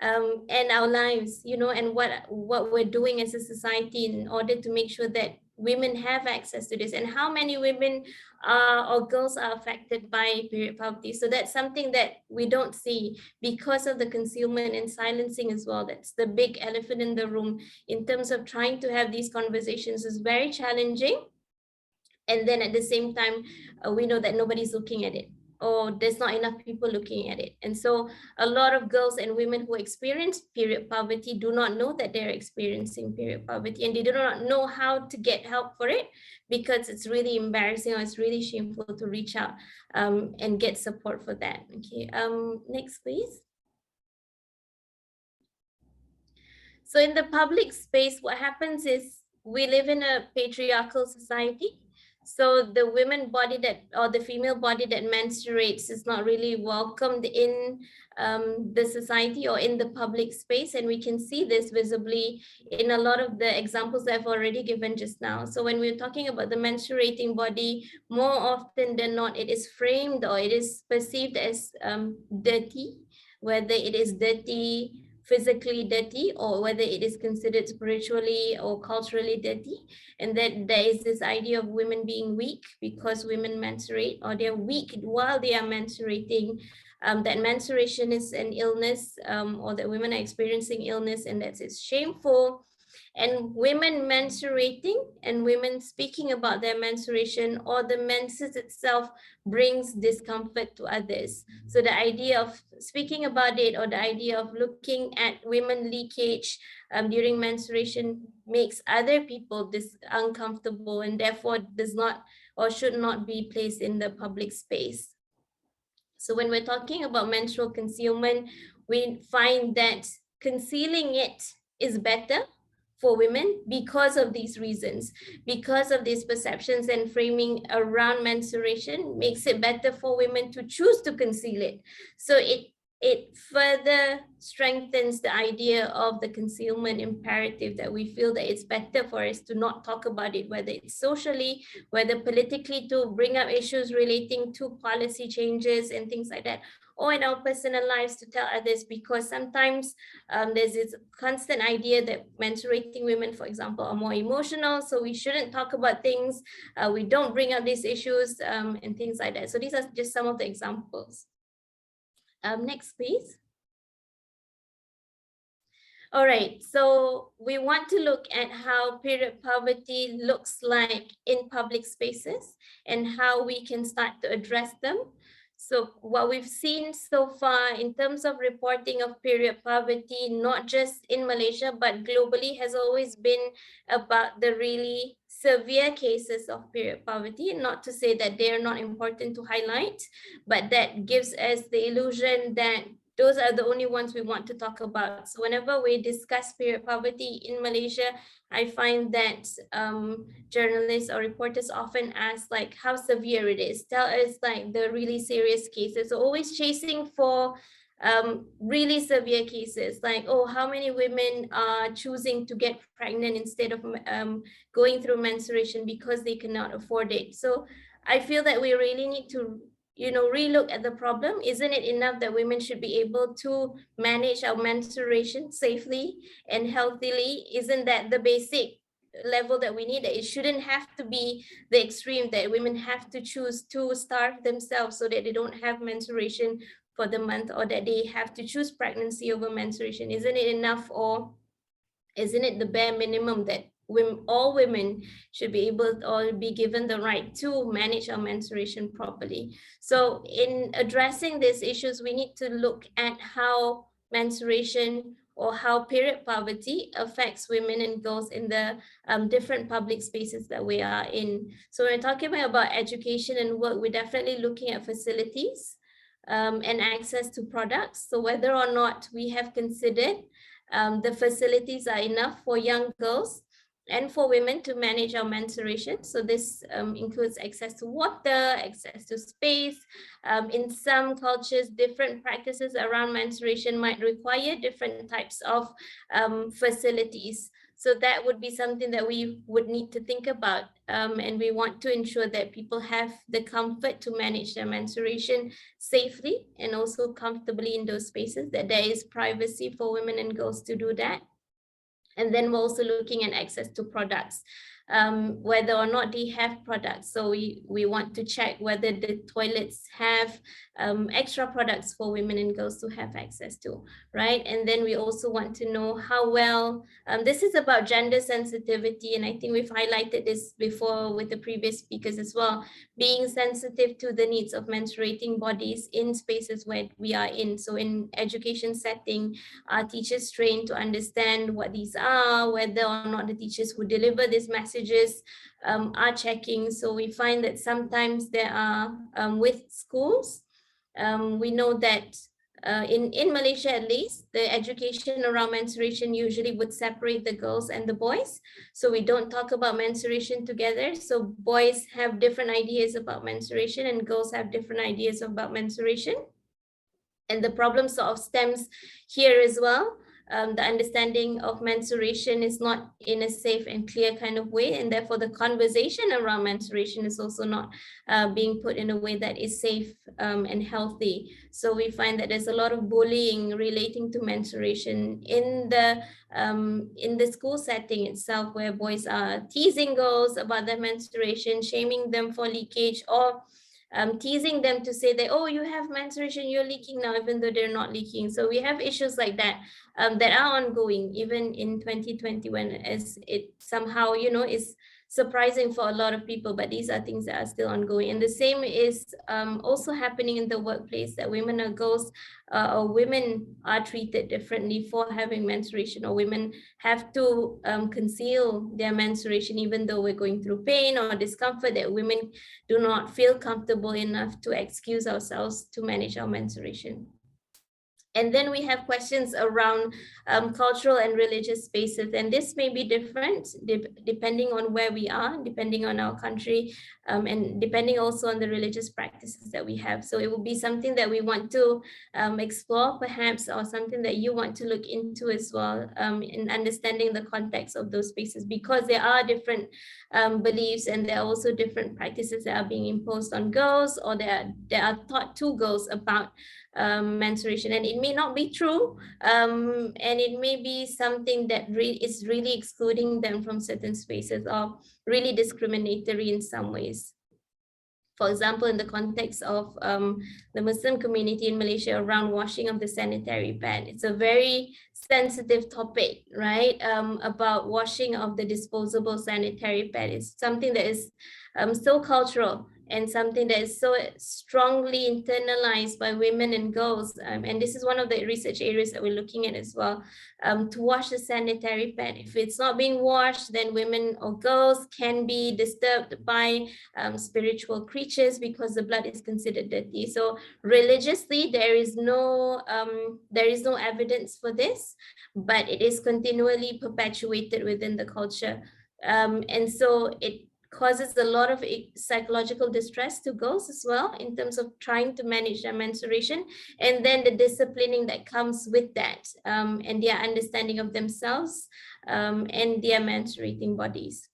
and our lives, you know, and what we're doing as a society in order to make sure that women have access to this, and how many women or girls are affected by period poverty. So that's something that we don't see because of the concealment and silencing as well. That's the big elephant in the room in terms of trying to have these conversations is very challenging. And then at the same time, we know that nobody's looking at it, or there's not enough people looking at it. And so a lot of girls and women who experience period poverty do not know that they're experiencing period poverty, and they do not know how to get help for it, because it's really embarrassing or it's really shameful to reach out and get support for that. Okay, next please. So in the public space, what happens is we live in a patriarchal society. So the women body that, or the female body that menstruates is not really welcomed in the society or in the public space. And we can see this visibly in a lot of the examples that I've already given just now. So when we're talking about the menstruating body, more often than not, it is framed or it is perceived as dirty, whether it is dirty, physically dirty, or whether it is considered spiritually or culturally dirty. And then there is this idea of women being weak because women menstruate, or they're weak while they are menstruating, that menstruation is an illness, or that women are experiencing illness, and that it's shameful. And women menstruating and women speaking about their menstruation or the menses itself brings discomfort to others. So the idea of speaking about it, or the idea of looking at women leakage during menstruation makes other people uncomfortable, and therefore does not or should not be placed in the public space. So when we're talking about menstrual concealment, we find that concealing it is better for women because of these reasons, because of these perceptions and framing around menstruation makes it better for women to choose to conceal it. So it further strengthens the idea of the concealment imperative, that we feel that it's better for us to not talk about it, whether it's socially, whether politically, to bring up issues relating to policy changes and things like that, or in our personal lives to tell others, because sometimes there's this constant idea that menstruating women, for example, are more emotional, so we shouldn't talk about things, we don't bring up these issues and things like that. So these are just some of the examples. Next, please. All right, so we want to look at how period poverty looks like in public spaces and how we can start to address them. So what we've seen so far in terms of reporting of period poverty, not just in Malaysia, but globally, has always been about the really severe cases of period poverty. Not to say that they are not important to highlight, but that gives us the illusion that those are the only ones we want to talk about. So whenever we discuss period poverty in Malaysia, I find that journalists or reporters often ask like how severe it is. Tell us like the really serious cases. So always chasing for really severe cases, like, oh, how many women are choosing to get pregnant instead of going through menstruation because they cannot afford it. So I feel that we really need to relook at the problem. Isn't it enough that women should be able to manage our menstruation safely and healthily? Isn't that the basic level that we need. That it shouldn't have to be the extreme that women have to choose to starve themselves so that they don't have menstruation for the month, or that they have to choose pregnancy over menstruation. Isn't it enough, or isn't it the bare minimum that all women should be able or be given the right to manage our menstruation properly? So in addressing these issues, we need to look at how menstruation or how period poverty affects women and girls in the different public spaces that we are in. So when we're talking about education and work, we're definitely looking at facilities and access to products. So whether or not we have considered the facilities are enough for young girls and for women to manage our menstruation. So this includes access to water, access to space. In some cultures, different practices around menstruation might require different types of facilities. So that would be something that we would need to think about. And we want to ensure that people have the comfort to manage their menstruation safely and also comfortably in those spaces, that there is privacy for women and girls to do that. And then we're also looking at access to products, whether or not they have products. So we want to check whether the toilets have extra products for women and girls to have access to, right? And then we also want to know how well, this is about gender sensitivity, and I think we've highlighted this before with the previous speakers as well, being sensitive to the needs of menstruating bodies in spaces where we are in. So in education setting, our teachers trained to understand what these are, whether or not the teachers who deliver these messages are checking. So we find that sometimes there are, with schools, we know that in Malaysia at least, the education around menstruation usually would separate the girls and the boys. So we don't talk about menstruation together. So boys have different ideas about menstruation and girls have different ideas about menstruation. And the problem sort of stems here as well. The understanding of menstruation is not in a safe and clear kind of way, and therefore the conversation around menstruation is also not being put in a way that is safe and healthy. So we find that there's a lot of bullying relating to menstruation in the school setting itself, where boys are teasing girls about their menstruation, shaming them for leakage, or teasing them to say that, oh, you have menstruation, you're leaking now, even though they're not leaking. So we have issues like that that are ongoing even in 2021, as it somehow, is surprising for a lot of people, but these are things that are still ongoing. And the same is also happening in the workplace, that women or girls or women are treated differently for having menstruation, or women have to conceal their menstruation even though we're going through pain or discomfort, that women do not feel comfortable enough to excuse ourselves to manage our menstruation. And then we have questions around cultural and religious spaces. And this may be different depending on where we are, depending on our country, and depending also on the religious practices that we have. So it will be something that we want to explore perhaps, or something that you want to look into as well, in understanding the context of those spaces, because there are different beliefs, and there are also different practices that are being imposed on girls, or that are taught to girls about menstruation, and it may not be true, and it may be something that is really excluding them from certain spaces, or really discriminatory in some ways. For example, in the context of the Muslim community in Malaysia around washing of the sanitary pad, it's a very sensitive topic, right? About washing of the disposable sanitary pad. It's something that is so cultural, and something that is so strongly internalized by women and girls. And this is one of the research areas that we're looking at as well, to wash the sanitary pad. If it's not being washed, then women or girls can be disturbed by spiritual creatures, because the blood is considered dirty. So religiously, there is no evidence for this, but it is continually perpetuated within the culture. And so it causes a lot of psychological distress to girls as well, in terms of trying to manage their menstruation, and then the disciplining that comes with that, and their understanding of themselves and their menstruating bodies.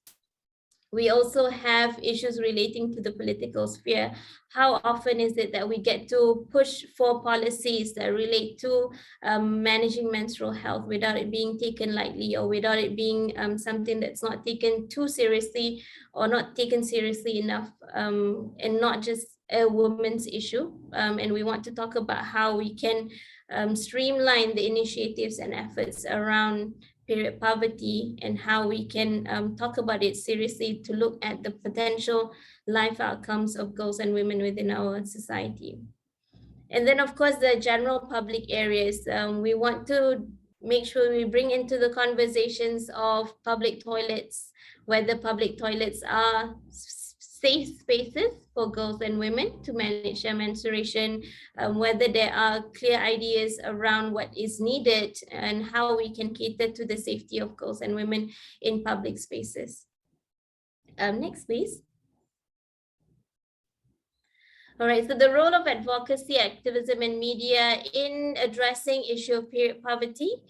We also have issues relating to the political sphere. How often is it that we get to push for policies that relate to managing menstrual health without it being taken lightly, or without it being something that's not taken too seriously, or not taken seriously enough, and not just a woman's issue. And we want to talk about how we can streamline the initiatives and efforts around period poverty, and how we can talk about it seriously to look at the potential life outcomes of girls and women within our society. And then, of course, the general public areas. We want to make sure we bring into the conversations of public toilets, whether public toilets are safe spaces for girls and women to manage their menstruation, whether there are clear ideas around what is needed and how we can cater to the safety of girls and women in public spaces. Next, please. All right, so the role of advocacy, activism, and media in addressing issue of period poverty,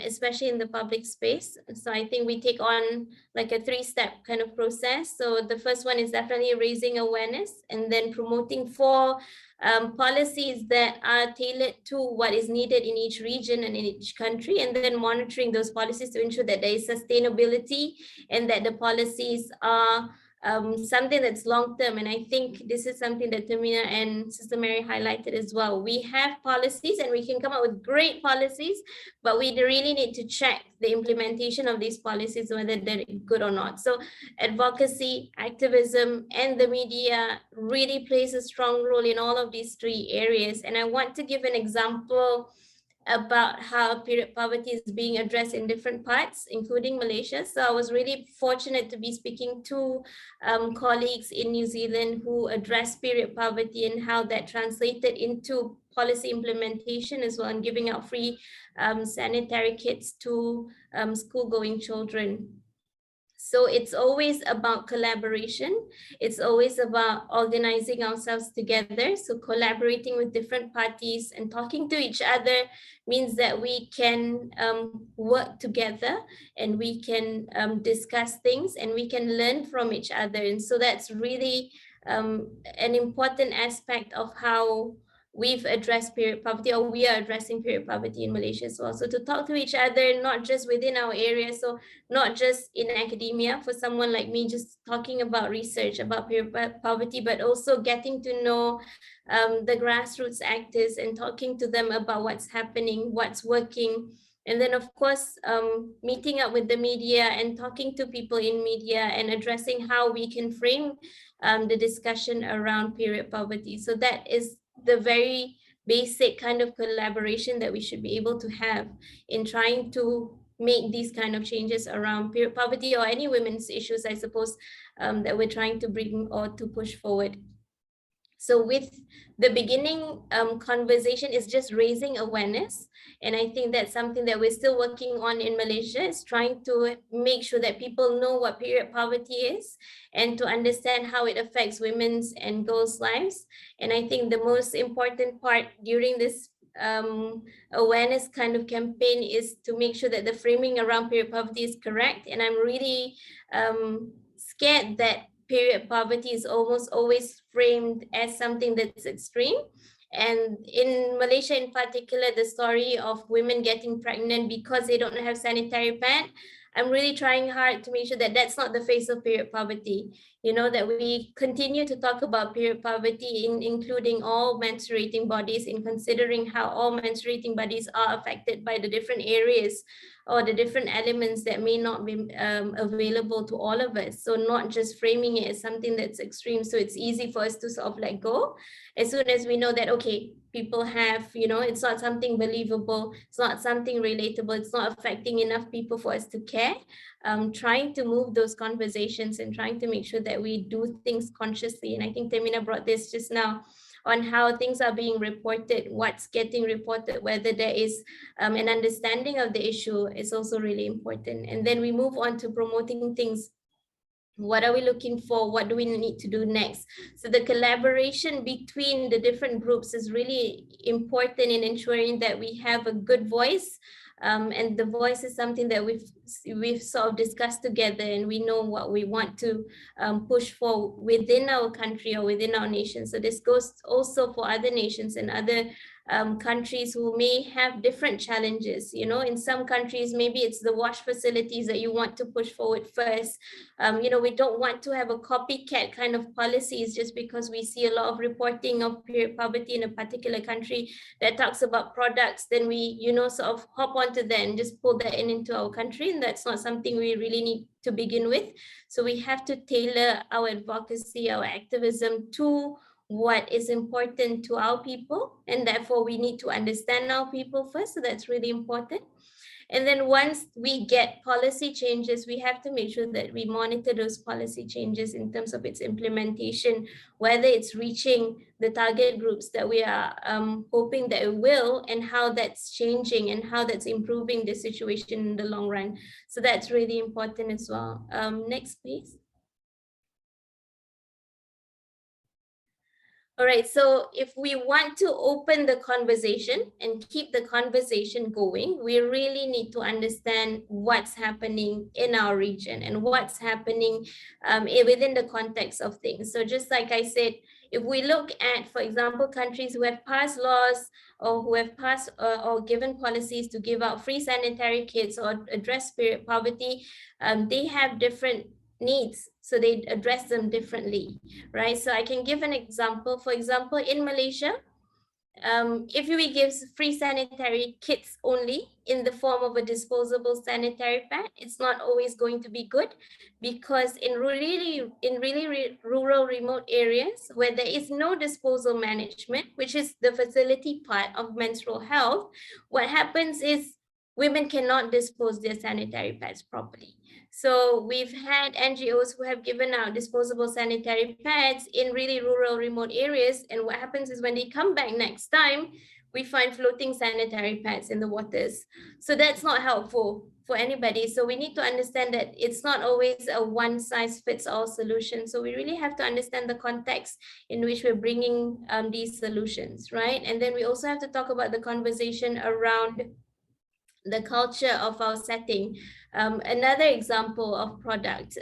especially in the public space. So I think we take on like a 3-step kind of process. So the first one is definitely raising awareness, and then promoting for policies that are tailored to what is needed in each region and in each country, and then monitoring those policies to ensure that there is sustainability and that the policies are something that's long-term. And I think this is something that Tehmina and Sister Mary highlighted as well. We have policies and we can come up with great policies, but we really need to check the implementation of these policies, whether they're good or not. So advocacy, activism, and the media really plays a strong role in all of these 3 areas. And I want to give an example about how period poverty is being addressed in different parts, including Malaysia. So I was really fortunate to be speaking to colleagues in New Zealand who addressed period poverty and how that translated into policy implementation as well, and giving out free sanitary kits to school-going children. So it's always about collaboration. It's always about organizing ourselves together. So collaborating with different parties and talking to each other means that we can work together, and we can discuss things, and we can learn from each other. And so that's really an important aspect of how we've addressed period poverty, or we are addressing period poverty in Malaysia as well. So to talk to each other, not just within our area, so not just in academia, for someone like me, just talking about research about period poverty, but also getting to know the grassroots actors and talking to them about what's happening, what's working. And then, of course, meeting up with the media and talking to people in media and addressing how we can frame the discussion around period poverty. So that is the very basic kind of collaboration that we should be able to have in trying to make these kind of changes around period poverty, or any women's issues, I suppose, that we're trying to bring or to push forward. So with the beginning conversation is just raising awareness. And I think that's something that we're still working on in Malaysia, is trying to make sure that people know what period poverty is and to understand how it affects women's and girls' lives. And I think the most important part during this awareness kind of campaign is to make sure that the framing around period poverty is correct. And I'm really scared that period poverty is almost always framed as something that's extreme. And in Malaysia in particular, the story of women getting pregnant because they don't have sanitary pad, I'm really trying hard to make sure that that's not the face of period poverty. You know, that we continue to talk about period poverty in including all menstruating bodies, in considering how all menstruating bodies are affected by the different areas or the different elements that may not be available to all of us. So not just framing it as something that's extreme, so it's easy for us to sort of let go. As soon as we know that, okay, people have, you know, it's not something believable, it's not something relatable, it's not affecting enough people for us to care. Trying to move those conversations and trying to make sure that we do things consciously. And I think Tehmina brought this just now on how things are being reported, what's getting reported, whether there is an understanding of the issue is also really important. And then we move on to promoting things. What are we looking for? What do we need to do next? So the collaboration between the different groups is really important in ensuring that we have a good voice And the voice is something that we've sort of discussed together, and we know what we want to push for within our country or within our nation. So this goes also for other nations and other countries who may have different challenges. You know, in some countries, maybe it's the wash facilities that you want to push forward first. You know, we don't want to have a copycat kind of policies just because we see a lot of reporting of period poverty in a particular country that talks about products, then we, you know, sort of hop onto that and just pull that into our country. And that's not something we really need to begin with. So we have to tailor our advocacy, our activism to what is important to our people, and therefore we need to understand our people first. So that's really important. And then once we get policy changes, we have to make sure that we monitor those policy changes in terms of its implementation, whether it's reaching the target groups that we are hoping that it will, and how that's changing and how that's improving the situation in the long run. So that's really important as well. Next, please. All right, so if we want to open the conversation and keep the conversation going, we really need to understand what's happening in our region and what's happening within the context of things. So just like I said, if we look at, for example, countries who have passed laws or who have passed or given policies to give out free sanitary kits or address period poverty, they have different needs, so they address them differently, right? So I can give an example. For example, in Malaysia, if we give free sanitary kits only in the form of a disposable sanitary pad, it's not always going to be good, because in really rural, remote areas where there is no disposal management, which is the facility part of menstrual health, what happens is women cannot dispose their sanitary pads properly. So we've had NGOs who have given out disposable sanitary pads in really rural, remote areas. And what happens is when they come back next time, we find floating sanitary pads in the waters. So that's not helpful for anybody. So we need to understand that it's not always a one size fits all solution. So we really have to understand the context in which we're bringing these solutions, right? And then we also have to talk about the conversation around the culture of our setting. Another example of product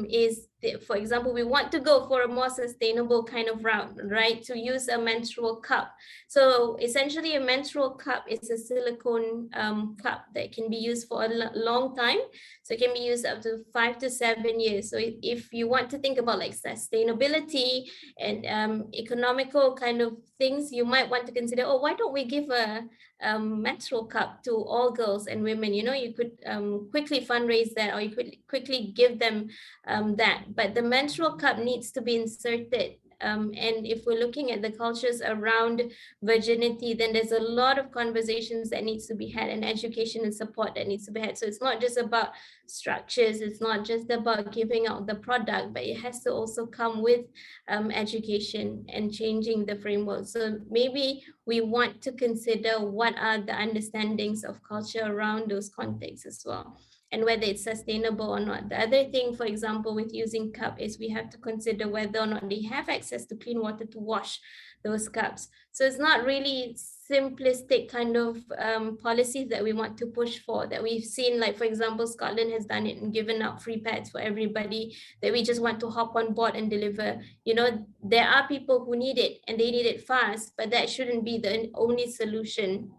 is, for example, we want to go for a more sustainable kind of route, right? To use a menstrual cup. So essentially a menstrual cup is a silicone cup that can be used for a long time. So it can be used up to 5 to 7 years. So if you want to think about like sustainability and economical kind of things, you might want to consider, oh, why don't we give a menstrual cup to all girls and women? You know, you could quickly fundraise that, or you could quickly give them that. But the menstrual cup needs to be inserted. And if we're looking at the cultures around virginity, then there's a lot of conversations that needs to be had, and education and support that needs to be had. So it's not just about structures, it's not just about giving out the product, but it has to also come with education and changing the framework. So maybe we want to consider what are the understandings of culture around those contexts as well, and whether it's sustainable or not. The other thing, for example, with using cup is we have to consider whether or not they have access to clean water to wash those cups. So it's not really simplistic kind of policies that we want to push for, that we've seen, like, for example, Scotland has done it and given out free pads for everybody, that we just want to hop on board and deliver. You know, there are people who need it and they need it fast, but that shouldn't be the only solution.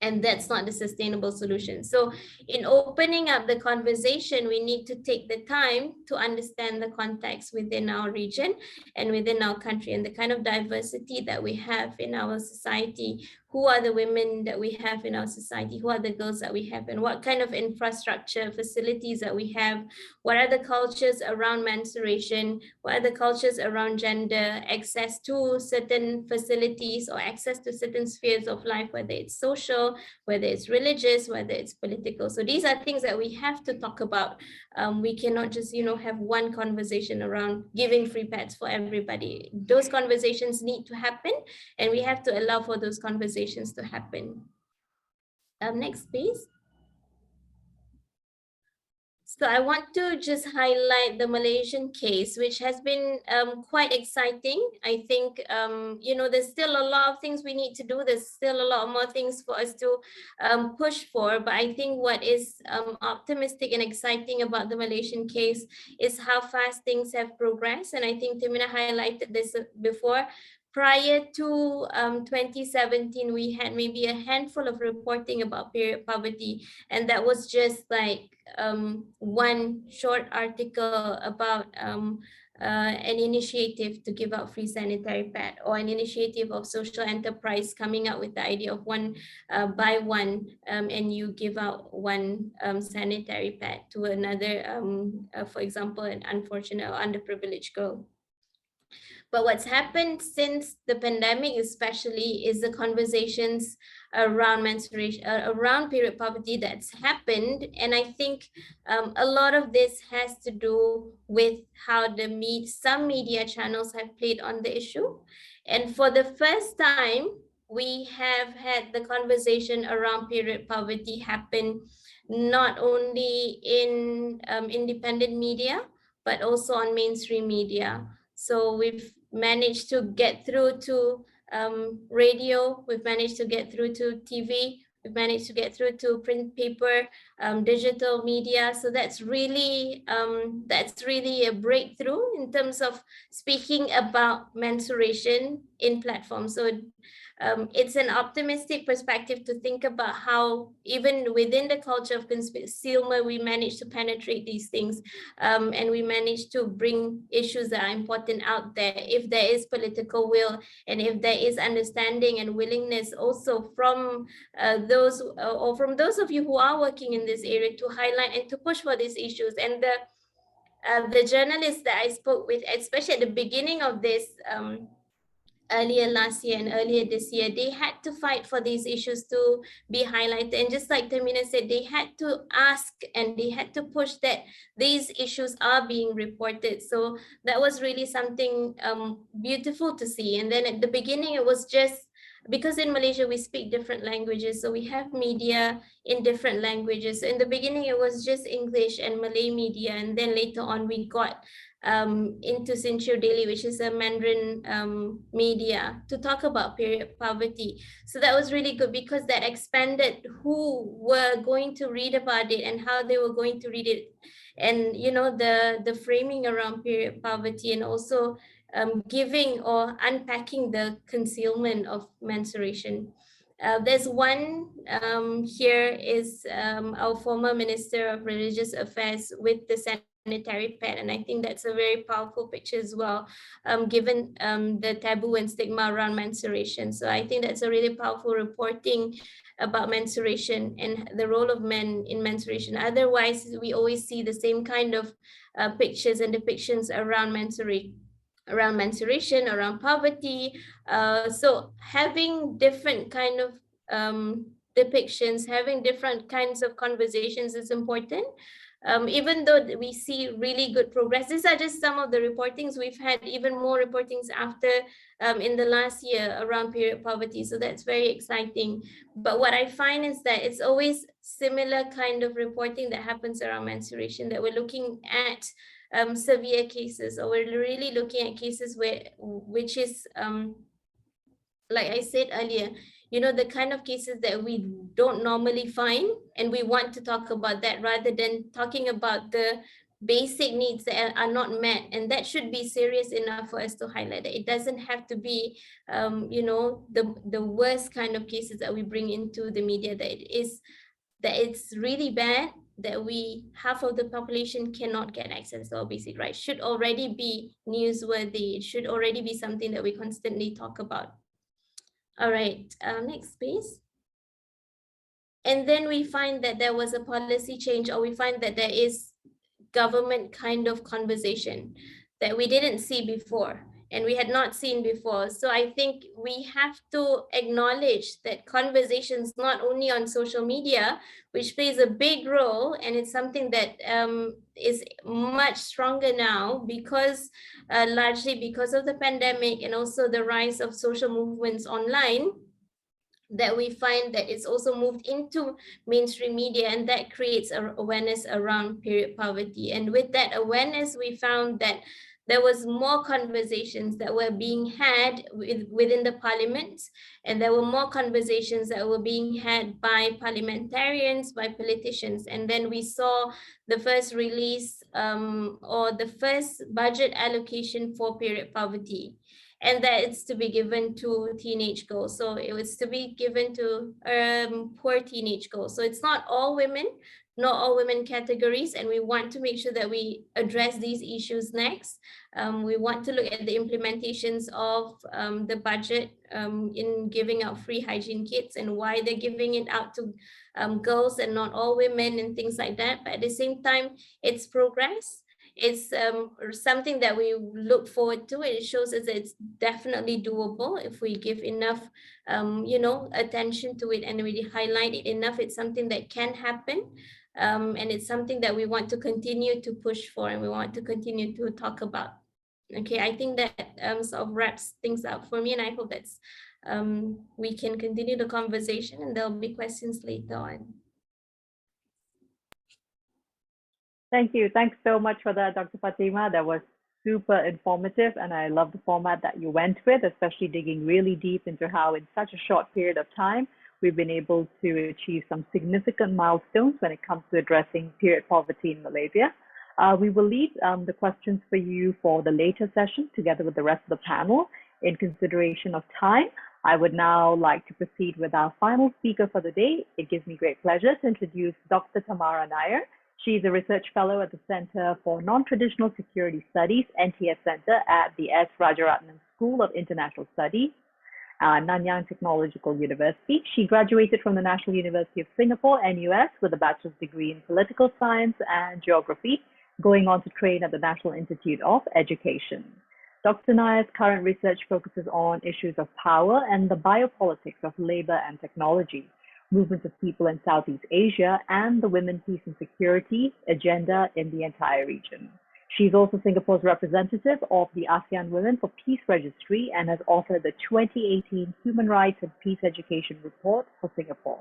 And that's not the sustainable solution. So in opening up the conversation, we need to take the time to understand the context within our region and within our country, and the kind of diversity that we have in our society. Who are the women that we have in our society? Who are the girls that we have? And what kind of infrastructure, facilities that we have? What are the cultures around menstruation? What are the cultures around gender? Access to certain facilities or access to certain spheres of life, whether it's social, whether it's religious, whether it's political. So these are things that we have to talk about. We cannot just, you know, have one conversation around giving free pads for everybody. Those conversations need to happen, and we have to allow for those conversations to happen. Next, please. So I want to just highlight the Malaysian case, which has been quite exciting. I think, there's still a lot of things we need to do. There's still a lot more things for us to push for. But I think what is optimistic and exciting about the Malaysian case is how fast things have progressed. And I think Tehmina highlighted this before. Prior to 2017, we had maybe a handful of reporting about period poverty, and that was just like one short article about an initiative to give out free sanitary pad, or an initiative of social enterprise coming up with the idea of one buy one and you give out one sanitary pad to another, for example, an unfortunate or underprivileged girl. But what's happened since the pandemic, especially, is the conversations around menstruation, around period poverty that's happened. And I think a lot of this has to do with how some media channels have played on the issue. And for the first time, we have had the conversation around period poverty happen not only in independent media, but also on mainstream media. So we've managed to get through to radio, we've managed to get through to TV, we've managed to get through to print paper, digital media. So that's really a breakthrough in terms of speaking about menstruation in platforms. So it's an optimistic perspective to think about how even within the culture of concealment, we managed to penetrate these things, and we managed to bring issues that are important out there. If there is political will, and if there is understanding and willingness also from those of you who are working in this area to highlight and to push for these issues. And the journalists that I spoke with, especially at the beginning of this, earlier last year and earlier this year, they had to fight for these issues to be highlighted. And just like Tehmina said, they had to ask and they had to push that these issues are being reported. So that was really something beautiful to see. And then at the beginning, it was just because in Malaysia, we speak different languages. So we have media in different languages. So in the beginning, it was just English and Malay media. And then later on, we got into Sinchir Daily, which is a Mandarin media, to talk about period poverty. So that was really good because that expanded who were going to read about it and how they were going to read it. And, the framing around period poverty, and also giving or unpacking the concealment of menstruation. There's one here is our former Minister of Religious Affairs with the sanitary pad, and I think that's a very powerful picture as well, given the taboo and stigma around menstruation. So I think that's a really powerful reporting about menstruation and the role of men in menstruation. Otherwise, we always see the same kind of pictures and depictions around menstruation, around poverty. So having different kind of depictions, having different kinds of conversations is important. Even though we see really good progress, these are just some of the reportings. We've had even more reportings after in the last year around period poverty. So that's very exciting. But what I find is that it's always similar kind of reporting that happens around menstruation, that we're looking at severe cases, or we're really looking at cases which is, like I said earlier, the kind of cases that we don't normally find, and we want to talk about that rather than talking about the basic needs that are not met. And that should be serious enough for us to highlight it. It doesn't have to be, the worst kind of cases that we bring into the media, that it's really bad, that half of the population cannot get access to our basic rights. Should already be newsworthy. It should already be something that we constantly talk about. All right, next please. And then we find that there was a policy change, or we find that there is government kind of conversation that we didn't see before, and we had not seen before. So I think we have to acknowledge that conversations, not only on social media, which plays a big role, and it's something that is much stronger now because largely because of the pandemic and also the rise of social movements online. that we find that it's also moved into mainstream media, and that creates awareness around period poverty. And with that awareness, we found that there was more conversations that were being had within the parliament, and there were more conversations that were being had by parliamentarians, by politicians. And then we saw the first release or the first budget allocation for period poverty, and that it's to be given to teenage girls. So it was to be given to poor teenage girls. So it's not all women, not all women categories, and we want to make sure that we address these issues next. We want to look at the implementations of the budget in giving out free hygiene kits, and why they're giving it out to girls and not all women, and things like that. But at the same time, it's progress. It's something that we look forward to. It shows us that it's definitely doable if we give enough, attention to it and really highlight it enough. It's something that can happen, and it's something that we want to continue to push for, and we want to continue to talk about. Okay, I think that sort of wraps things up for me, and I hope that's we can continue the conversation, and there'll be questions later on. Thank you. Thanks so much for that, Dr. Fatimah. That was super informative, and I love the format that you went with, especially digging really deep into how in such a short period of time, we've been able to achieve some significant milestones when it comes to addressing period poverty in Malaysia. We will leave the questions for you for the later session together with the rest of the panel. In consideration of time, I would now like to proceed with our final speaker for the day. It gives me great pleasure to introduce Dr. Tamara Nair. She's a research fellow at the Center for Non-Traditional Security Studies, NTS Center, at the S. Rajaratnam School of International Studies, Nanyang Technological University. She graduated from the National University of Singapore, NUS, with a bachelor's degree in political science and geography, going on to train at the National Institute of Education. Dr. Nair's current research focuses on issues of power and the biopolitics of labor and technology, movements of people in Southeast Asia, and the women, peace and security agenda in the entire region. She's also Singapore's representative of the ASEAN Women for Peace Registry and has authored the 2018 Human Rights and Peace Education Report for Singapore.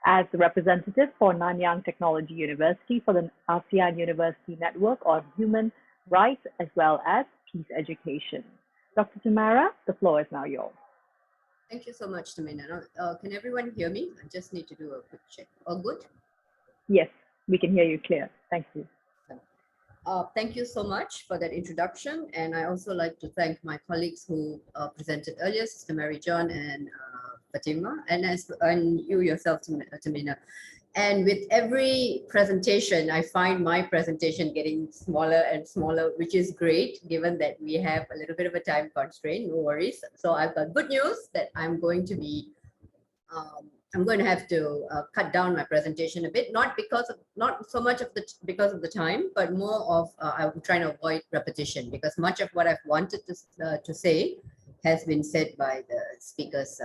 As the representative for Nanyang Technology University for the ASEAN University Network on Human Rights as well as Peace Education. Dr. Tamara, the floor is now yours. Thank you so much, Tehmina. Can everyone hear me? I just need to do a quick check. All good? Yes, we can hear you clear. Thank you. Thank you so much for that introduction. And I also like to thank my colleagues who presented earlier, Sister Mary John and Fatimah, and you yourself, Tehmina. And with every presentation, I find my presentation getting smaller and smaller, which is great, given that we have a little bit of a time constraint. No worries. So I've got good news that I'm going to be, I'm going to have to cut down my presentation a bit, not so much because of the time, but more of I'm trying to avoid repetition, because much of what I've wanted to say has been said by the speakers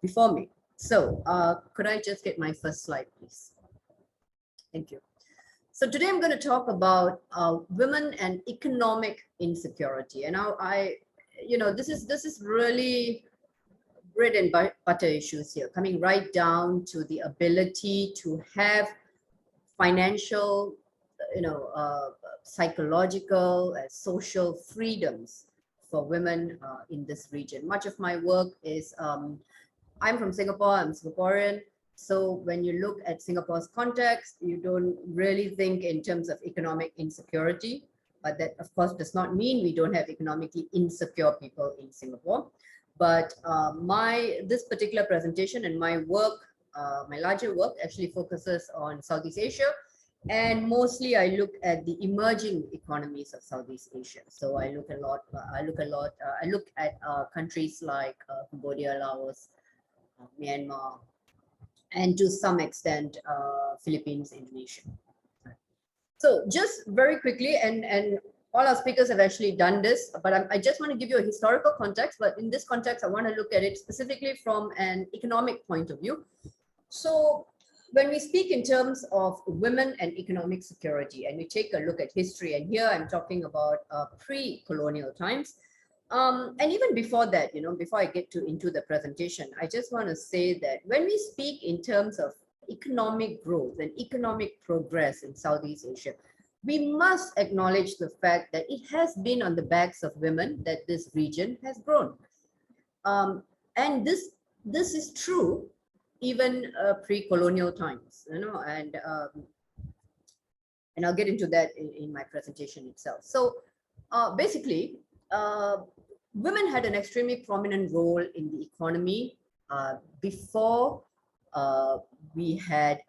before me. So could I just get my first slide, please? Thank you. So today I'm going to talk about women and economic insecurity. And now this is really bread and butter issues here, coming right down to the ability to have financial, psychological and social freedoms for women in this region. Much of my work is I'm from Singapore, I'm Singaporean. So when you look at Singapore's context, you don't really think in terms of economic insecurity, but that of course does not mean we don't have economically insecure people in Singapore. But this particular presentation and my work, my larger work actually focuses on Southeast Asia. And mostly I look at the emerging economies of Southeast Asia. So I look at countries like Cambodia, Laos, Myanmar, and to some extent, Philippines, Indonesia. So just very quickly, and all our speakers have actually done this, but I just want to give you a historical context. But in this context, I want to look at it specifically from an economic point of view. So when we speak in terms of women and economic security, and we take a look at history, and here I'm talking about pre-colonial times, And even before that, before I get into the presentation, I just want to say that when we speak in terms of economic growth and economic progress in Southeast Asia, we must acknowledge the fact that it has been on the backs of women that this region has grown. And this is true even pre-colonial times, and I'll get into that in my presentation itself. So basically, women had an extremely prominent role in the economy before we had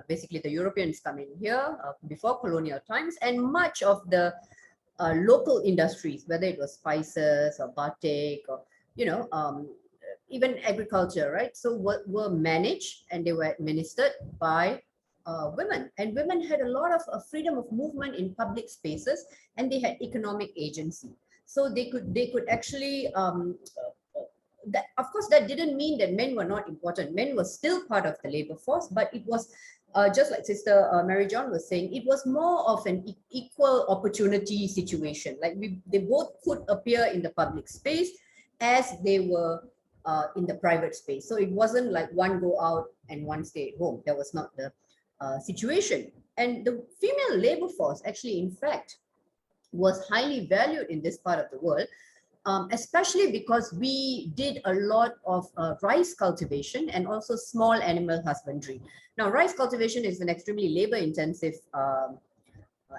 basically the Europeans come in here, before colonial times, and much of the local industries, whether it was spices or batik or even agriculture, right? So were managed and they were administered by women, and women had a lot of freedom of movement in public spaces, and they had economic agency. So they could actually that, of course, that didn't mean that men were not important. Men were still part of the labor force, but it was just like Sister Mary John was saying, it was more of an equal opportunity situation. Like they both could appear in the public space as they were in the private space. So it wasn't like one go out and one stay at home. That was not the situation. And the female labor force actually, in fact, was highly valued in this part of the world, especially because we did a lot of rice cultivation and also small animal husbandry. Now, rice cultivation is an extremely labor-intensive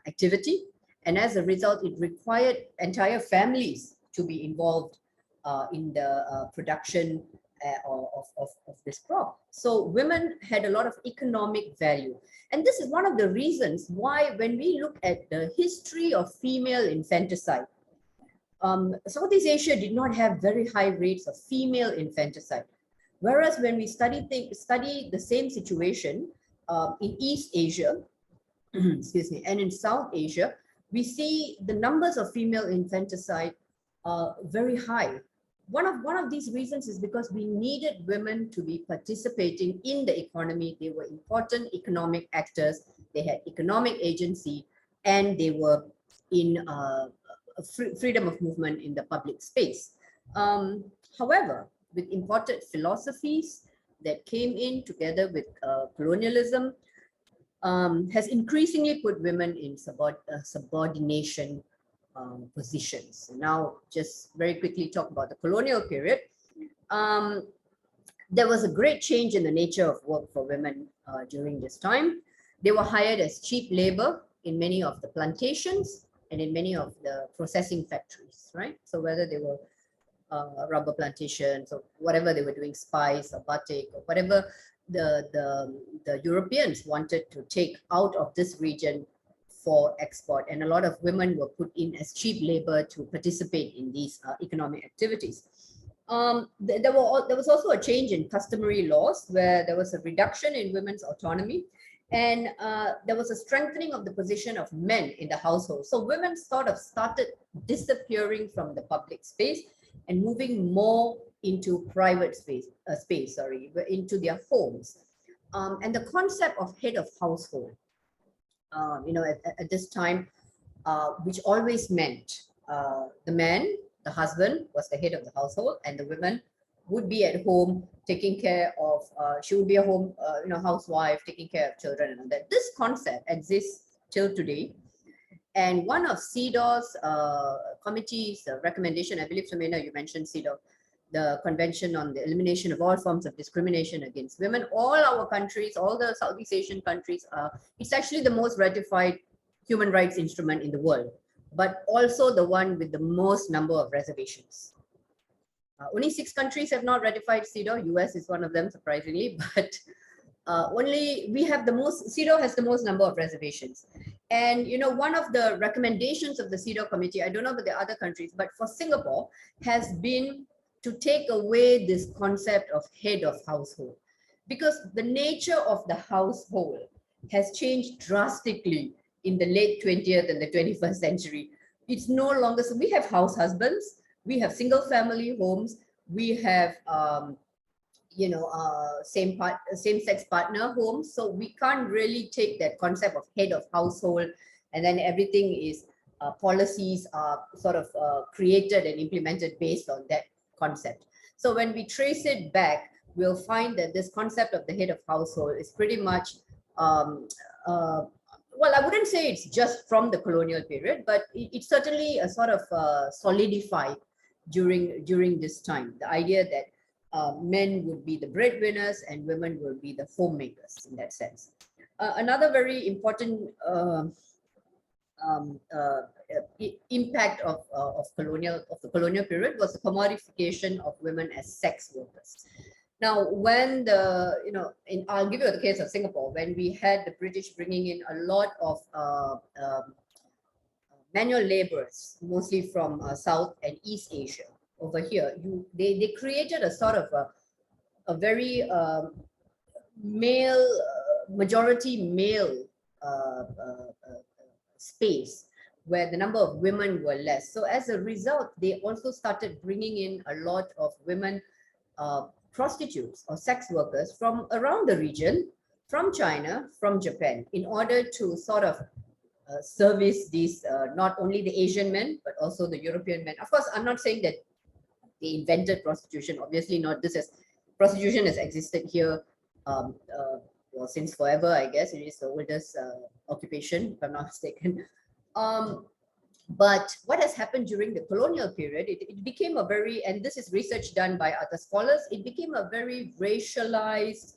activity, and as a result, it required entire families to be involved in the production of this crop. So women had a lot of economic value. And this is one of the reasons why when we look at the history of female infanticide, Southeast Asia did not have very high rates of female infanticide. Whereas when we study the same situation in East Asia, excuse me, and in South Asia, we see the numbers of female infanticide very high. One of these reasons is because we needed women to be participating in the economy. They were important economic actors. They had economic agency, and they were in freedom of movement in the public space. However, with imported philosophies that came in together with colonialism, has increasingly put women in subordination positions. Now, just very quickly talk about the colonial period. There was a great change in the nature of work for women during this time. They were hired as cheap labor in many of the plantations and in many of the processing factories, right? So whether they were rubber plantations or whatever they were doing, spice or batik or whatever the Europeans wanted to take out of this region for export, and a lot of women were put in as cheap labor to participate in these economic activities. There was also a change in customary laws where there was a reduction in women's autonomy, and there was a strengthening of the position of men in the household. So women sort of started disappearing from the public space and moving more into private space, into their homes. And the concept of head of household, at this time, which always meant the man, the husband, was the head of the household, and the women would be at home taking care of, she would be a home, housewife, taking care of children and all that. This concept exists till today. And one of CEDAW's committee's recommendation, I believe, Tehmina, you mentioned CEDAW, the Convention on the Elimination of All Forms of Discrimination Against Women. All our countries, all the Southeast Asian countries, it's actually the most ratified human rights instrument in the world, but also the one with the most number of reservations. Only 6 countries have not ratified CEDAW. US is one of them, surprisingly, but only we have the most, CEDAW has the most number of reservations. And one of the recommendations of the CEDAW committee, I don't know about the other countries, but for Singapore, has been to take away this concept of head of household, because the nature of the household has changed drastically in the late 20th and the 21st century. It's no longer, so we have house husbands, we have single family homes, we have same-sex partner homes. So we can't really take that concept of head of household and then everything is policies are sort of created and implemented based on that concept. So when we trace it back, we'll find that this concept of the head of household is pretty much, well, I wouldn't say it's just from the colonial period, but it's certainly a sort of solidified during this time. The idea that men would be the breadwinners and women will be the homemakers in that sense. Another very important impact of the colonial period was the commodification of women as sex workers. Now, when I'll give you the case of Singapore, when we had the British bringing in a lot of manual laborers, mostly from South and East Asia over here, they created a sort of a very majority male space where the number of women were less. So as a result, they also started bringing in a lot of women prostitutes or sex workers from around the region, from China, from Japan, in order to sort of service these, not only the Asian men, but also the European men. Of course, I'm not saying that they invented prostitution, obviously not. Prostitution has existed here well, since forever, I guess. It is the oldest occupation, if I'm not mistaken. But what has happened during the colonial period, it became a very, and this is research done by other scholars, it became a very racialized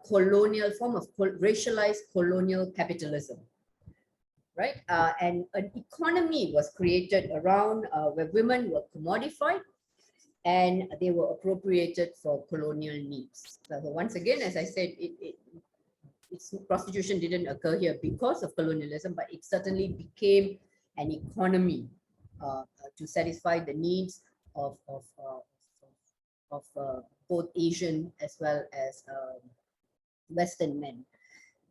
colonial form of racialized colonial capitalism, right? And an economy was created around where women were commodified and they were appropriated for colonial needs. So once again, as I said, prostitution didn't occur here because of colonialism, but it certainly became an economy to satisfy the needs of both Asian as well as Western men.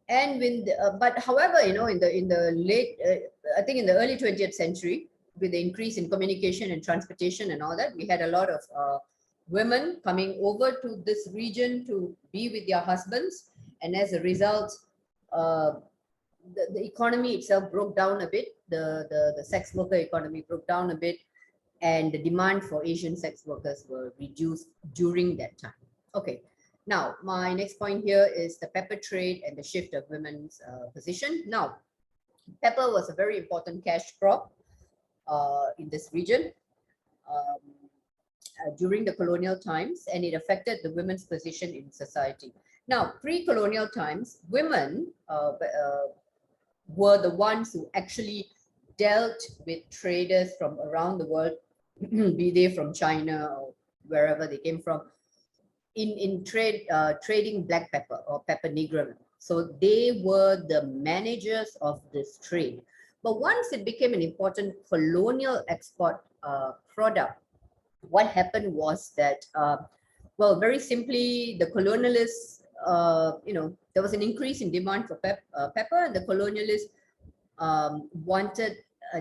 And when but however, in the late, I think in the early 20th century, with the increase in communication and transportation and all that, we had a lot of women coming over to this region to be with their husbands. And as a result, the economy itself broke down a bit. The sex worker economy broke down a bit, and the demand for Asian sex workers were reduced during that time. Okay, now my next point here is the pepper trade and the shift of women's position. Now, pepper was a very important cash crop in this region during the colonial times, and it affected the women's position in society. Now, pre-colonial times, women were the ones who actually dealt with traders from around the world, be they from China or wherever they came from, in trading black pepper or pepper negrum. So they were the managers of this trade. But once it became an important colonial export product, what happened was that, well, very simply, the colonialists, there was an increase in demand for pepper, and the colonialists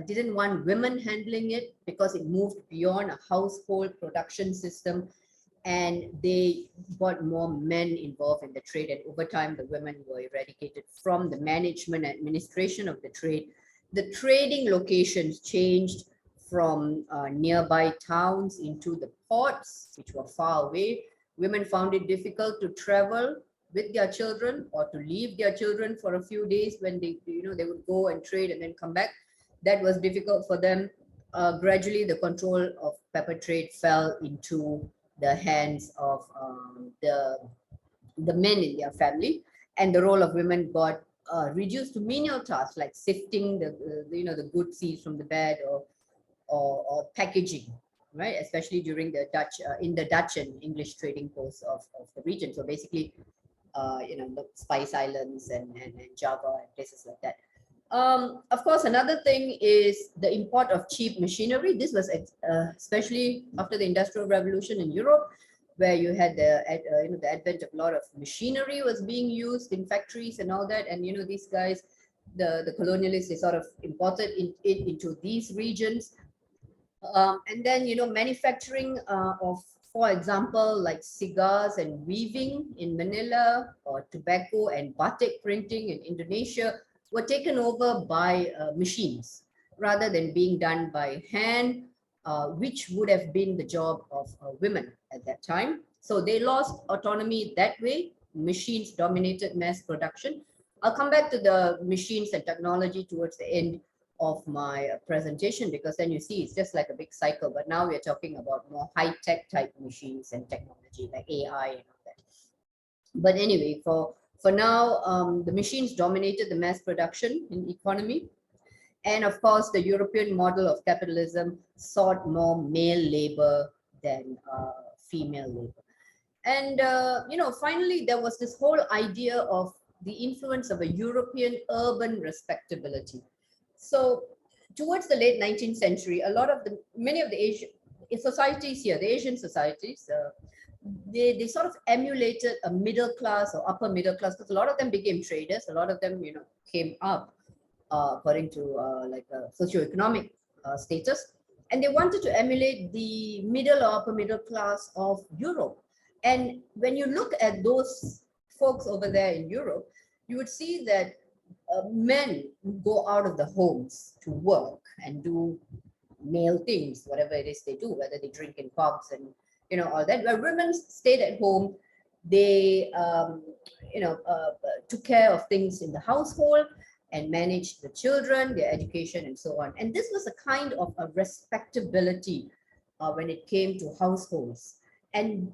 didn't want women handling it because it moved beyond a household production system, and they got more men involved in the trade. And over time, the women were eradicated from the management and administration of the trade. The trading locations changed from nearby towns into the ports, which were far away. Women found it difficult to travel with their children or to leave their children for a few days when they would go and trade and then come back. That was difficult for them. Gradually, the control of pepper trade fell into the hands of the men in their family, and the role of women got reduced to menial tasks like sifting the good seeds from the bed or packaging, right? Especially during the Dutch and English trading posts of the region. So basically, the Spice Islands and Java and places like that. Of course, another thing is the import of cheap machinery. This was especially after the Industrial Revolution in Europe, where you had the advent of a lot of machinery was being used in factories and all that. And these guys, the colonialists, they sort of imported it into these regions. And then manufacturing of, for example, like cigars and weaving in Manila, or tobacco and batik printing in Indonesia, were taken over by machines, rather than being done by hand, which would have been the job of women at that time. So they lost autonomy that way. Machines dominated mass production. I'll come back to the machines and technology towards the end of my presentation, because then you see it's just like a big cycle. But now we're talking about more high-tech type machines and technology like AI and all that. But anyway, for now, the machines dominated the mass production in economy. And of course, the European model of capitalism sought more male labor than female labor. And, finally, there was this whole idea of the influence of a European urban respectability. So towards the late 19th century, many of the Asian societies here, the Asian societies, they sort of emulated a middle class or upper middle class, because a lot of them became traders. A lot of them, came up according to like a socioeconomic status. And they wanted to emulate the middle or upper middle class of Europe. And when you look at those folks over there in Europe, you would see that men go out of the homes to work and do male things, whatever it is they do, whether they drink in pubs and all that. Where women stayed at home, they took care of things in the household and managed the children, their education, and so on. And this was a kind of a respectability when it came to households. And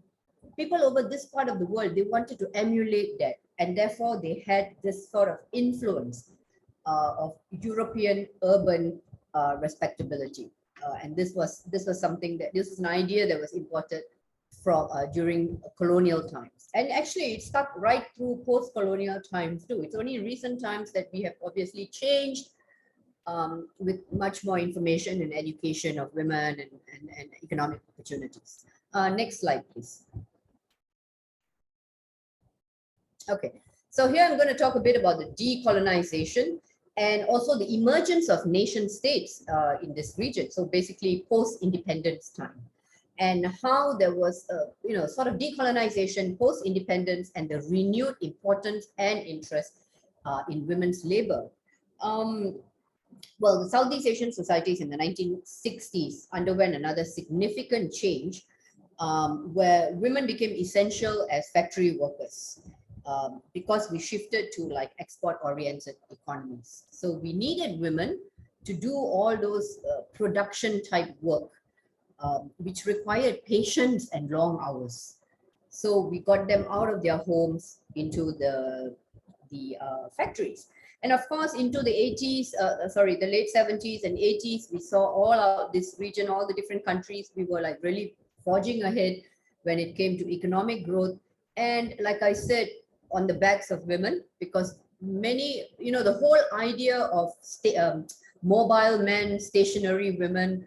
people over this part of the world, they wanted to emulate that. And therefore, they had this sort of influence of European urban respectability. And this was something this is an idea that was imported from during colonial times. And actually, it stuck right through post-colonial times too. It's only in recent times that we have obviously changed with much more information and education of women and economic opportunities. Next slide, please. Okay, so here I'm going to talk a bit about the decolonization and also the emergence of nation states in this region. So basically post-independence time, and how there was sort of decolonization, post-independence, and the renewed importance and interest in women's labor. Well, the Southeast Asian societies in the 1960s underwent another significant change where women became essential as factory workers. Because we shifted to like export-oriented economies. So we needed women to do all those production type work, which required patience and long hours. So we got them out of their homes into the factories. And of course, into the the late 70s and 80s, we saw all out this region, all the different countries, we were like really forging ahead when it came to economic growth. And like I said, on the backs of women, because many, the whole idea of mobile men, stationary women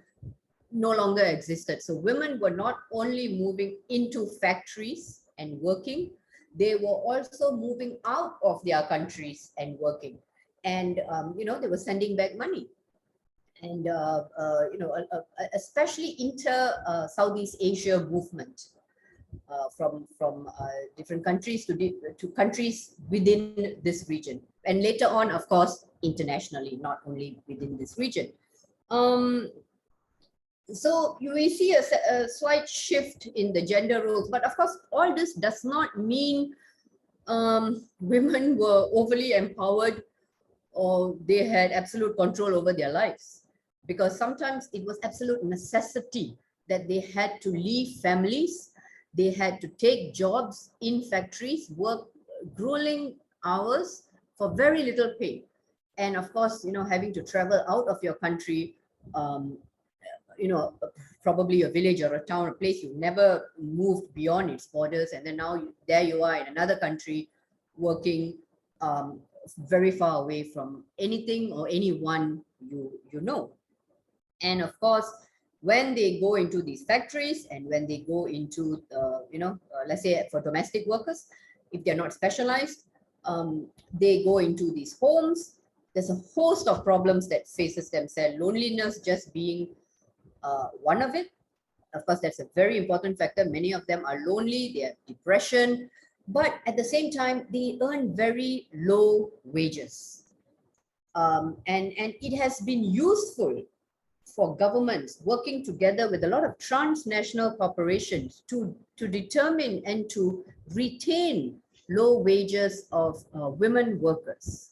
no longer existed. So women were not only moving into factories and working, they were also moving out of their countries and working. And, they were sending back money. And, especially Southeast Asia movement. From different countries to countries within this region, and later on, of course, internationally, not only within this region. So we see a slight shift in the gender roles, but of course, all this does not mean women were overly empowered or they had absolute control over their lives, because sometimes it was absolute necessity that they had to leave families. They had to take jobs in factories, work grueling hours for very little pay. And of course, having to travel out of your country, probably a village or a town, a place you never moved beyond its borders. And then now there you are in another country working very far away from anything or anyone you know. And of course, when they go into these factories and when they go into, let's say for domestic workers, if they're not specialized, they go into these homes. There's a host of problems that faces them. Loneliness just being one of it. Of course, that's a very important factor. Many of them are lonely, they have depression, but at the same time, they earn very low wages. And it has been useful for governments working together with a lot of transnational corporations to determine and to retain low wages of women workers,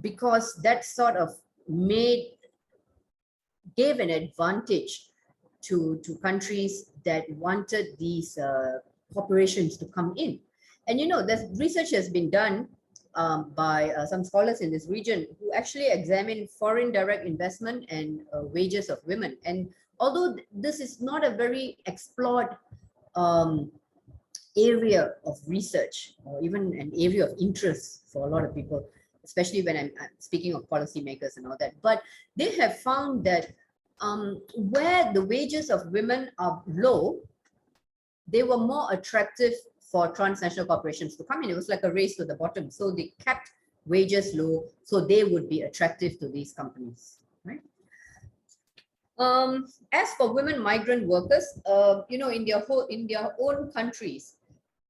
because that sort of gave an advantage to countries that wanted these corporations to come in. And the research has been done by some scholars in this region who actually examine foreign direct investment and wages of women. And although this is not a very explored area of research, or even an area of interest for a lot of people, especially when I'm speaking of policymakers and all that, but they have found that where the wages of women are low, they were more attractive for transnational corporations to come in. It was like a race to the bottom. So they kept wages low, so they would be attractive to these companies, right? As for women migrant workers, in their own countries,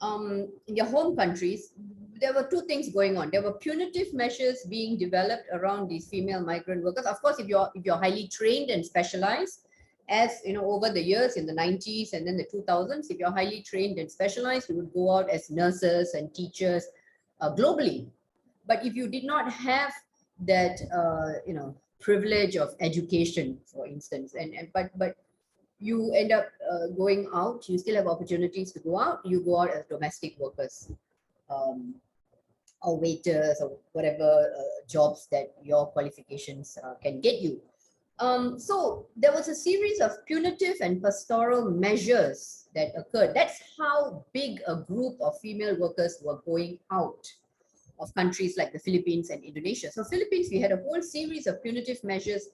in their home countries, there were two things going on. There were punitive measures being developed around these female migrant workers. Of course, if you're highly trained and specialized, as over the years in the 90s and then the 2000s, if you're highly trained and specialized, you would go out as nurses and teachers globally. But if you did not have that, privilege of education, for instance, but you end up going out, you still have opportunities to go out, you go out as domestic workers, or waiters, or whatever jobs that your qualifications can get you. So there was a series of punitive and pastoral measures that occurred. That's how big a group of female workers were going out of countries like the Philippines and Indonesia. So Philippines, we had a whole series of punitive measures,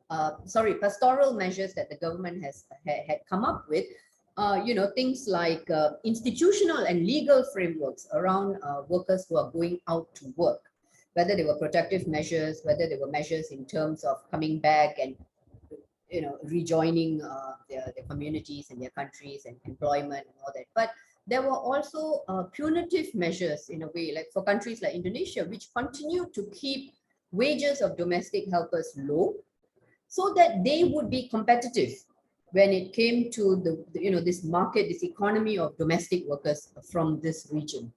pastoral measures that the government had come up with. Things like institutional and legal frameworks around workers who are going out to work, whether they were protective measures, whether they were measures in terms of coming back and rejoining their communities and their countries and employment and all that. But there were also punitive measures in a way, like for countries like Indonesia, which continue to keep wages of domestic helpers low so that they would be competitive when it came to this market, this economy of domestic workers from this region.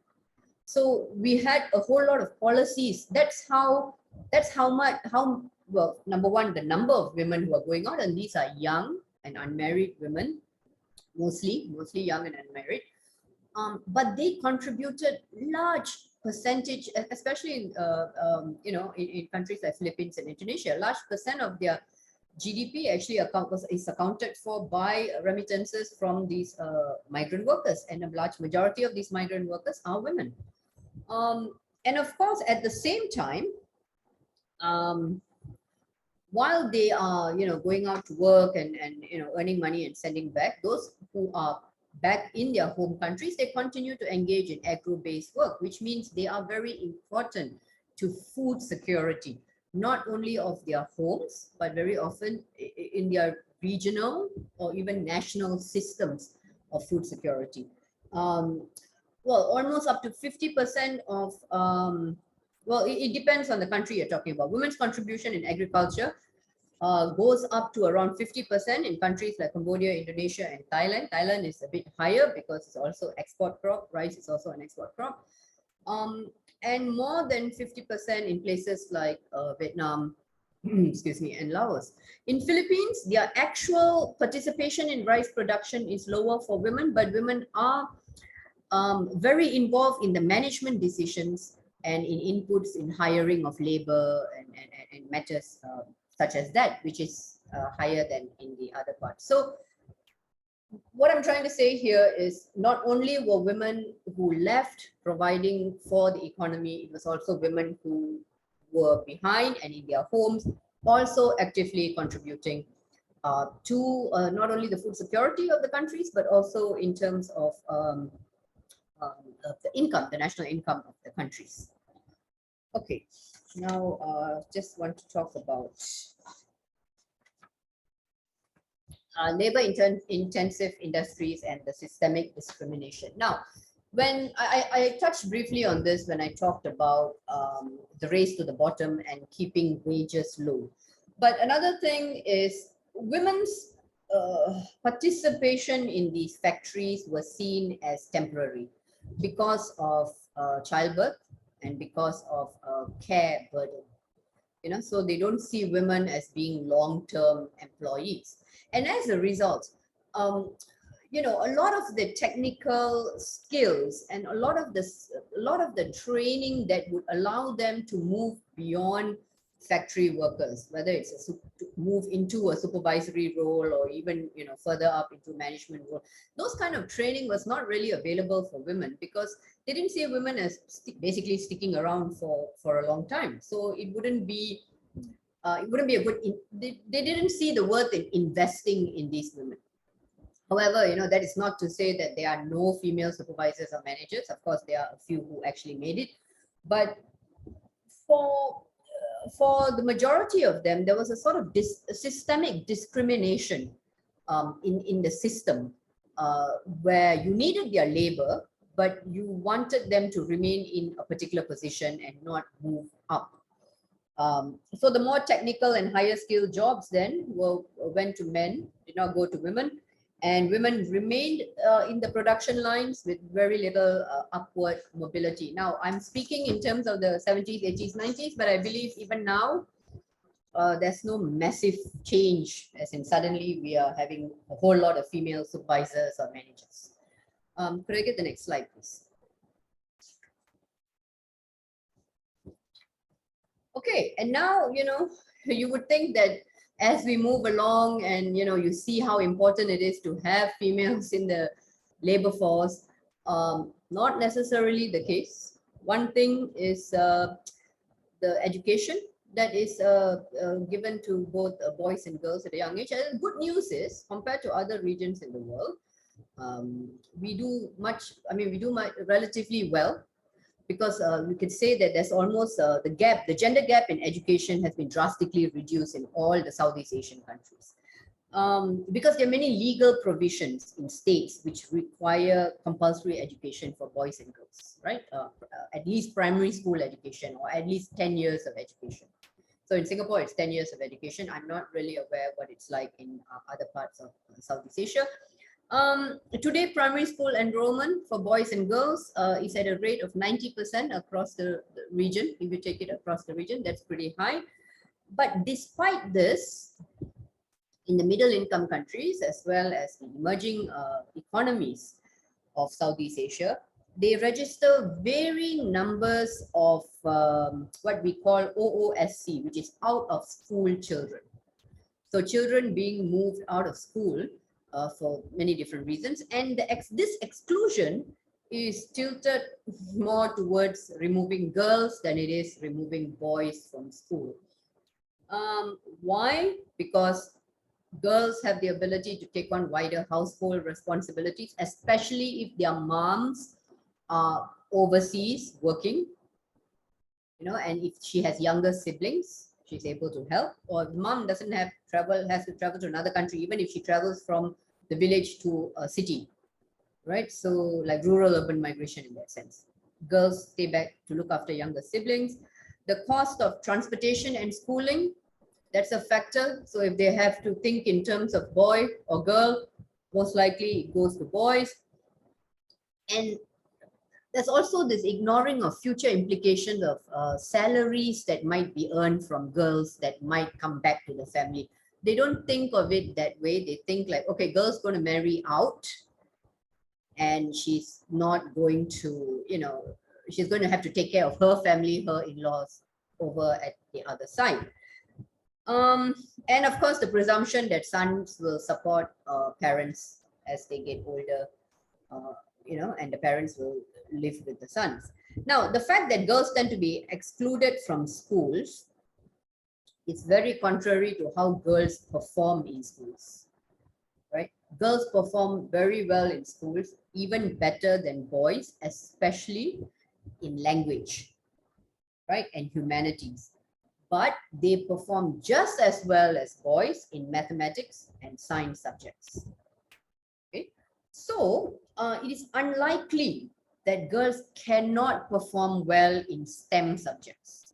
So we had a whole lot of policies. That's how well, number one, the number of women who are going out, and these are young and unmarried women, mostly young and unmarried. But they contributed large percentage, especially in countries like Philippines and Indonesia. A large percent of their GDP actually is accounted for by remittances from these migrant workers, and a large majority of these migrant workers are women. And of course, at the same time, while they are going out to work and earning money and sending back, those who are back in their home countries, they continue to engage in agro-based work, which means they are very important to food security, not only of their homes, but very often in their regional or even national systems of food security. Well, almost up to 50% of, well, it depends on the country you're talking about. Women's contribution in agriculture goes up to around 50% in countries like Cambodia, Indonesia, and Thailand. Thailand is a bit higher because it's also export crop. Rice is also an export crop. And more than 50% in places like Vietnam, excuse me, and Laos. In Philippines, their actual participation in rice production is lower for women, but women are very involved in the management decisions and in inputs in hiring of labor and matters such as that, which is higher than in the other parts. So what I'm trying to say here is not only were women who left providing for the economy, it was also women who were behind and in their homes also actively contributing to not only the food security of the countries, but also in terms of the income, the national income of the countries. Okay, now just want to talk about labor-intensive industries and the systemic discrimination. Now, when I touched briefly on this when I talked about the race to the bottom and keeping wages low. But another thing is women's participation in these factories was seen as temporary because of childbirth and because of care burden. So they don't see women as being long-term employees. And as a result, a lot of the technical skills and a lot of the training that would allow them to move beyond factory workers, whether it's to move into a supervisory role or even further up into management role, those kind of training was not really available for women because they didn't see women as basically sticking around for a long time. So it wouldn't be a good. They didn't see the worth in investing in these women. However, that is not to say that there are no female supervisors or managers. Of course, there are a few who actually made it, but for the majority of them, there was a sort of systemic discrimination in the system where you needed their labor, but you wanted them to remain in a particular position and not move up. So the more technical and higher skilled jobs then went to men, did not go to women. And women remained in the production lines with very little upward mobility. Now, I'm speaking in terms of the 70s, 80s, 90s, but I believe even now, there's no massive change, as in suddenly we are having a whole lot of female supervisors or managers. Could I get the next slide, please? Okay, and now, you would think that as we move along and you see how important it is to have females in the labor force, not necessarily the case. One thing is the education that is given to both boys and girls at a young age. And good news is, compared to other regions in the world, we do relatively well, because we could say that there's almost the gender gap in education has been drastically reduced in all the Southeast Asian countries. Because there are many legal provisions in states which require compulsory education for boys and girls, right? At least primary school education, or at least 10 years of education. So in Singapore, it's 10 years of education. I'm not really aware what it's like in other parts of Southeast Asia. Today, primary school enrollment for boys and girls is at a rate of 90% across the region. If you take it across the region, that's pretty high. But despite this, in the middle income countries, as well as the emerging economies of Southeast Asia, they register varying numbers of what we call OOSC, which is out of school children. So children being moved out of school for many different reasons. And this exclusion is tilted more towards removing girls than it is removing boys from school. Why? Because girls have the ability to take on wider household responsibilities, especially if their moms are overseas working, and if she has younger siblings, she's able to help. Or if mom doesn't have has to travel to another country, even if she travels from the village to a city, right? So like rural urban migration in that sense. Girls stay back to look after younger siblings. The cost of transportation and schooling, that's a factor. So if they have to think in terms of boy or girl, most likely it goes to boys. And there's also this ignoring of future implications of salaries that might be earned from girls that might come back to the family. They don't think of it that way. They think like, okay, girl's going to marry out and she's not going to, she's going to have to take care of her family, her in-laws over at the other side. And of course, the presumption that sons will support parents as they get older, and the parents will live with the sons. Now, the fact that girls tend to be excluded from schools, it's very contrary to how girls perform in schools, right? Girls perform very well in schools, even better than boys, especially in language, right? And humanities. But they perform just as well as boys in mathematics and science subjects. Okay, so it is unlikely that girls cannot perform well in STEM subjects,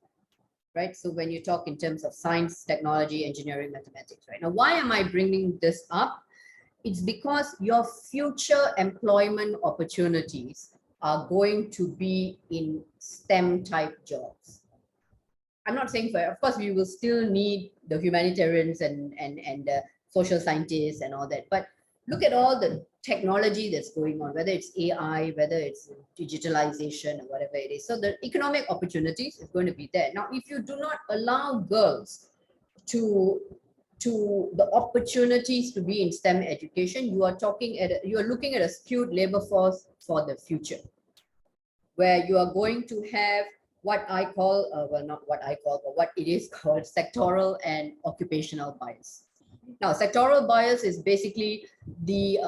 right? So when you talk in terms of science, technology, engineering, mathematics, right? Now, why am I bringing this up? It's because your future employment opportunities are going to be in STEM type jobs. I'm not saying for, of course, we will still need the humanitarians and the social scientists and all that, but look at all the technology that's going on, whether it's AI, whether it's digitalization or whatever it is. So the economic opportunities is going to be there. Now, if you do not allow girls to the opportunities to be in STEM education, you are looking at a skewed labor force for the future, where you are going to have what I call, well, not what I call, but what it is called sectoral and occupational bias. Now, sectoral bias is basically the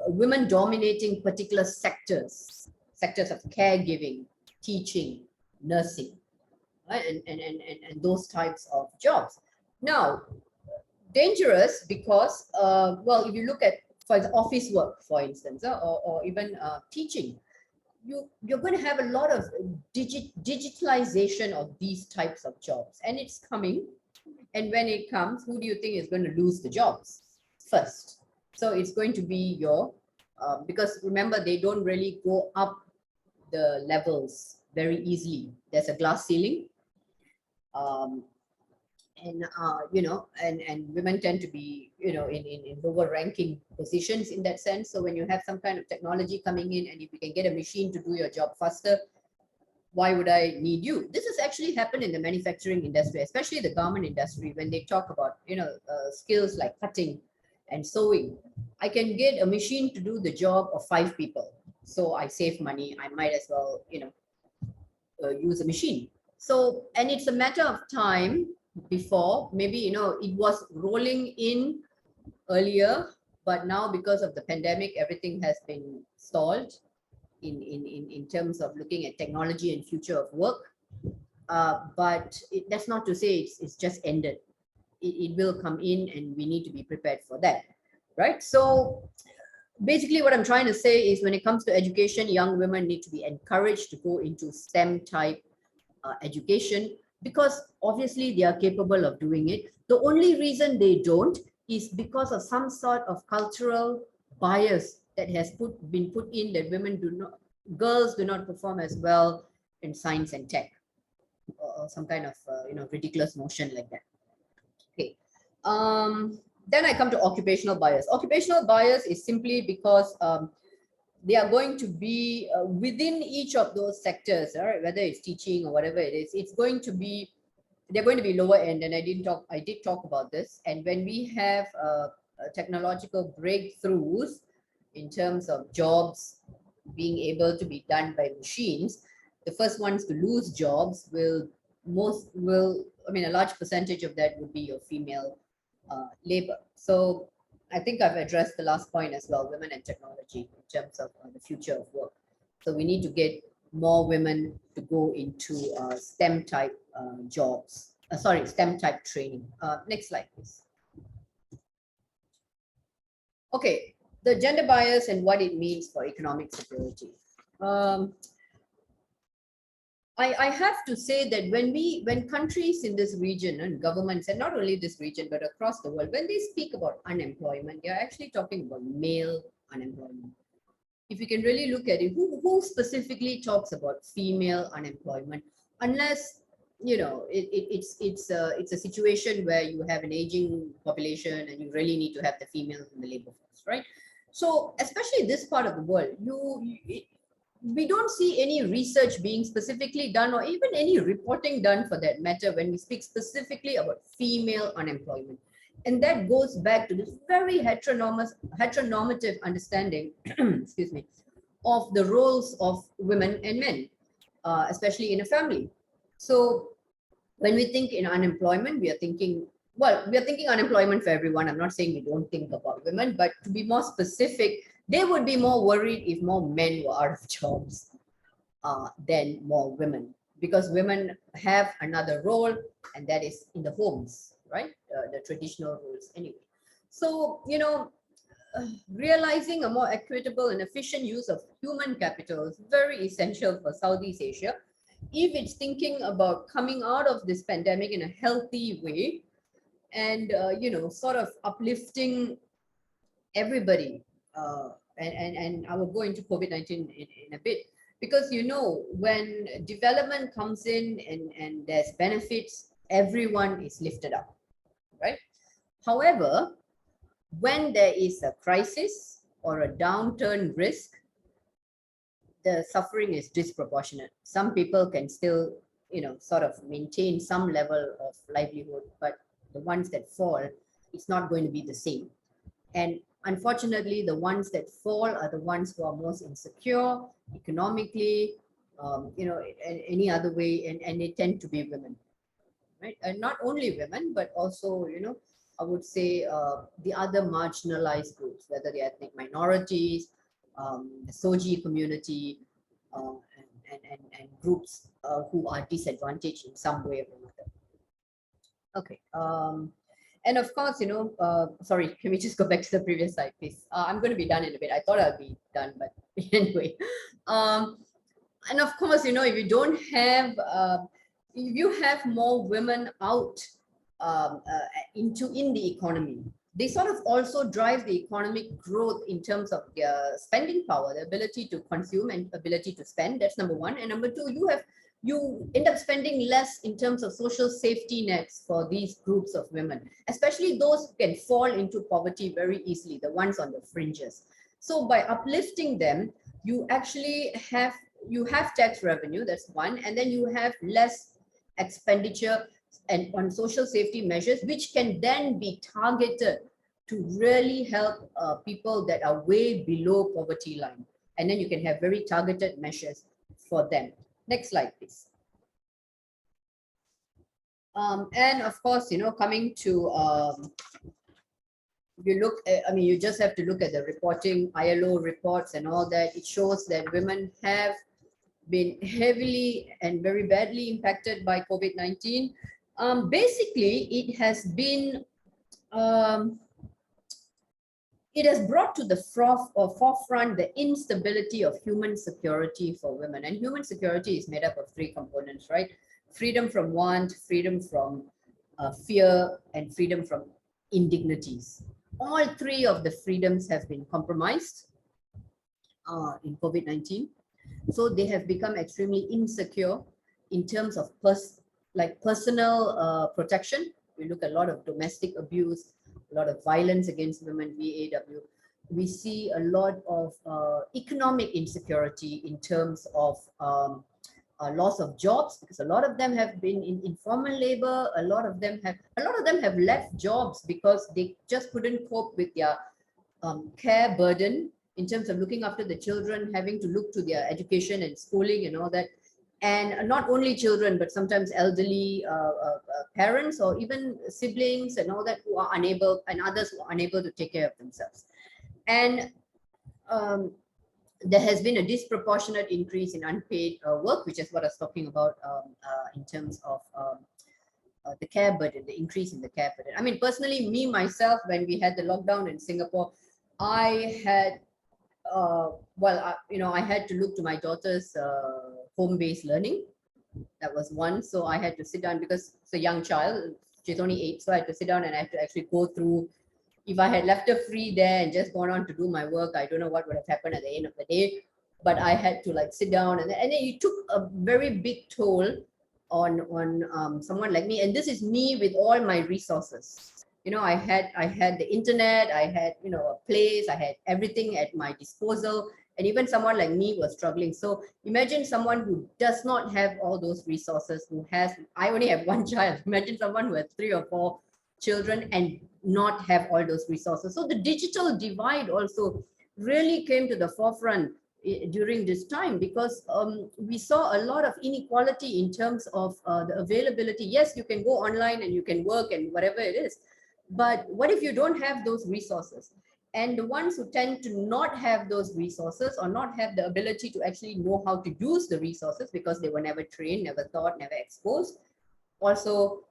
women dominating particular sectors of caregiving, teaching, nursing, right? And those types of jobs. Now, dangerous because, well, if you look at, for example, office work, for instance, or even teaching, you're going to have a lot of digitalization of these types of jobs, and it's coming. And when it comes, who do you think is going to lose the jobs first? So it's going to be your, because remember, they don't really go up the levels very easily. There's a glass ceiling. You know, and women tend to be, you know, in lower ranking positions in that sense. So when you have some kind of technology coming in, and if you can get a machine to do your job faster, why would I need you? This has actually happened in the manufacturing industry, especially the garment industry, when they talk about, you know, skills like cutting and sewing. I can get a machine to do the job of 5 people. So I save money. I might as well, you know, use a machine. So, and it's a matter of time before, maybe, you know, it was rolling in earlier, but now because of the pandemic, everything has been stalled in terms of looking at technology and future of work. But that's not to say it's just ended. It will come in, and we need to be prepared for that, right? So basically what I'm trying to say is, when it comes to education, young women need to be encouraged to go into STEM type education, because obviously they are capable of doing it. The only reason they don't is because of some sort of cultural bias that has been put in, that girls do not perform as well in science and tech, or some kind of you know, ridiculous notion like that. Okay. Then I come to occupational bias. Occupational bias is simply because they are going to be within each of those sectors, all right, whether it's teaching or whatever it is, it's going to be, they're going to be lower end. And I did talk about this. And when we have technological breakthroughs in terms of jobs being able to be done by machines, the first ones to lose jobs a large percentage of that would be your female labor. So I think I've addressed the last point as well, women and technology, in terms of the future of work. So we need to get more women to go into STEM type jobs, STEM type training. Next slide, please. Okay, the gender bias and what it means for economic security. I have to say that when countries in this region and governments, and not only this region, but across the world, when they speak about unemployment, they're actually talking about male unemployment. If you can really look at it, who specifically talks about female unemployment, unless, you know, it's a situation where you have an aging population and you really need to have the females in the labor force, right? So especially this part of the world, we don't see any research being specifically done, or even any reporting done for that matter, when we speak specifically about female unemployment. And that goes back to this very heteronormative understanding, excuse me, of the roles of women and men, especially in a family. So when we think in unemployment, we are thinking unemployment for everyone. I'm not saying we don't think about women, but to be more specific, they would be more worried if more men were out of jobs than more women, because women have another role, and that is in the homes, right? The traditional roles anyway. So, you know, realizing a more equitable and efficient use of human capital is very essential for Southeast Asia. If it's thinking about coming out of this pandemic in a healthy way and, sort of uplifting everybody, and I will go into COVID-19 in a bit, because, when development comes in and there's benefits, everyone is lifted up, right? However, when there is a crisis or a downturn risk, the suffering is disproportionate. Some people can still, sort of maintain some level of livelihood, but the ones that fall, it's not going to be the same. And unfortunately, the ones that fall are the ones who are most insecure economically, any other way, and they tend to be women, right? And not only women, but also, I would say the other marginalized groups, whether the ethnic minorities, the Soji community, and groups who are disadvantaged in some way or another. Okay. And of course, sorry, can we just go back to the previous slide, please? I'm going to be done in a bit. I thought I'd be done, but anyway. And of course, if you don't have, if you have more women out in the economy, they sort of also drive the economic growth in terms of their spending power, the ability to consume and ability to spend. That's number one. And number two, you end up spending less in terms of social safety nets for these groups of women, especially those who can fall into poverty very easily, the ones on the fringes. So by uplifting them, you actually have tax revenue, that's one, and then you have less expenditure and on social safety measures, which can then be targeted to really help people that are way below poverty line. And then you can have very targeted measures for them. Next slide, please. And of course, coming to, you just have to look at the reporting, ILO reports and all that. It shows that women have been heavily and very badly impacted by COVID-19. Basically, it has been, it has brought to the forefront the instability of human security for women. And human security is made up of three components, right? Freedom from want, freedom from fear, and freedom from indignities. All three of the freedoms have been compromised in COVID-19. So they have become extremely insecure in terms of personal protection. We look at a lot of domestic abuse, a lot of violence against women, VAW. We see a lot of economic insecurity in terms of loss of jobs, because a lot of them have been in informal labor. A lot of them have left jobs because they just couldn't cope with their care burden in terms of looking after the children, having to look to their education and schooling and all that. And not only children, but sometimes elderly parents or even siblings and all that who are unable, and others who are unable to take care of themselves. And there has been a disproportionate increase in unpaid work, which is what I was talking about in terms of the care burden, the increase in the care burden. I mean, personally, myself, when we had the lockdown in Singapore, I had, I had to look to my daughter's home-based learning. That was one. So I had to sit down because it's a young child. She's only 8. So I had to sit down and I had to actually go through. If I had left her free there and just gone on to do my work, I don't know what would have happened at the end of the day. But I had to sit down, and then it took a very big toll on someone like me. And this is me with all my resources. I had the internet, I had a place, I had everything at my disposal, and even someone like me was struggling. So imagine someone who does not have all those resources, I only have one child. Imagine someone who has 3 or 4 children and not have all those resources. So the digital divide also really came to the forefront during this time, because we saw a lot of inequality in terms of the availability. Yes, you can go online and you can work and whatever it is, but what if you don't have those resources? And the ones who tend to not have those resources or not have the ability to actually know how to use the resources because they were never trained, never taught, never exposed, also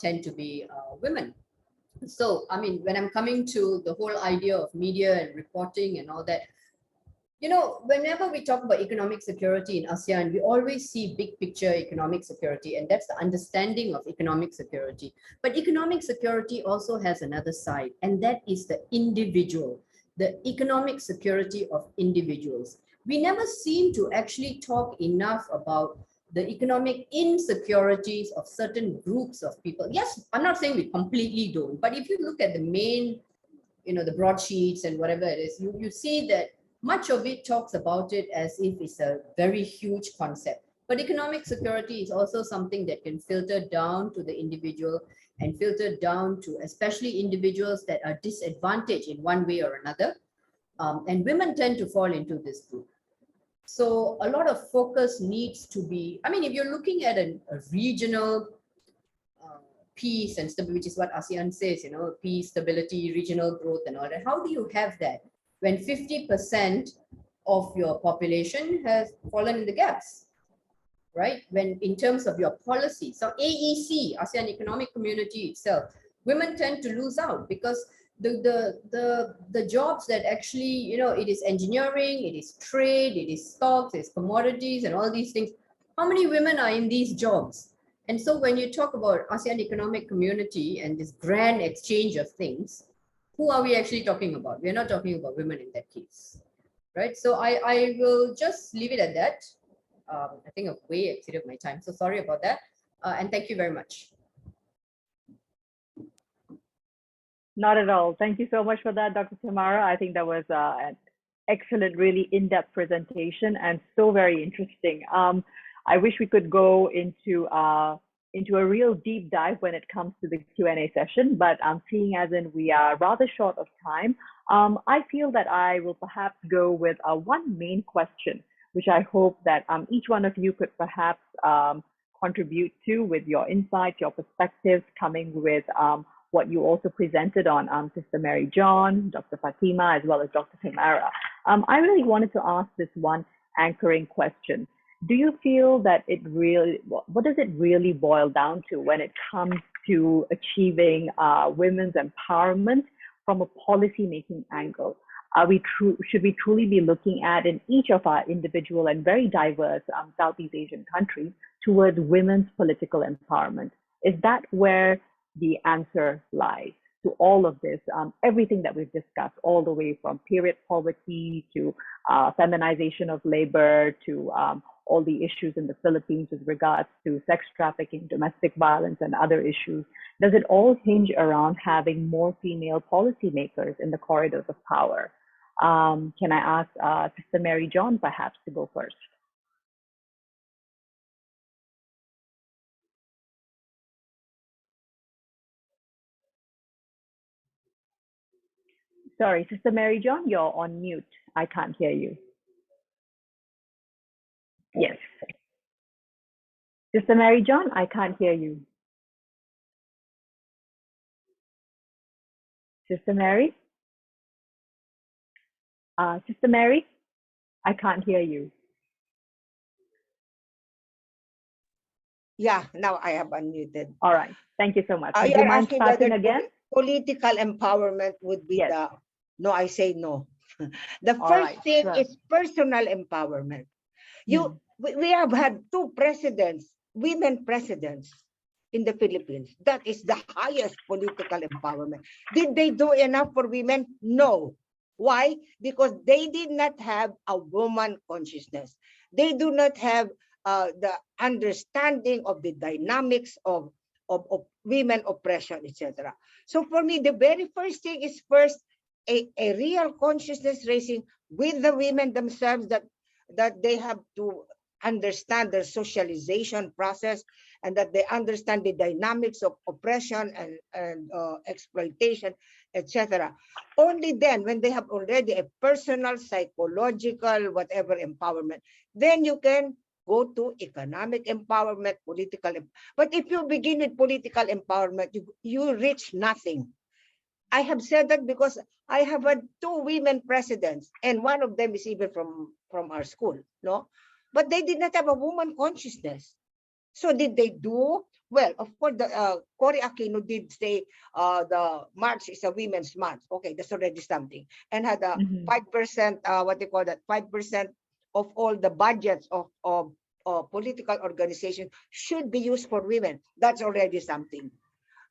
tend to be women. So, I mean, when I'm coming to the whole idea of media and reporting and all that, you know, whenever we talk about economic security in ASEAN, we always see big picture economic security, and that's the understanding of economic security. But economic security also has another side, and that is the individual, the economic security of individuals. We never seem to actually talk enough about the economic insecurities of certain groups of people. Yes, I'm not saying we completely don't, but if you look at the main, you know, the broadsheets and whatever it is, you see that much of it talks about it as if it's a very huge concept. But economic security is also something that can filter down to the individual and filter down to especially individuals that are disadvantaged in one way or another. And women tend to fall into this group. So a lot of focus needs to be, I mean, if you're looking at a regional peace and stability, which is what ASEAN says, you know, peace, stability, regional growth and all that, how do you have that when 50% of your population has fallen in the gaps, right? When in terms of your policy, so AEC, ASEAN Economic Community itself, women tend to lose out because the jobs that actually, you know, it is engineering, it is trade, it is stocks, it's commodities and all these things. How many women are in these jobs? And so when you talk about ASEAN Economic Community and this grand exchange of things, who are we actually talking about? We're not talking about women in that case, right? So I will just leave it at that. I think I've way exceeded my time, so sorry about that. And thank you very much. Not at all. Thank you so much for that, Dr. Tamara. I think that was an excellent, really in-depth presentation and so very interesting. I wish we could go into a real deep dive when it comes to the Q&A session, but seeing as in we are rather short of time, I feel that I will perhaps go with one main question, which I hope that each one of you could perhaps contribute to with your insights, your perspectives, coming with what you also presented on Sister Mary John, Dr. Fatimah, as well as Dr. Tamara. I really wanted to ask this one anchoring question. Do you feel that it really, what does it really boil down to when it comes to achieving women's empowerment from a policy-making angle? Should we truly be looking at in each of our individual and very diverse Southeast Asian countries towards women's political empowerment? Is that where the answer lies to all of this, everything that we've discussed, all the way from period poverty to feminization of labor to all the issues in the Philippines with regards to sex trafficking, domestic violence, and other issues? Does it all hinge around having more female policymakers in the corridors of power? Can I ask Sister Mary John perhaps to go first? Sorry, Sister Mary John, you're on mute. I can't hear you. Yes. Sister Mary John, I can't hear you. Sister Mary? Sister Mary, I can't hear you. Yeah, now I have unmuted. All right. Thank you so much. Would You're you mind asking starting whether again? political empowerment would be Yes. the, no, I say no. The All first right, thing sure. is personal empowerment. We have had 2 presidents, women presidents in the Philippines. That is the highest political empowerment. Did they do enough for women? No. Why? Because they did not have a woman consciousness. They do not have the understanding of the dynamics of women oppression, etc. So for me, the very first thing is first a real consciousness raising with the women themselves, that they have to understand their socialization process and that they understand the dynamics of oppression and exploitation, etc. Only then, when they have already a personal, psychological, whatever empowerment, then you can go to economic empowerment, political. But if you begin with political empowerment, you reach nothing. I have said that because I have had 2 women presidents, and one of them is even from our school, no? But they did not have a woman consciousness. So did they do Well, of course, the Cory Aquino did say the March is a women's month. Okay, that's already something. And had a 5%, what they call that, 5% of all the budgets of political organizations should be used for women. That's already something.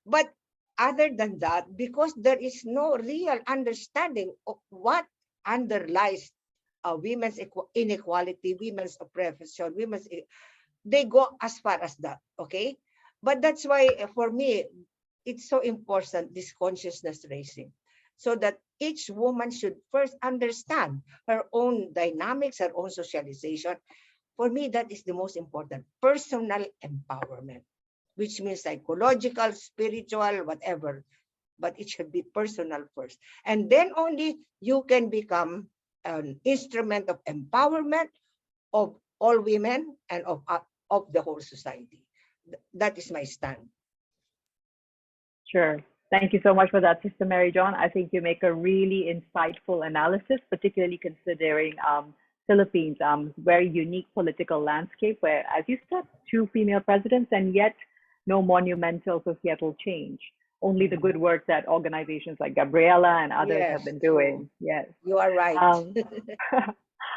But other than that, because there is no real understanding of what underlies women's inequality, women's oppression, they go as far as that, okay? But that's why for me, it's so important, this consciousness raising, so that each woman should first understand her own dynamics, her own socialization. For me, that is the most important, personal empowerment, which means psychological, spiritual, whatever, but it should be personal first. And then only you can become an instrument of empowerment of all women and of the whole society. That is my stand. Sure. Thank you so much for that, Sister Mary John. I think you make a really insightful analysis, particularly considering Philippines' very unique political landscape, where, as you said, 2 female presidents and yet no monumental societal change. Only the good work that organizations like Gabriela and others have been doing. Yes. You are right.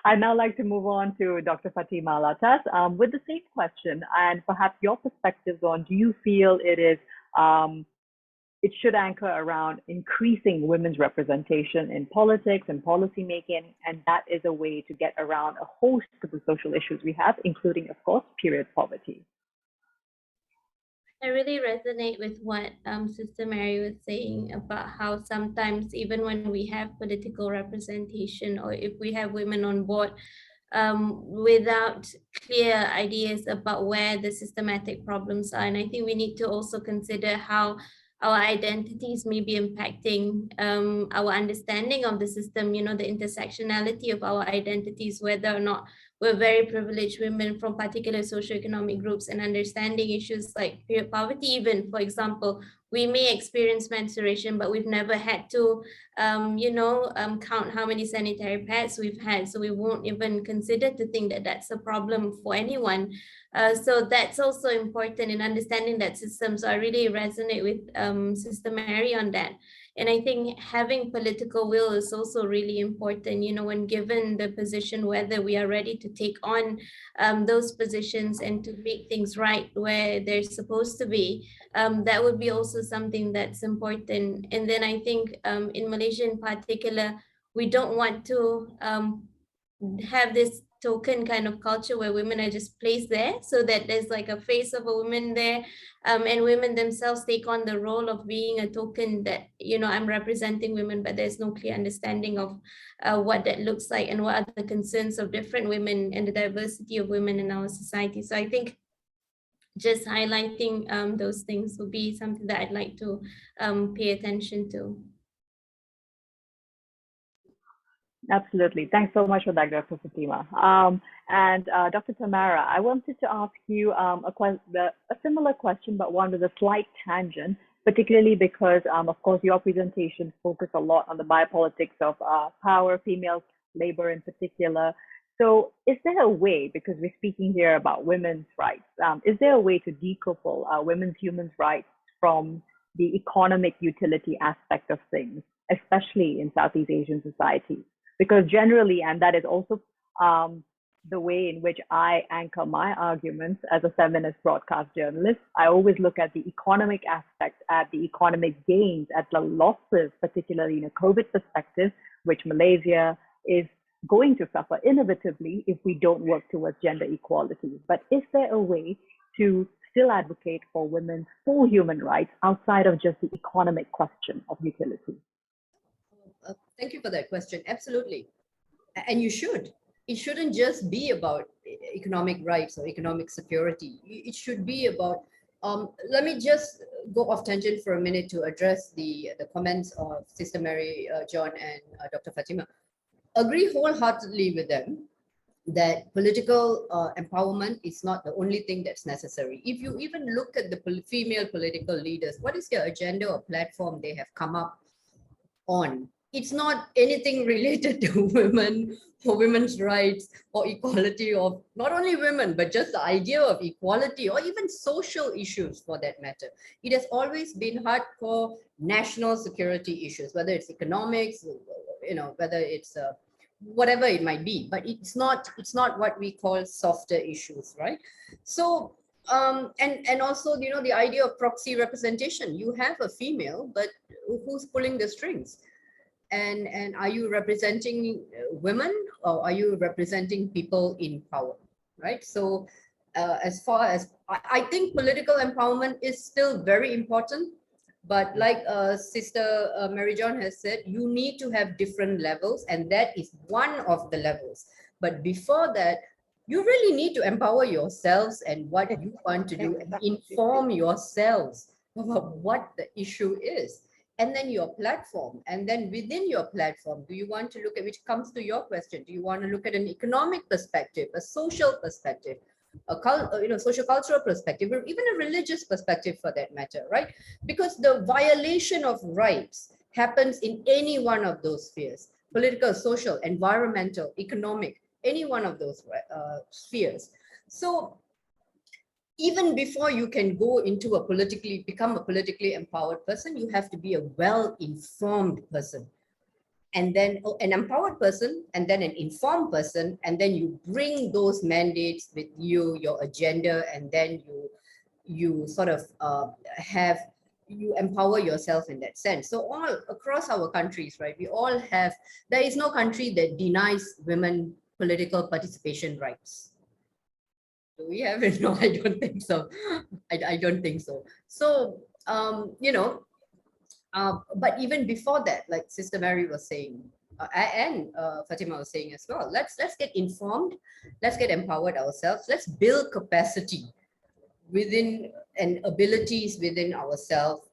I'd now like to move on to Dr. Fatimah Al-Attas with the same question, and perhaps your perspectives on, do you feel it should anchor around increasing women's representation in politics and policy making, and that is a way to get around a host of the social issues we have, including, of course, period poverty? I really resonate with what Sister Mary was saying about how sometimes even when we have political representation, or if we have women on board, without clear ideas about where the systematic problems are. And I think we need to also consider how our identities may be impacting our understanding of the system, you know, the intersectionality of our identities, whether or not we're very privileged women from particular socioeconomic groups, and understanding issues like period poverty. Even, for example, we may experience menstruation, but we've never had to, count how many sanitary pads we've had. So we won't even consider to think that that's a problem for anyone. So that's also important in understanding that system. So I really resonate with Sister Mary on that. And I think having political will is also really important, you know, when given the position, whether we are ready to take on those positions and to make things right where they're supposed to be. That would be also something that's important. And then I think in Malaysia in particular, we don't want to have this token kind of culture where women are just placed there, so that there's like a face of a woman there, and women themselves take on the role of being a token that, you know, I'm representing women, but there's no clear understanding of what that looks like and what are the concerns of different women and the diversity of women in our society. So I think just highlighting those things would be something that I'd like to pay attention to. Absolutely. Thanks so much for that, Dr. Fatimah. And Dr. Tamara, I wanted to ask you a similar question, but one with a slight tangent, particularly because, of course, your presentation focused a lot on the biopolitics of power, female labor in particular. So is there a way, because we're speaking here about women's rights, is there a way to decouple women's human rights from the economic utility aspect of things, especially in Southeast Asian societies? Because generally, and that is also the way in which I anchor my arguments as a feminist broadcast journalist, I always look at the economic aspect, at the economic gains, at the losses, particularly in a COVID perspective, which Malaysia is going to suffer inevitably if we don't work towards gender equality. But is there a way to still advocate for women's full human rights outside of just the economic question of utility? Thank you for that question. Absolutely. And you should. It shouldn't just be about economic rights or economic security. It should be about, let me just go off tangent for a minute to address the comments of Sister Mary John and Dr. Fatimah. Agree wholeheartedly with them that political empowerment is not the only thing that's necessary. If you even look at the female political leaders, what is their agenda or platform they have come up on? it's not anything related to women or women's rights or equality of not only women, but just the idea of equality or even social issues for that matter. It has always been hardcore national security issues, whether it's economics, whether it's whatever it might be, but it's not what we call softer issues, right? So and also, the idea of proxy representation. You have a female, but who's pulling the strings? And are you representing women, or are you representing people in power, right? So as far as I think political empowerment is still very important, but like Sister Mary John has said, you need to have different levels, and that is one of the levels. But before that, you really need to empower yourselves and what you want to do, and inform yourselves about what the issue is. And then your platform, and then within your platform, do you want to look at, which comes to your question, do you want to look at an economic perspective, a social perspective, a social cultural perspective, or even a religious perspective for that matter, right? Because the violation of rights happens in any one of those spheres: political, social, environmental, economic, any one of those spheres. So even before you can go into become a politically empowered person, you have to be a well-informed person. And then an empowered person, and then an informed person, and then you bring those mandates with you, your agenda, and then you sort of you empower yourself in that sense. So all across our countries, right, there is no country that denies women political participation rights. Do we have it? No, I don't think so. I don't think so. So, but even before that, like Sister Mary was saying, and Fatimah was saying as well, let's get informed, let's get empowered ourselves, let's build capacity within and abilities within ourselves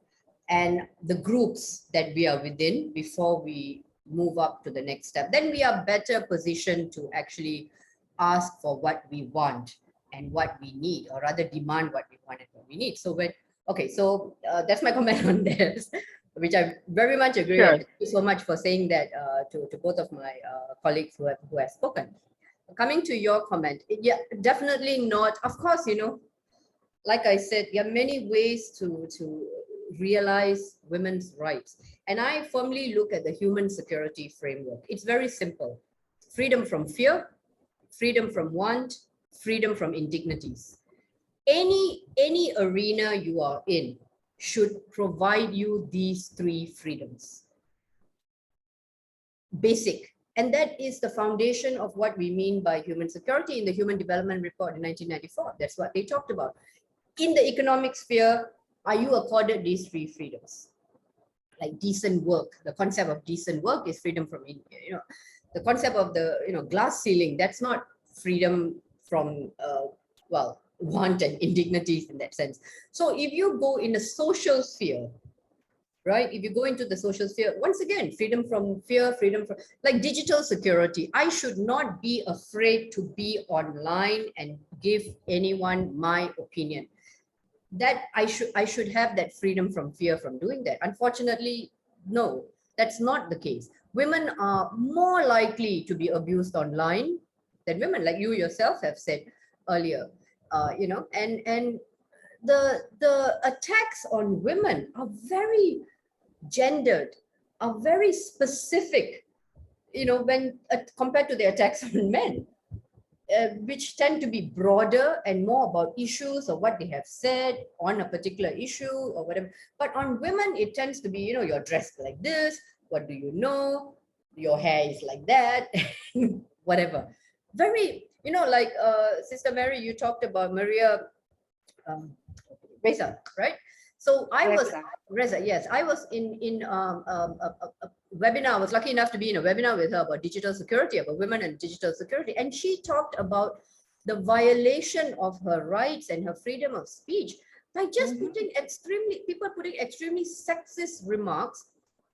and the groups that we are within before we move up to the next step. Then we are better positioned to actually ask for what we want and what we need, or rather demand what we want and what we need. So that's my comment on this, which I very much agree. Sure. Thank you so much for saying that to both of my colleagues who have spoken. Coming to your comment, yeah, definitely not. Of course, like I said, there are many ways to realize women's rights. And I firmly look at the human security framework. It's very simple: freedom from fear, freedom from want, freedom from indignities. Any arena you are in should provide you these three freedoms. Basic. And that is the foundation of what we mean by human security in the Human Development Report in 1994. That's what they talked about. In the economic sphere, are you accorded these three freedoms? Like decent work. The concept of decent work is freedom from, the concept of the, glass ceiling, that's not freedom from, want and indignities in that sense. So if you go in a social sphere, right? If you go into the social sphere, once again, freedom from fear, freedom from, like digital security. I should not be afraid to be online and give anyone my opinion. That I should have that freedom from fear from doing that. Unfortunately, no, that's not the case. Women are more likely to be abused online than women, like you yourself have said earlier. And the attacks on women are very gendered, are very specific, when compared to the attacks on men, which tend to be broader and more about issues or what they have said on a particular issue or whatever. But on women, it tends to be, you're dressed like this, what do you know? Your hair is like that, whatever. Very, like Sister Mary, you talked about Maria Reza, right? So I was Reza, yes, I was in a webinar. I was lucky enough to be in a webinar with her about digital security, about women and digital security, and she talked about the violation of her rights and her freedom of speech by just putting extremely sexist remarks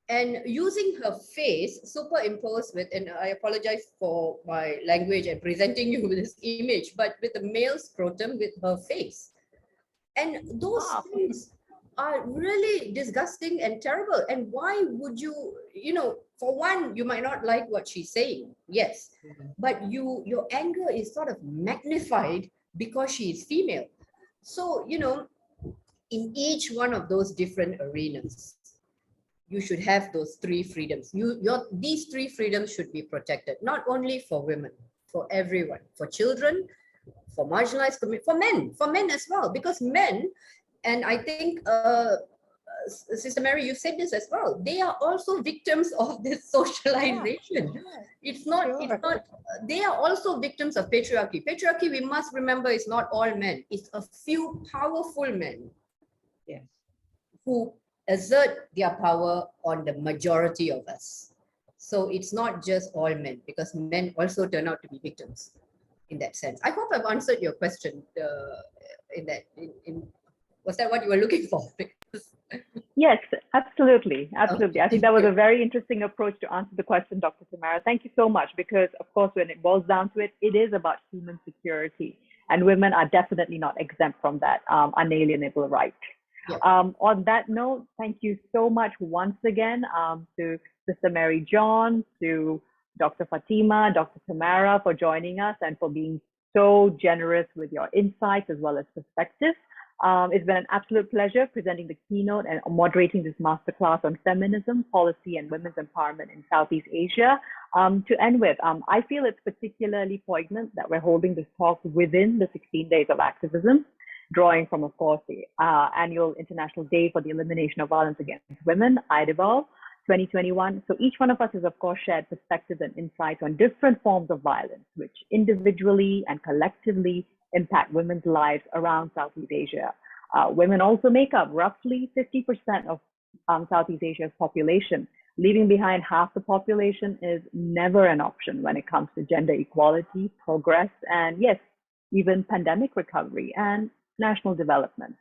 and using her face superimposed with, and I apologize for my language and presenting you with this image, but with the male scrotum with her face. And those things are really disgusting and terrible. And why would you, for one, you might not like what she's saying, yes, but your anger is sort of magnified because she is female. So, in each one of those different arenas, you should have those three freedoms. These three freedoms should be protected, not only for women, for everyone, for children, for marginalized community, for men as well, because men, and I think Sister Mary, you said this as well, they are also victims of this socialization. It's not, they are also victims of patriarchy. Patriarchy, we must remember, is not all men. It's a few powerful men who exert their power on the majority of us. So it's not just all men, because men also turn out to be victims in that sense. I hope I've answered your question was that what you were looking for? Yes, absolutely. Okay, I think that was a very interesting approach to answer the question, Dr. Tamara. Thank you so much, because of course, when it boils down to it, it is about human security, and women are definitely not exempt from that unalienable right. Yep. On that note, thank you so much once again to Sister Mary John, to Dr. Fatimah, Dr. Tamara for joining us and for being so generous with your insights as well as perspectives. It's been an absolute pleasure presenting the keynote and moderating this masterclass on feminism, policy, and women's empowerment in Southeast Asia. To end with, I feel it's particularly poignant that we're holding this talk within the 16 days of activism, drawing from, of course, the annual International Day for the Elimination of Violence Against Women, IDIVAL 2021. So each one of us has, of course, shared perspectives and insights on different forms of violence, which individually and collectively impact women's lives around Southeast Asia. Women also make up roughly 50% of Southeast Asia's population. Leaving behind half the population is never an option when it comes to gender equality, progress, and yes, even pandemic recovery and national development.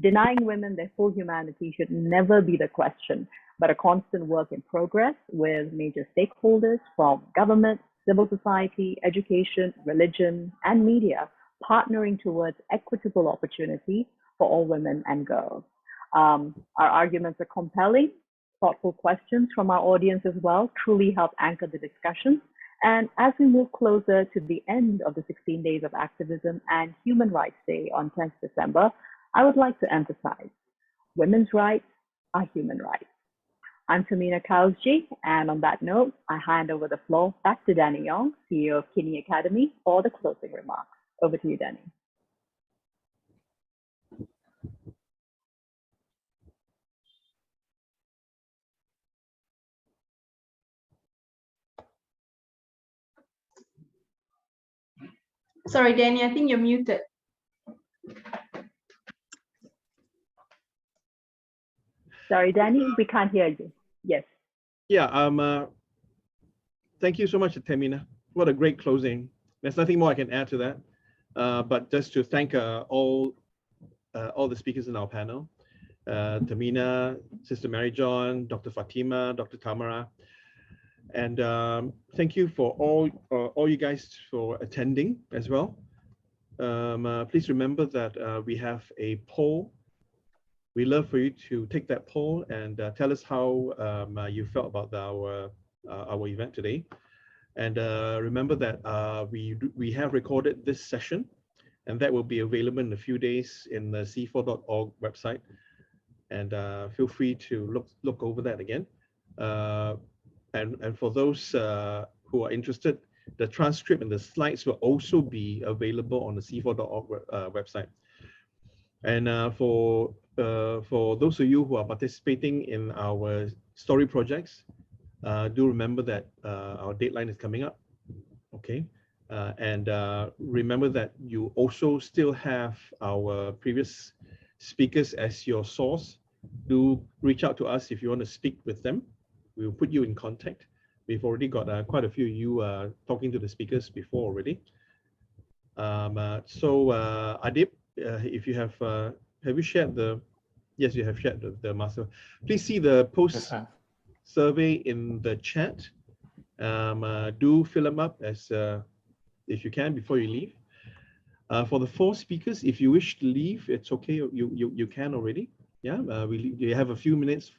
Denying women their full humanity should never be the question, but a constant work in progress with major stakeholders from government, civil society, education, religion, and media, partnering towards equitable opportunity for all women and girls. Our arguments are compelling. Thoughtful questions from our audience as well truly help anchor the discussion. And as we move closer to the end of the 16 days of activism and Human Rights Day on 10th December, I would like to emphasize women's rights are human rights. I'm Tehmina Kaoosji, and on that note, I hand over the floor back to Danny Yong, CEO of kiniacademy, for the closing remarks. Over to you, Danny. Sorry, Danny, I think you're muted. Sorry, Danny, we can't hear you. Yes. Yeah, thank you so much, Tehmina. What a great closing. There's nothing more I can add to that, but just to thank all the speakers in our panel, Tehmina, Sister Mary John, Dr. Fatimah, Dr. Tamara, and thank you for all you guys for attending as well. Please remember that we have a poll. We'd love for you to take that poll and tell us how you felt about our event today. And remember that we have recorded this session, and that will be available in a few days in the SEAFORE.org website. And feel free to look over that again. And for those who are interested, the transcript and the slides will also be available on the SEAFORE.org website. And for those of you who are participating in our story projects, do remember that our deadline is coming up, okay? And remember that you also still have our previous speakers as your source. Do reach out to us if you want to speak with them. We'll put you in contact. We've already got quite a few of you talking to the speakers before already. Adib, if you have you shared the, yes, you have shared the master. Please see the post survey in the chat. Do fill them up as if you can before you leave. For the 4 speakers, if you wish to leave, it's okay. You can already. we have a few minutes